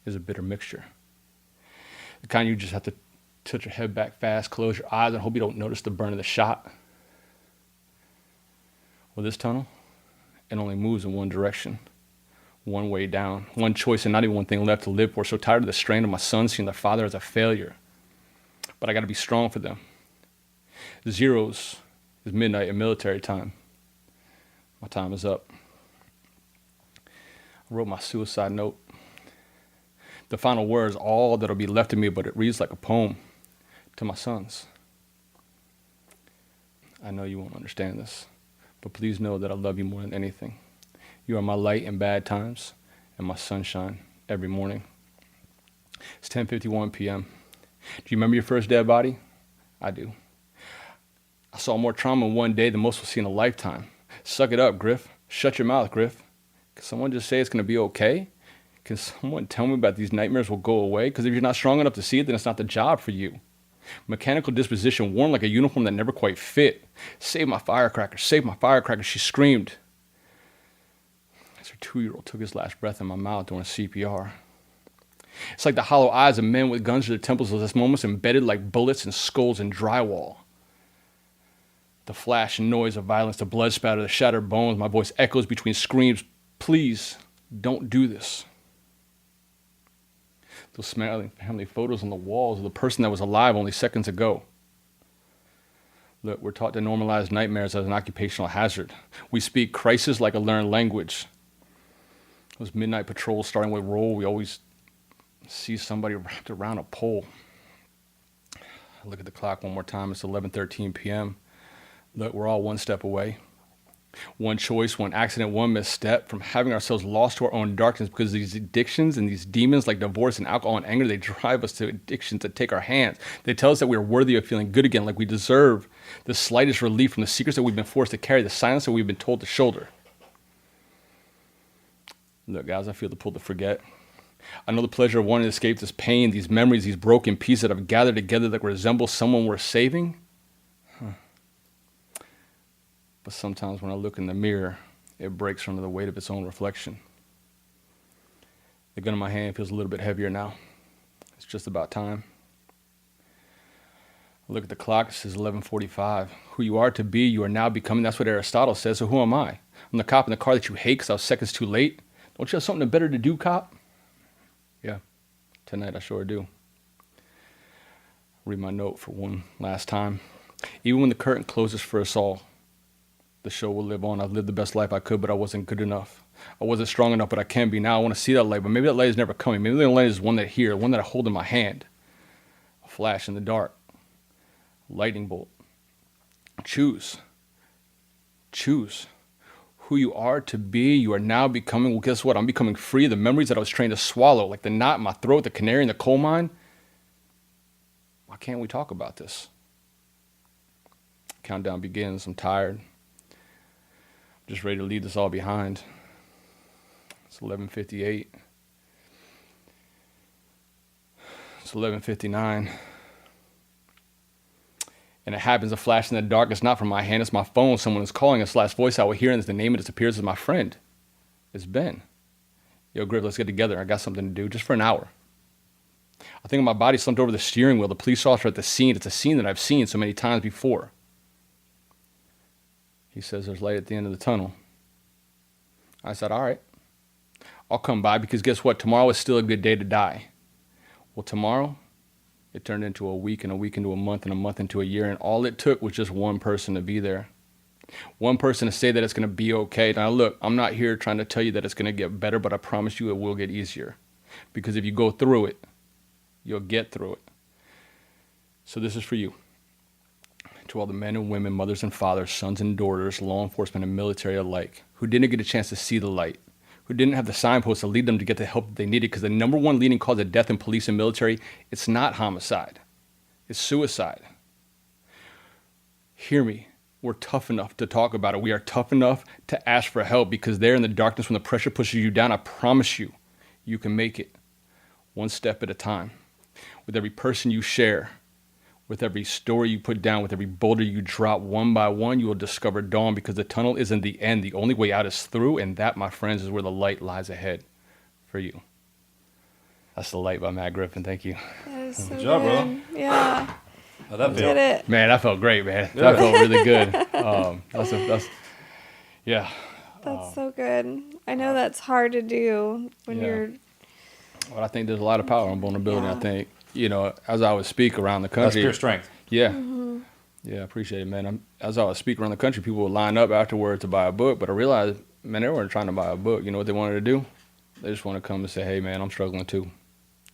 is a bitter mixture. The kind you just have to tilt your head back fast, close your eyes, and hope you don't notice the burn of the shot. Well, this tunnel, it only moves in one direction, one way down, one choice, and not even one thing left to live for. So tired of the strain of my son seeing their father as a failure. But I got to be strong for them. Zeros is midnight in military time. My time is up. I wrote my suicide note. The final word is all that'll be left of me, but it reads like a poem to my sons. I know you won't understand this, but please know that I love you more than anything. You are my light in bad times and my sunshine every morning. It's 10:51 p.m. Do you remember your first dead body? I do. I saw more trauma in one day than most will see in a lifetime. Suck it up, Griff. Shut your mouth, Griff. Can someone just say it's going to be okay? Can someone tell me about these nightmares will go away? Because if you're not strong enough to see it, then it's not the job for you. Mechanical disposition, worn like a uniform that never quite fit. Save my firecracker, save my firecracker, she screamed. As her 2-year-old took his last breath in my mouth during CPR. It's like the hollow eyes of men with guns to their temples at this moment, embedded like bullets and skulls in drywall. The flash and noise of violence, the blood spatter, the shattered bones, my voice echoes between screams. Please, don't do this. Those smiling family photos on the walls of the person that was alive only seconds ago. Look, we're taught to normalize nightmares as an occupational hazard. We speak crisis like a learned language. Those midnight patrols starting with roll, we always see somebody wrapped around a pole. I look at the clock one more time. It's 11:13 p.m. Look, we're all one step away. One choice, one accident, one misstep from having ourselves lost to our own darkness, because these addictions and these demons like divorce and alcohol and anger, they drive us to addictions that take our hands. They tell us that we are worthy of feeling good again, like we deserve the slightest relief from the secrets that we've been forced to carry, the silence that we've been told to shoulder. Look, guys, I feel the pull to forget. I know the pleasure of wanting to escape this pain, these memories, these broken pieces that have gathered together that resemble someone worth saving. But sometimes when I look in the mirror, it breaks under the weight of its own reflection. The gun in my hand feels a little bit heavier now. It's just about time. I look at the clock, it says 11:45. Who you are to be, you are now becoming. That's what Aristotle says. So who am I? I'm the cop in the car that you hate because I was seconds too late. Don't you have something better to do, cop? Yeah, tonight I sure do. Read my note for one last time. Even when the curtain closes for us all, the show will live on. I've lived the best life I could, but I wasn't good enough. I wasn't strong enough, but I can be now. I want to see that light, but maybe that light is never coming. Maybe the light is one that here, one that I hold in my hand. A flash in the dark. Lightning bolt. Choose. Choose. Who you are to be, you are now becoming. Well, guess what? I'm becoming free of the memories that I was trained to swallow, like the knot in my throat, the canary in the coal mine. Why can't we talk about this? Countdown begins. I'm tired. Just ready to leave this all behind. It's 11:58. It's 11:59. And it happens, a flash in the dark. It's not from my hand, it's my phone. Someone is calling. This last voice I will hear, and the name it disappears as my friend. It's Ben. Yo, Griff, let's get together. I got something to do just for an hour. I think my body slumped over the steering wheel. The police officer at the scene. It's a scene that I've seen so many times before. He says there's light at the end of the tunnel. I said, all right, I'll come by because guess what? Tomorrow is still a good day to die. Well, tomorrow, it turned into a week and a week into a month and a month into a year. And all it took was just one person to be there. One person to say that it's going to be okay. Now, look, I'm not here trying to tell you that it's going to get better, but I promise you it will get easier. Because if you go through it, you'll get through it. So this is for you. To all the men and women, mothers and fathers, sons and daughters, law enforcement and military alike, who didn't get a chance to see the light, who didn't have the signposts to lead them to get the help that they needed, because the number one leading cause of death in police and military, it's not homicide, it's suicide. Hear me. We're tough enough to talk about it. We are tough enough to ask for help, because there in the darkness when the pressure pushes you down, I promise you, you can make it one step at a time. With every person you share, with every story you put down, with every boulder you drop, one by one, you will discover dawn, because the tunnel isn't the end. The only way out is through, and that, my friends, is where the light lies ahead for you. That's The Light by Matt Griffin. Thank you. That is so Good job, bro. Yeah. How'd that You feel? did it. Man, that felt great, man. That felt really good. Yeah. That's so good. I know that's hard to do when Yeah. you're. Well, I think there's a lot of power in vulnerability. Yeah. I think, as I would speak around the That's country. pure strength. Yeah. Yeah, I appreciate it, man. As I would speak around the country, people would line up afterward to buy a book, but I realized, man, they weren't trying to buy a book. You know what they wanted to do? They just want to come and say, hey, man, I'm struggling too.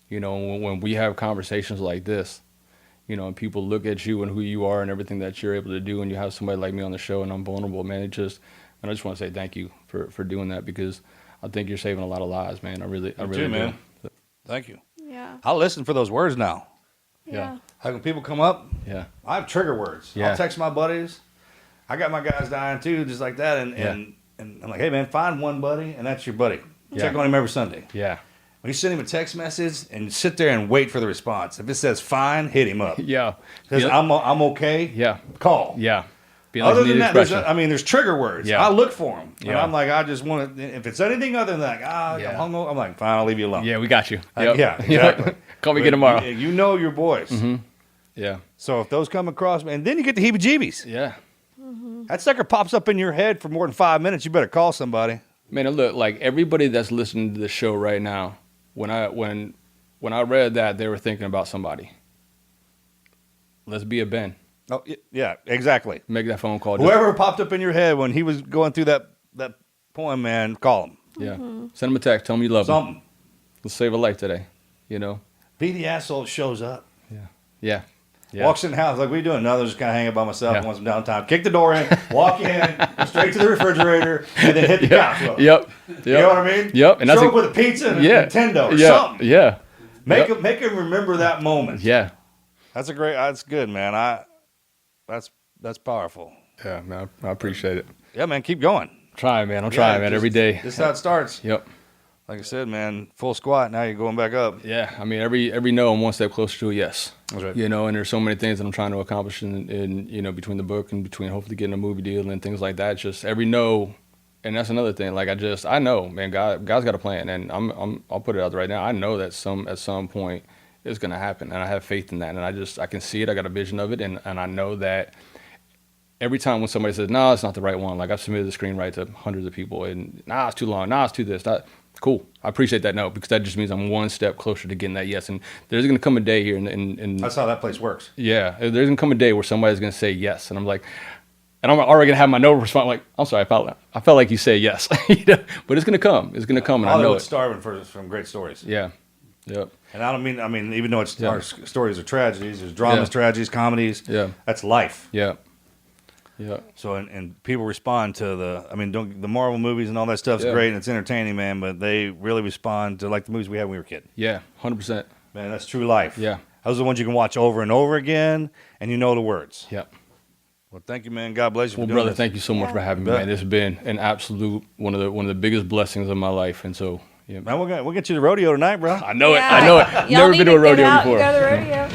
When we have conversations like this, and people look at you and who you are and everything that you're able to do, and you have somebody like me on the show and I'm vulnerable, man, I just want to say thank you for doing that, because I think you're saving a lot of lives, man. I really too, do. man. Thank you. Yeah. I'll listen for those words now. Yeah. Like when people come up, Yeah. I have trigger words. Yeah. I'll text my buddies. I got my guys dying too, just like that. And I'm like, hey, man, find one buddy, and that's your buddy. Check on him every Sunday. Yeah. When you send him a text message and sit there and wait for the response. If it says fine, hit him up. Yeah. Says I'm okay. Yeah. Call. Yeah. Being like Other needed than that, there's trigger words. Yeah. I look for them. And Yeah. I'm like, I just want to, if it's anything other than like, I'm hungover, I'm like, fine, I'll leave you alone. Yeah, we got you. Yeah, Yep. exactly. Call me again tomorrow. You know your boys. Yeah. So if those come across, and then you get the heebie-jeebies. Yeah. That sucker pops up in your head for more than 5 minutes, you better call somebody. Man, look, like everybody that's listening to the show right now, when I read that, they were thinking about somebody. Let's be a Ben. Oh, yeah, exactly. Make that phone call. Whoever popped up in your head when he was going through that poem, man, call him. Yeah. Send him a text. Tell him you love him. Something. Let's save a life today. Be the asshole that shows up. Yeah. Yeah. Walks in the house, like, what are you doing? No, they're just kind of hanging by myself. Want some downtime. Kick the door in, walk in, go straight to the refrigerator, and then hit the couch. Look. Yep. You know what I mean? Yep. And Show up with a pizza and a Nintendo or something. Yeah. Make him remember that moment. Yeah. That's good, man. That's powerful. Yeah, man. I appreciate it. Yeah, man, keep going. Trying, man. I'm trying, man. Every day. This is how it starts. Yep. Like I said, man, full squat. Now you're going back up. Yeah. I mean, every no, I'm one step closer to a yes. That's right. And there's so many things that I'm trying to accomplish in between the book and between hopefully getting a movie deal and things like that. Just every no, and that's another thing. Like I know, man, God's got a plan, and I'll put it out there right now. I know that at some point, it's going to happen. And I have faith in that. And I can see it. I got a vision of it. And I know that every time when somebody says, no, it's not the right one, like I've submitted the screenwrite to hundreds of people and nah, it's too long. Nah, it's too this. Cool. I appreciate that note because that just means I'm one step closer to getting that yes. And there's going to come a day here. And That's how that place works. Yeah. There's going to come a day where somebody's going to say yes. And I'm like, and I'm already going to have my no response. Like, I'm sorry. I felt like you said yes, you know? But it's going to come. It's going to come. And I know Hollywood's it. starving for some great stories. Yeah. Yep. And I mean, even though Yeah. our stories are tragedies, there's dramas, Yeah. tragedies, comedies. Yeah. That's life. Yeah. Yeah. So, and people respond to the Marvel movies and all that stuff's Yeah. great and it's entertaining, man, but they really respond to like the movies we had when we were kids. Yeah. 100%. Man, that's true life. Yeah. Those are the ones you can watch over and over again and you know the words. Yeah. Well, thank you, man. God bless you Well, for doing brother, this. thank you so much for having me, Bet. man. This has been an absolute one of the biggest blessings of my life. And so, yeah. Man, we'll get you to the rodeo tonight, bro. I know it. Yeah. I know it. Y'all Never need been to a get rodeo out before. and go to the rodeo.